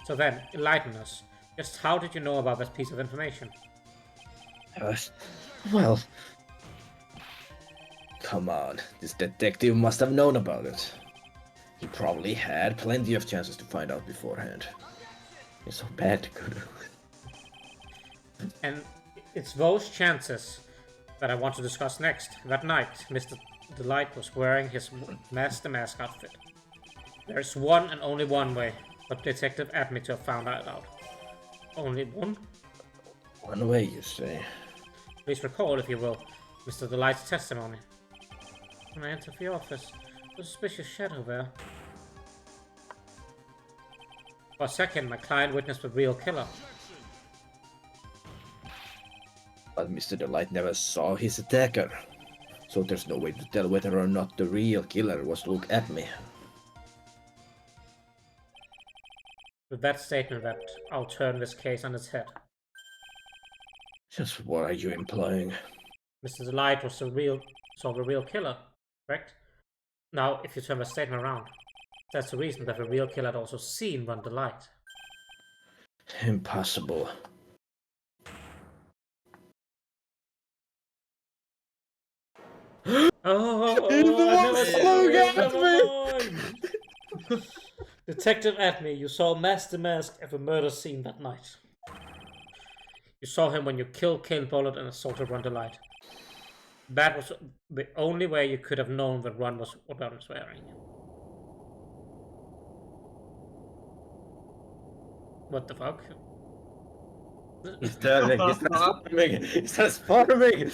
So then, enlighten us. Just how did you know about this piece of information? Well... Come on, this detective must have known about it. He probably had plenty of chances to find out beforehand. It's so bad to go to. And it's those chances that I want to discuss next. That night, Mr. Delight was wearing his Master Mask outfit. There is one and only one way for Detective Atme to have found that out. Only one? One way, you say? Please recall, if you will, Mr. Delight's testimony. When I entered the office, a suspicious shadow there. For a second, my client witnessed the real killer. But Mr. Delight never saw his attacker. So there's no way to tell whether or not the real killer was Luke Atme. With that statement, I'll turn this case on its head. Just what are you implying? Mr. Delight was the real killer, correct? Now, if you turn the statement around, that's the reason that the real killer had also seen Ron Delight. Impossible. Detective Atme, you saw Master Mask at the murder scene that night. You saw him when you killed Kale Bullet and assaulted Ron Delight. That was the only way you could have known that Ron was what Ron was wearing. What the fuck? He's turning, he's transforming, he's transforming!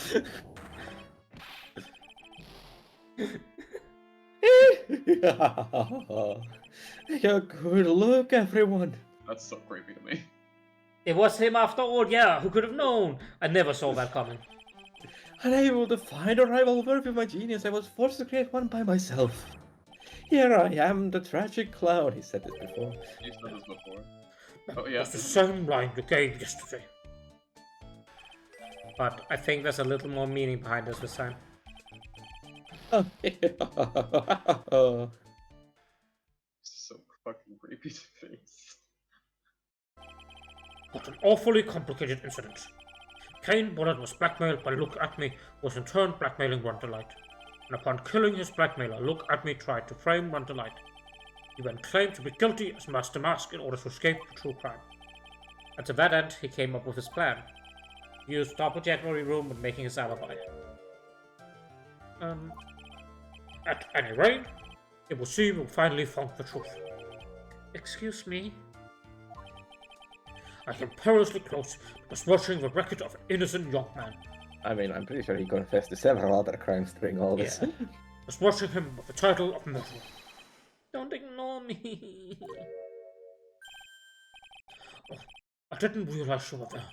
Your good look, everyone! That's so creepy to me. It was him after all, yeah, who could have known? I never saw that coming. Unable to find a rival worthy of my genius, I was forced to create one by myself. Here I am, the tragic clown. He said this before. You said this before. Oh yeah. It's the same line you gave yesterday. But I think there's a little more meaning behind this time. So fucking creepy to face. What an awfully complicated incident. Kane Bullet was blackmailed by Luke Atme, who was in turn blackmailing Ron Delight. And upon killing his blackmailer, Luke Atme tried to frame Ron Delight. He then claimed to be guilty as Master Mask in order to escape the true crime. And to that end, he came up with his plan. He used Double January Room when making his alibi. At any rate, it will seem we finally found the truth. Excuse me? I came perilously close to smushing the record of an innocent young man. I mean, I'm pretty sure he confessed to several other crimes during all this. Yeah. Smushing him with the title of murderer. Don't ignore me. Oh, I didn't realize you were there.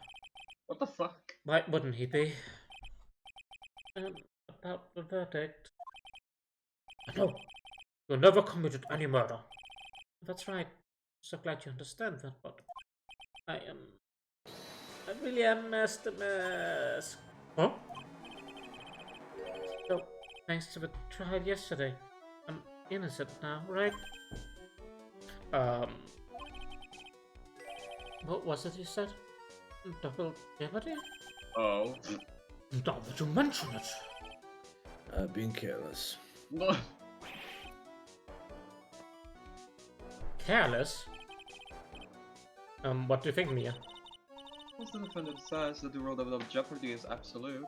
What the fuck? Why wouldn't he be? About the verdict. I know. You never committed any murder. That's right. So glad you understand that, but I really am Master Mask. Huh? So, thanks to the trial yesterday, I'm innocent now, right? What was it you said? Double jeopardy? Oh. Now that you mention it. I've been careless. Careless? What do you think, Mia? As the defendant says that the rule of jeopardy is absolute.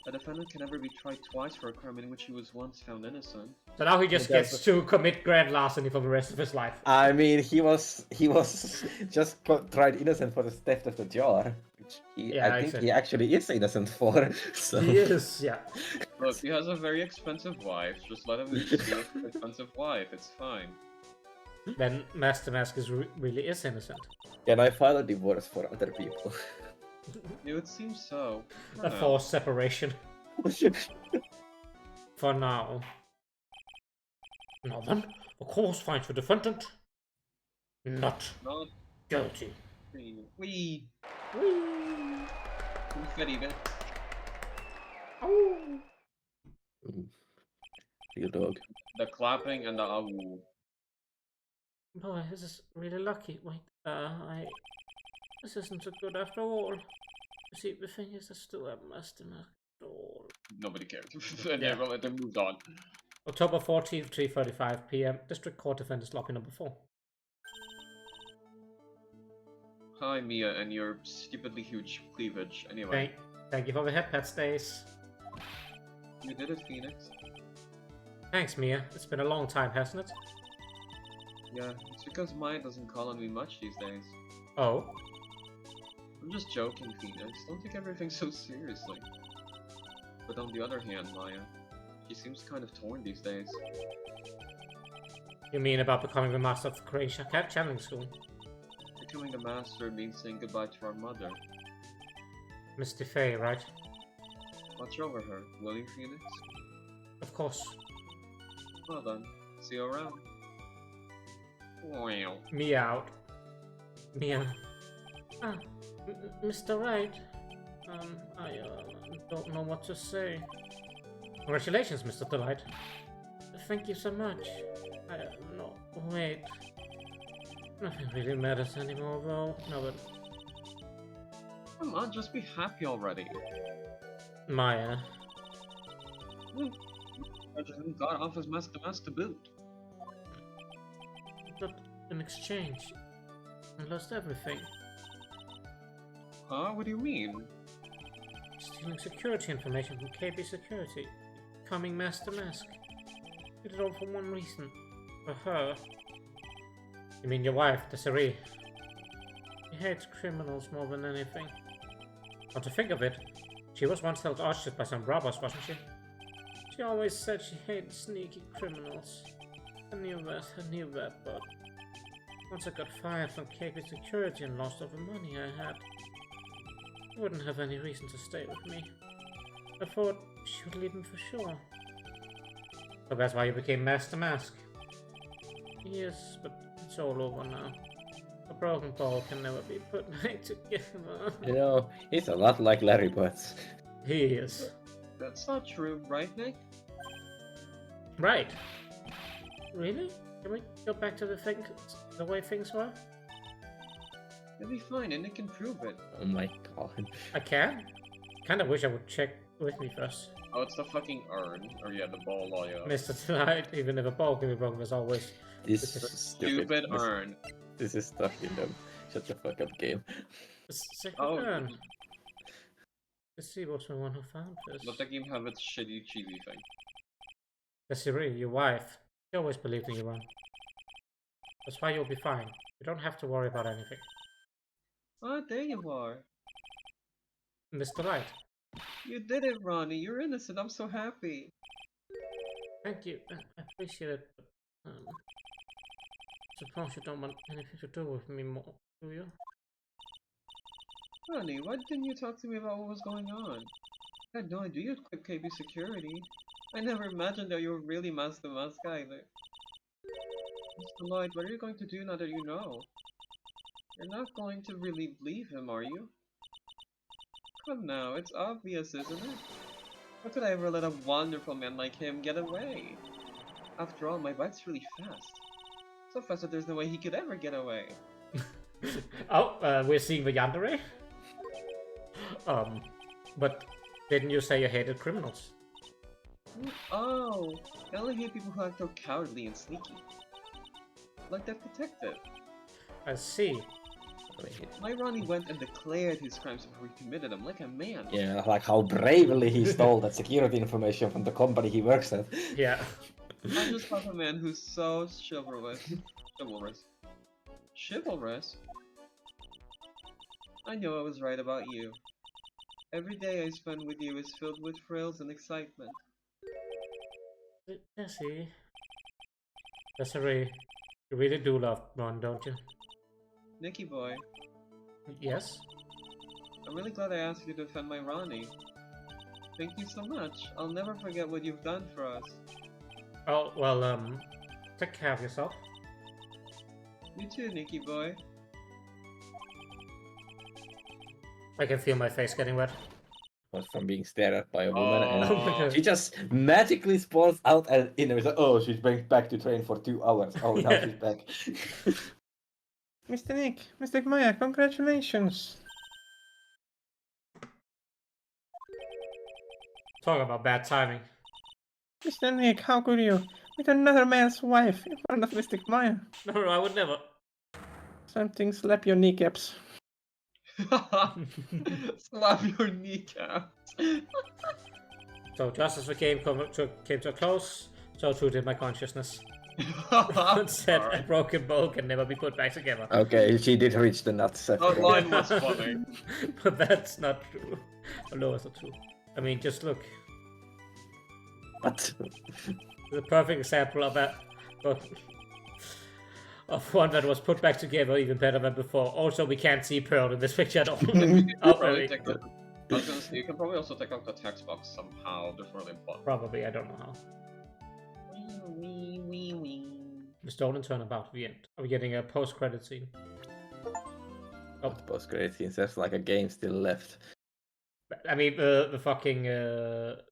A defendant can never be tried twice for a crime in which he was once found innocent. So now he just That's gets to commit grand larceny for the rest of his life. I mean, he was just tried innocent for the theft of the jar, which Yeah, I think exactly. he actually is innocent for. So He is, yeah. Look, he has a very expensive wife. Just let him steal his expensive wife. It's fine. Then Master Mask is really is innocent. can I file a divorce for other people? It would seem so. I A don't know. forced separation. For now. Now then, of course finds the defendant not Not guilty. we. Whee! Confetti bit. Oh. Real dog. The clapping and the awoo. Boy, this is really lucky. Wait, this isn't so good after all. You see, the thing is, I still have Master Mask at all. Nobody cared. And Yeah. they moved on. October 14th, 3:35 p.m. District Court Defendant's Lobby number 4. Hi, Mia, and your stupidly huge cleavage. Anyway, Thank you for the head pet stays. you did it, Phoenix. Thanks, Mia. It's been a long time, hasn't it? Yeah, it's because Maya doesn't call on me much these days. Oh, I'm just joking, Phoenix. Don't take everything so seriously. But on the other hand, Maya, she seems kind of torn these days. you mean about becoming the master of the Croatia channeling school? Becoming the master means saying goodbye to our mother. Miss DeFay, right? Watch over her, will you, Phoenix? Of course. Well then, see you around. Wow. Mia out. Mia. Ah, Mr. Wright. I don't know what to say. Congratulations, Mr. Delight. Thank you so much. No, wait. Nothing really matters anymore, though. No, but Come on, just be happy already. Maya. I just got off his Master Mask to boot. But in exchange, I lost everything. Huh? What do you mean? Stealing security information from KB Security. Becoming Master Mask. Did it all for one reason. For her. You mean your wife, Desiree? She hates criminals more than anything. Not to think of it, she was once held hostage by some robbers, wasn't she? She always said she hated sneaky criminals. I knew that, but once I got fired from KB Security and lost all the money I had, she wouldn't have any reason to stay with me. I thought she would leave me for sure. So that's why you became Master Mask. Yes, but it's all over now. A broken ball can never be put back together. You know, he's a lot like Larry Butts. He is. That's not true, right, Nick? Right. Really? Can we go back to the way things were? It'll be fine, and Nick can prove it. Oh my god. I can? Kinda wish I would check with me first. Oh, it's the fucking urn. Or yeah, the ball lawyer. Mr. Tonight, even if a ball can be broken, as always. This This is is Stupid urn. This is stuck in the shut the fuck up game. The second Oh. urn. The sea was the one who found this. Let the game have its shitty, cheesy thing. Desiree, your wife. She always believed in you, Ron. That's why you'll be fine. You don't have to worry about anything. Ah, there you are. Mr. Light, You did it, Ronnie. You're innocent. I'm so happy. thank you. I appreciate it, but suppose you don't want anything to do with me more, do you? Ronnie, why didn't you talk to me about what was going on? I had no idea you'd quit KB Security. I never imagined that you were really Master Mask either. Mr. Lloyd, what are you going to do now that you know? You're not going to really leave him, are you? Come now, it's obvious, isn't it? How could I ever let a wonderful man like him get away? After all, my bike's really fast. So fast that there's no way he could ever get away. Oh, we're seeing the Yandere? But didn't you say you hated criminals? Oh, I only hate people who act so cowardly and sneaky. Like that detective. I see. My Ronnie went and declared his crimes before he committed them, like a man. Yeah, like how bravely he stole that security information from the company he works at. Yeah. I just love a man who's so chivalrous. Chivalrous? I know I was right about you. Every day I spend with you is filled with thrills and excitement. Desiree. Desiree, you really do love Ron, don't you? Nicky boy, Yes? I'm really glad I asked you to defend my Ronnie. Thank you so much. I'll never forget what you've done for us. Oh, well, take care of yourself. You too, Nicky boy. I can feel my face getting wet. Was from being stared at by a woman, Oh my and god. she just magically spawns out and in there. Like, oh, she's back to train for 2 hours. Oh, now Yeah. she's back. Mr. Nick, Mr. Maya, congratulations. Talk about bad timing. Mr. Nick, how could you? With another man's wife in front of Mr. Maya. No, I would never. Something slap your kneecaps. Slap your kneecaps. So just as the game came to a close, so too did my consciousness. Said a Alright. broken bow can never be put back together. Okay, she did reach the nuts. That line was funny. But that's not true. Oh, no, it's not true. I mean, just look. What? The perfect example of that. Of one that was put back together even better than before. Also, we can't see Pearl in this picture at all. Oh, Probably really? take the- I was gonna say, you can probably also take out the text box somehow differently, but... Probably, I don't know how. The stolen turnabout, the end. Are we getting a post-credit scene? Oh, Post credit scenes, there's like a game still left. I mean, the fucking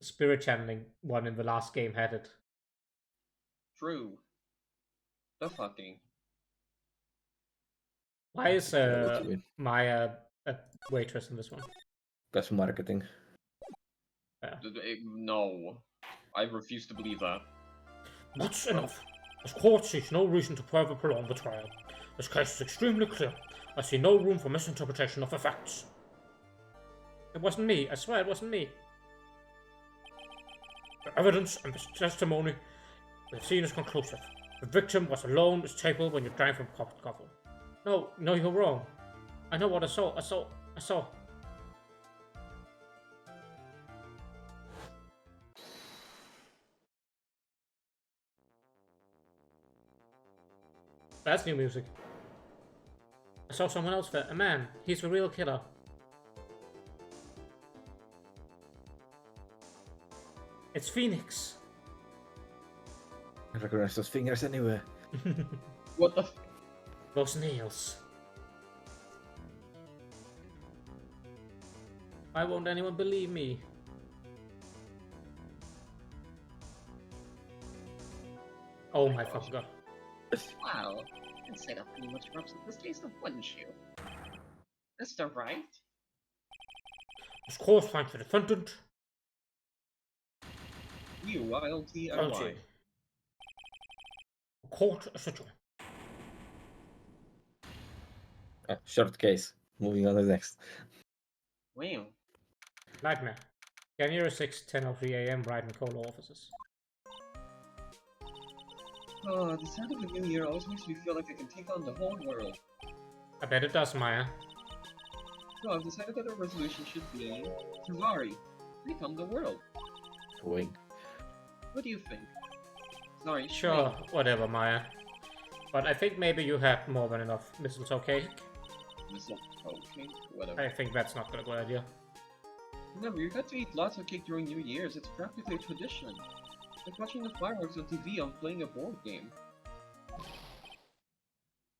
spirit channeling one in the last game had it. True. The fucking... Why is what you mean? Maya a waitress in this one? That's marketing. No. I refuse to believe that. That's enough. As court sees no reason to further prolong the trial. This case is extremely clear. I see no room for misinterpretation of the facts. It wasn't me. I swear it wasn't me. The evidence and the testimony we've seen is conclusive. The victim was alone at this table when you drank from coffee. No, you're wrong. I know what I saw. I saw. That's new music. I saw someone else there. A man. He's the real killer. It's Phoenix. I recognize those fingers anywhere. What the f- Those nails. Why won't anyone believe me? Oh my fucking god. Wow, I'd say that pretty much wraps up this case, wouldn't you? Mr. Wright? This court finds the defendant UILTIY. guilty. Court adjourned. Short case. Moving on to the next. Wow. Nightmare. January 6, 10:03 a.m. Brighton Coal offices. Oh, the start of the new year always makes me feel like I can take on the whole world. I bet it does, Maya. So I've decided that our resolution should be... Tawari, become the world. Wing. What do you think? Sorry, Sure, whatever, Maya. But I think maybe you had more than enough mistletoe cake. Okay, whatever. I think that's not a good idea. Remember, you got to eat lots of cake during New Year's. It's practically a tradition. Like watching the fireworks on TV on playing a board game.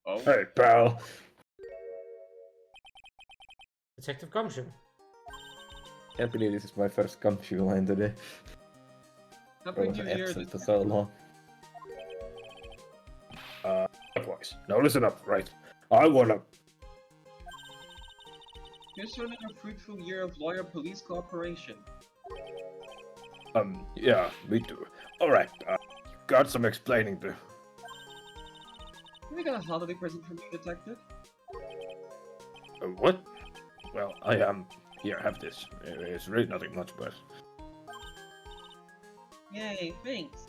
Oh. Hey, pal. Detective Gumshoe. Can't believe this is my first Gumshoe line today. I Happy was New Year. absent for so long. Likewise. Now listen up, right? I wanna... Here's to another fruitful year of loyal police cooperation. Yeah, me too. Alright, got some explaining to. Have you got a holiday present for me, Detective? What? Well, here, have this. It's really nothing much, but... Yay, thanks.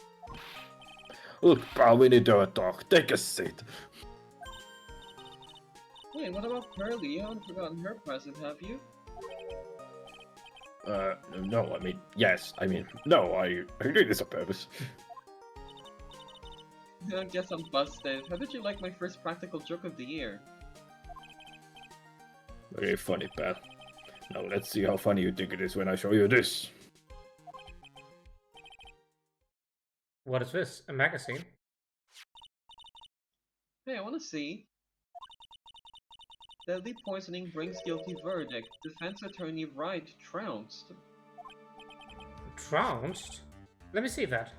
Look, pal, we need to have a talk. Take a seat. Wait, what about Pearly? You haven't forgotten her present, have you? No, yes, no, I did this on purpose. I guess I'm busted. How did you like my first practical joke of the year? Very funny, pal. Now let's see how funny you think it is when I show you this. What is this? A magazine? Hey, I wanna see. Deadly poisoning brings guilty verdict. Defense attorney Wright trounced. Trounced? Let me see that.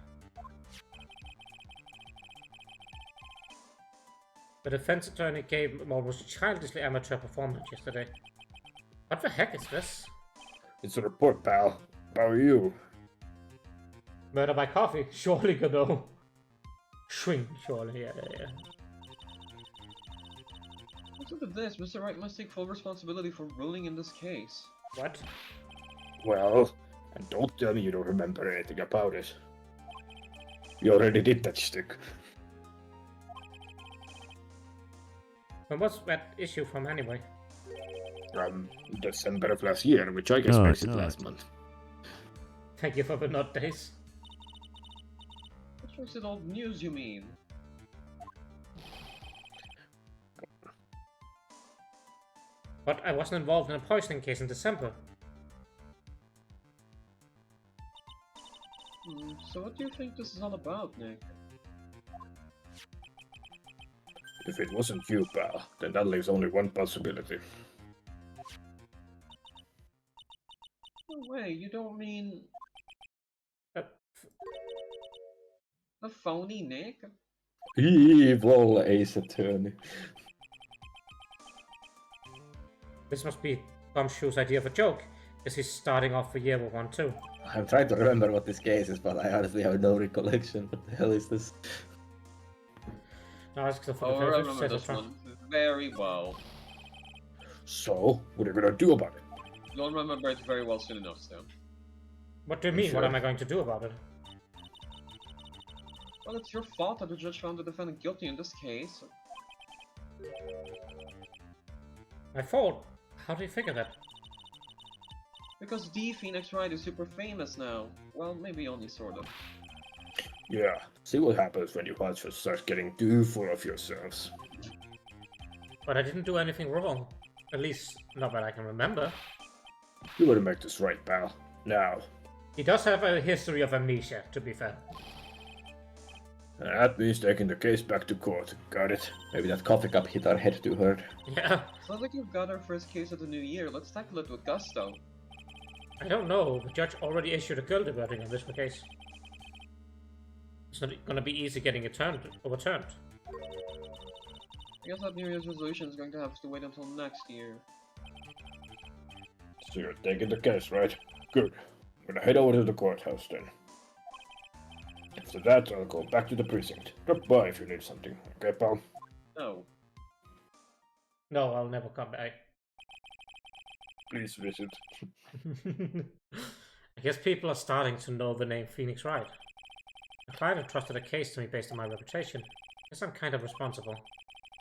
The defense attorney gave an almost childishly amateur performance yesterday. What the heck is this? It's a report, pal. How are you? Murder by coffee? Surely, Godot. Shrink, surely, yeah. Look at this. Mr. Wright must take full responsibility for ruling in this case. What? Well, and don't tell me you don't remember anything about it. You already did that stick. When was that issue from anyway? December of last year, which I guess No, makes it's it not. last month. Thank you for the nod days. Which makes it old news, you mean? But I wasn't involved in a poisoning case in December. So what do you think this is all about, Nick? If it wasn't you, pal, then that leaves only one possibility. No way, you don't mean Uh, a phony Nick? Evil Ace Attorney. This must be Gumshoe's idea of a joke, because he's starting off the year with one too. I'm trying to remember what this case is, but I honestly have no recollection. What the hell is this? No, except for Oh, the I first remember this one very well. So, what are you gonna do about it? Don't remember it very well soon enough, so. What do you mean? Sure. What am I going to do about it? Well, it's your fault that the judge found the defendant guilty in this case. My fault? How do you figure that? Because D. Phoenix Wright is super famous now. Well, maybe only sort of. Yeah, see what happens when you watch start getting too full of yourselves. But I didn't do anything wrong. At least, not that I can remember. You gotta make this right, pal. Now. He does have a history of amnesia, to be fair. That means taking the case back to court. Got it? Maybe that coffee cup hit our head too hard. Yeah, Sounds like you've got our first case of the new year. Let's tackle it with gusto. I don't know. The judge already issued a guilty verdict on this case. It's not gonna be easy getting it overturned. I guess that New Year's resolution is going to have to wait until next year. So you're taking the case, right? Good. I'm gonna head over to the courthouse then. After that, I'll go back to the precinct. Drop by if you need something. Okay, pal? No. No, I'll never come back. Please visit. I guess people are starting to know the name Phoenix Wright. The client entrusted a case to me based on my reputation. I guess I'm kind of responsible.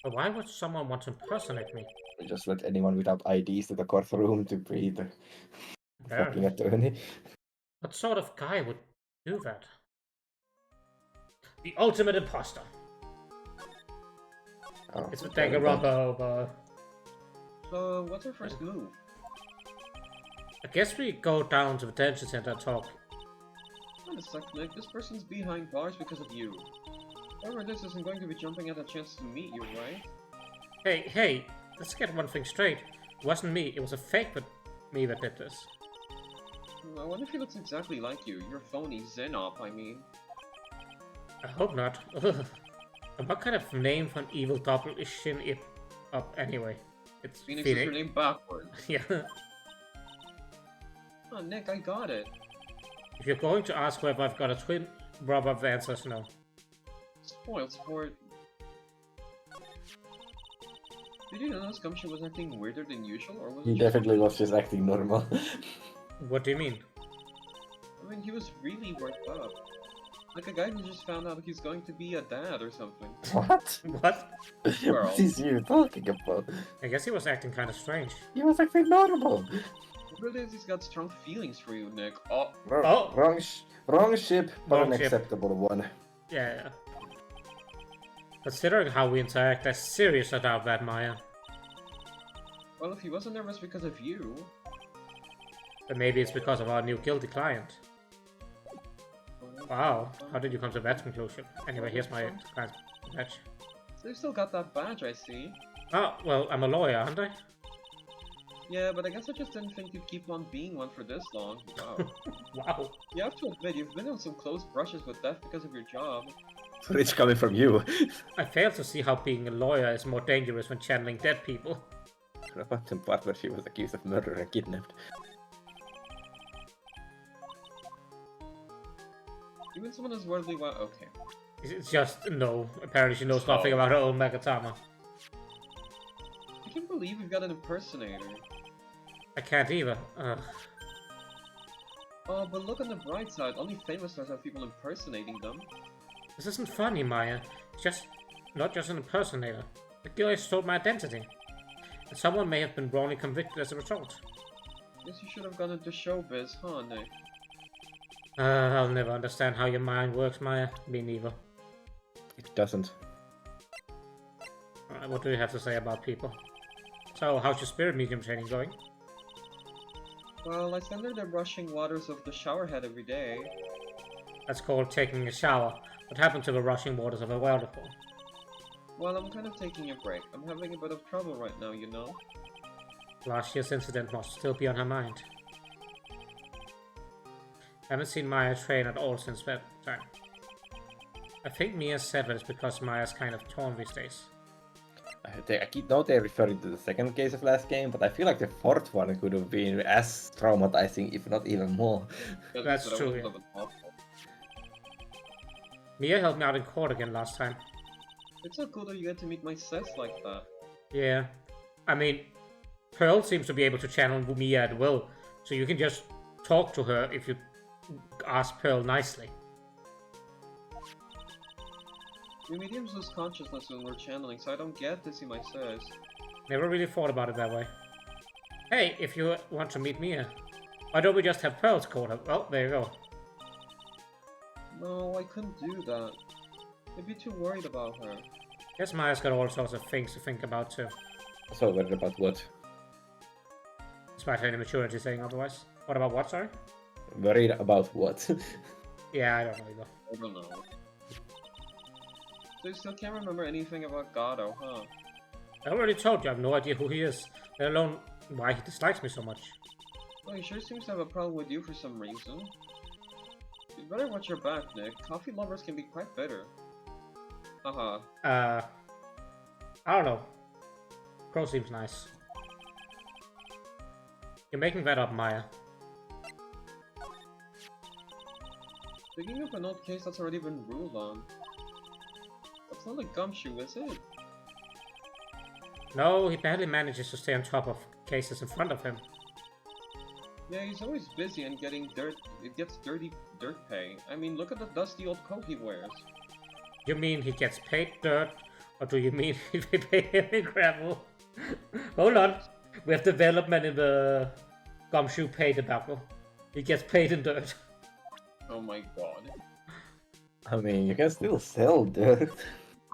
But why would someone want to impersonate me? We just let anyone without IDs to the courtroom to be the fucking Apparently. attorney. What sort of guy would do that? The ultimate imposter. Oh, It's a okay, Danganronpa. So, what's our first move? I guess we go down to the detention center and talk. Wait a sec, Nick. This person's behind bars because of you. Whoever this isn't going to be jumping at a chance to meet you, right? Hey, let's get one thing straight. It wasn't me, it was a fake but me that did this. I wonder if he looks exactly like you. You're phony Xenop, I mean. I hope not. Ugh. And what kind of name for an evil doppel is Shin Ip up anyway? It's Phoenix is your Phoenix. name backwards. Yeah. Oh, Nick, I got it. If you're going to ask whether I've got a twin brother, the answer is no. Spoiled sport. Did you notice Gumshoe was acting weirder than usual, or was He it definitely was just acting normal. What do you mean? I mean, he was really worked up. Like a guy who just found out he's going to be a dad or something. What? What? Girl. What is you talking about? I guess he was acting kind of strange. He was acting normal. The truth is, he's got strong feelings for you, Nick. Oh, Oh. Wrong ship, but Wrong an ship. acceptable one. Yeah. Considering how we interact, I seriously doubt that, Maya. well, if he wasn't nervous because of you... But maybe it's because of our new guilty client. Wow, how did you come to that conclusion? Anyway, here's my client's badge. So you still got that badge, I see. Oh, well, I'm a lawyer, aren't I? Yeah, but I guess I just didn't think you'd keep on being one for this long. Wow. Wow. You have to admit, you've been on some close brushes with death because of your job. So it's coming from you. I fail to see how being a lawyer is more dangerous when channeling dead people. What about the part where she was accused of murder and kidnapped? Even someone as worldly okay. It's just, no. Apparently she knows nothing Oh. about her own Megatama. I can't believe we've got an impersonator. I can't either. Ugh. Oh, but look on the bright side, only famous stars have people impersonating them. This isn't funny, Maya. It's just not just an impersonator. The killer stole my identity. And someone may have been wrongly convicted as a result. Guess you should have gone into showbiz, huh, Nick? I'll never understand how your mind works, Maya. Me neither. It doesn't. What do you have to say about people? So, how's your spirit medium training going? Well, I stand there the rushing waters of the showerhead every day. That's called taking a shower. What happened to the rushing waters of a waterfall? Well, I'm kind of taking a break. I'm having a bit of trouble right now, you know? Last year's incident must still be on her mind. Haven't seen Maya train at all since that time. I think Mia said that it's because Maya's kind of torn these days. I keep know they're referring to the second case of last game, but I feel like the fourth one could have been as traumatizing, if not even more. That's but I true, wouldn't yeah. have it awful. Mia helped me out in court again last time. It's so cool that you get to meet my sis like that. Yeah. I mean, Pearl seems to be able to channel Mia at will, so you can just talk to her if you ask Pearl nicely. We mediums lose consciousness when we're channeling, so I don't get to see my sis. Never really thought about it that way. Hey, if you want to meet Mia, why don't we just have Pearl's call her? Well, there you go. No, I couldn't do that. I'd be too worried about her. Guess Maya's got all sorts of things to think about too. So worried about what? Despite her immaturity saying otherwise. What about what, sorry? Worried about what? Yeah, I don't know either. I don't know. So you still can't remember anything about Gato, huh? I already told you I have no idea who he is, let alone why he dislikes me so much. Well, he sure seems to have a problem with you for some reason. You'd better watch your back, Nick. Coffee lovers can be quite bitter. Haha. I don't know. Crow seems nice. You're making that up, Maya. Picking up an old case that's already been ruled on. That's not a Gumshoe, is it? No, he barely manages to stay on top of cases in front of him. Yeah, he's always busy and getting dirty dirt pay. I mean, look at the dusty old coat he wears. You mean he gets paid dirt, or do you mean they pay him in gravel? Hold on, we have development in the Gumshoe pay debacle. He gets paid in dirt. Oh my god. I mean, you can still sell dirt.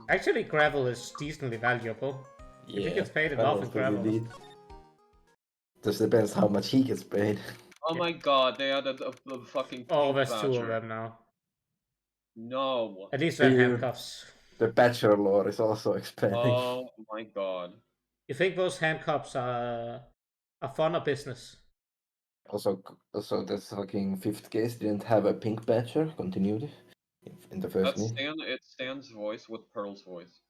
Actually, gravel is decently valuable. If he gets paid enough in gravel. Just depends how much he gets paid. Oh my god, they added a fucking Oh, pink there's two of badger. them now. No. At least they're Yeah. handcuffs. The Badger lore is also expanding. Oh my god. You think those handcuffs are fun or business? Also, the fucking fifth case didn't have a pink Badger continued in the first That's game. it's Stan's voice with Pearl's voice.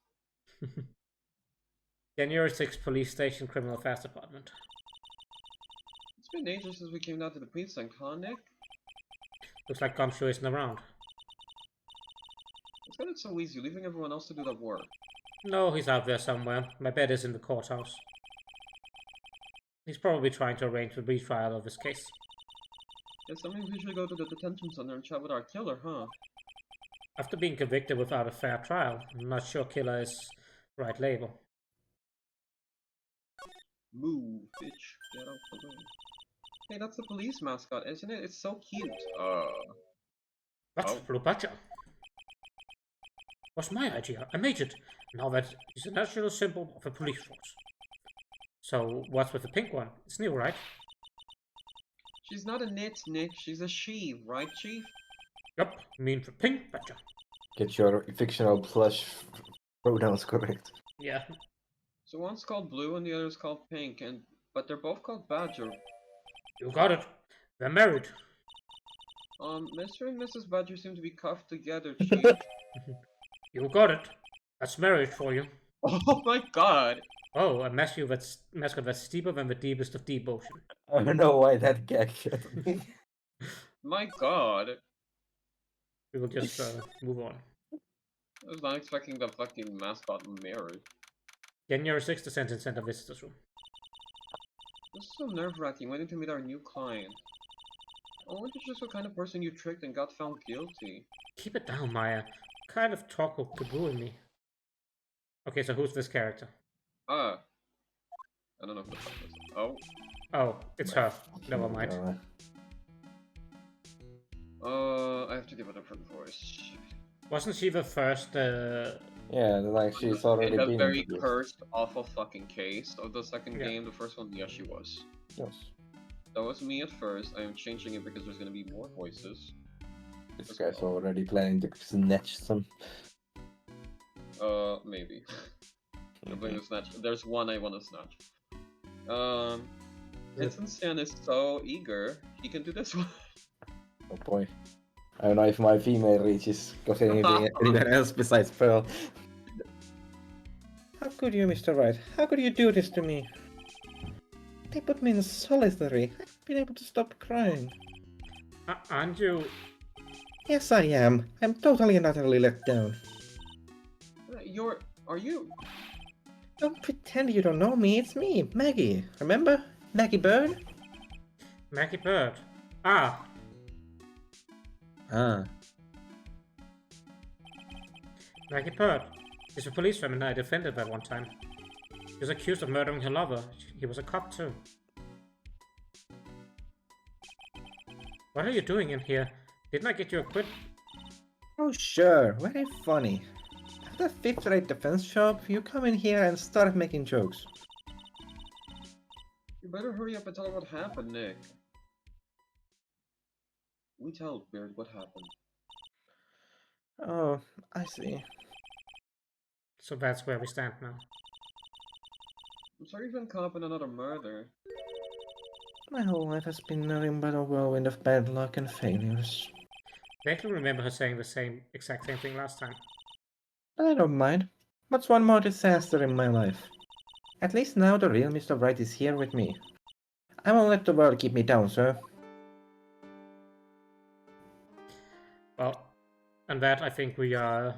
January 6th Police Station Criminal Affairs Department. It's been ages since we came down to the precinct, huh, Nick? Looks like Gumshoe isn't around. It's got it so easy, leaving everyone else to do that work. No, he's out there somewhere. My bet is in the courthouse. He's probably trying to arrange the retrial of his case. Guess that means we should go to the detention center and chat with our killer, huh? After being convicted without a fair trial, I'm not sure killer is the right label. Move, bitch. Get out the way. Hey, that's the police mascot, isn't it? It's so cute. That's Oh. Blue Badger. Was my idea. I made it. Now that is a national symbol of a police force. So what's with the pink one? It's new, right? She's not a nit, Nick. She's a she, right, Chief? Yup, mean for pink badger. Get your fictional plush pronouns correct. Yeah. So one's called Blue and the other's called Pink, but they're both called Badger. You got it. They're married. Mr. and Mrs. Badger seem to be cuffed together, Chief. You got it. That's marriage for you. Oh my god! Oh, a mascot that's steeper than the deepest of deep ocean. I don't know why that gag shot me. My god! We will just move on. I was not expecting the fucking mascot married. January 6th, the sentence center visitors room. This is so nerve-wracking, waiting to meet our new client. I wonder just what kind of person you tricked and got found guilty. Keep it down, Maya. What kind of talk could ruin me? Okay, so who's this character? I don't know who the fuck this is. Oh. Oh, it's her. Never mind. I have to give a different voice. Wasn't she the first, Yeah, like she's already In a been very introduced. cursed, awful fucking case of the second Yeah. game. The first one, yes, she was. Yes. That was me at first. I am changing it because there's gonna be more voices. This guy's already planning to snatch some. Maybe. I'm going to snatch. There's one I want to snatch. Vincent Stan is so eager. He can do this one. Oh boy. I don't know if my female reaches got anything anywhere else besides Pearl. How could you, Mr. Wright? How could you do this to me? They put me in solitary. I've been able to stop crying. aren't you... Yes, I am. I'm totally and utterly let down. Are you? Don't pretend you don't know me. It's me, Maggie. Remember? Maggie Bird? Maggie Bird. Ah, Ah. Maggie Bird. She's a policewoman I defended at one time. She was accused of murdering her lover. He was a cop too. What are you doing in here? Didn't I get you acquitted? Oh, sure. Very funny. After a fifth-rate defense job, you come in here and start making jokes. You better hurry up and tell her what happened, Nick. We tell Beard what happened. Oh, I see. So that's where we stand now. I'm sorry you've been caught up in another murder. My whole life has been nothing but a whirlwind of bad luck and failures. Vaguely remember her saying the exact same thing last time. But I don't mind. What's one more disaster in my life? At least now the real Mr. Wright is here with me. I won't let the world keep me down, sir. Well, and that I think we are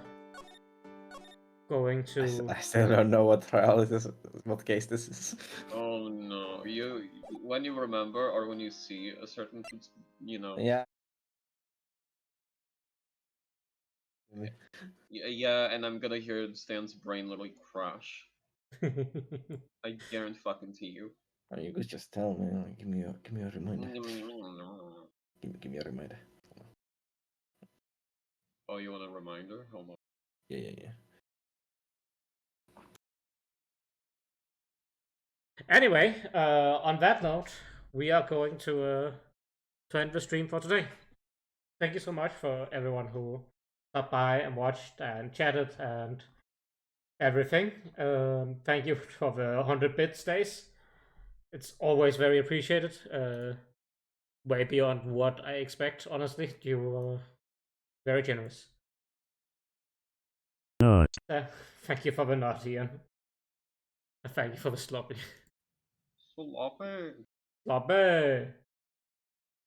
going to... I still don't know what trial this is, what case this is. Oh no, when you remember or when you see a certain, Yeah. yeah, and I'm gonna hear Stan's brain literally crash. I guarantee fucking to you. Or you could just tell me, give me a reminder. Give me a reminder. Oh, you want a reminder? Hold on. Yeah. Anyway, on that note, we are going to end the stream for today. Thank you so much for everyone who stopped by and watched and chatted and everything. Thank you for the 100 bits days. It's always very appreciated. Way beyond what I expect, honestly. You were very generous. Not. Thank you for the nod, Ian. Thank you for the sloppy. Sloppy. Sloppy!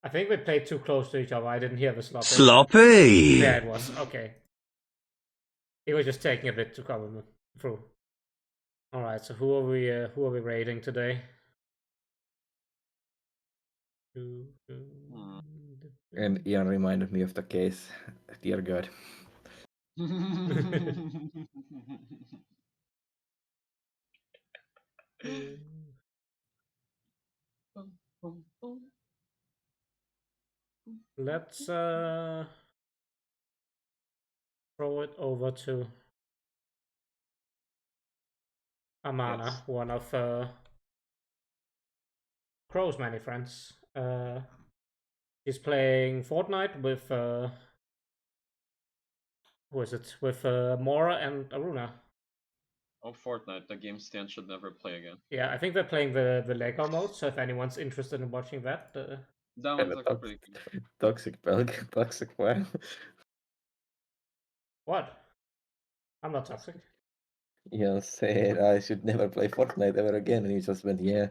I think we played too close to each other. I didn't hear the sloppy. Sloppy! There it was. Okay. It was just taking a bit to come through. All right. So who are we raiding today? And Ian reminded me of the case. Dear God. Let's throw it over to Amana, Yes. one of Crow's many friends. He's playing Fortnite with who is it? With Mora and Aruna. Oh, Fortnite, the game Stan should never play again. Yeah, I think they're playing the Lego mode. So if anyone's interested in watching that, That And one's a actually pretty good. toxic Belg, toxic well. what? I'm not toxic. Ian said I should never play Fortnite ever again, and he just went, yeah.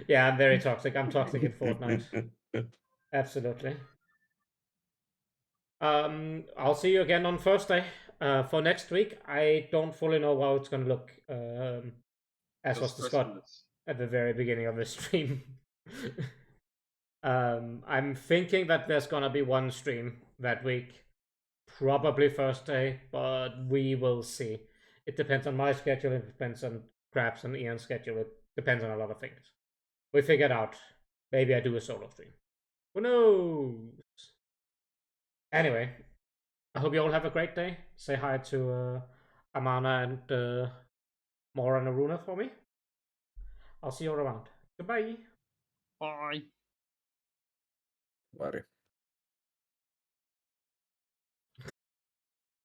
Yeah, I'm very toxic. I'm toxic in Fortnite. Absolutely. I'll see you again on Thursday. For next week, I don't fully know how it's gonna look. As was Just discussed Christmas. at the very beginning of the stream. I'm thinking that there's gonna be one stream that week, probably Thursday, but we will see. It depends on my schedule. It depends on Krabs and Ian's schedule. It depends on a lot of things. We figured out. Maybe I do a solo stream. Who knows? Anyway, I hope you all have a great day. Say hi to Amana and Mora and Aruna for me. I'll see you all around. Goodbye. Bye. Worry.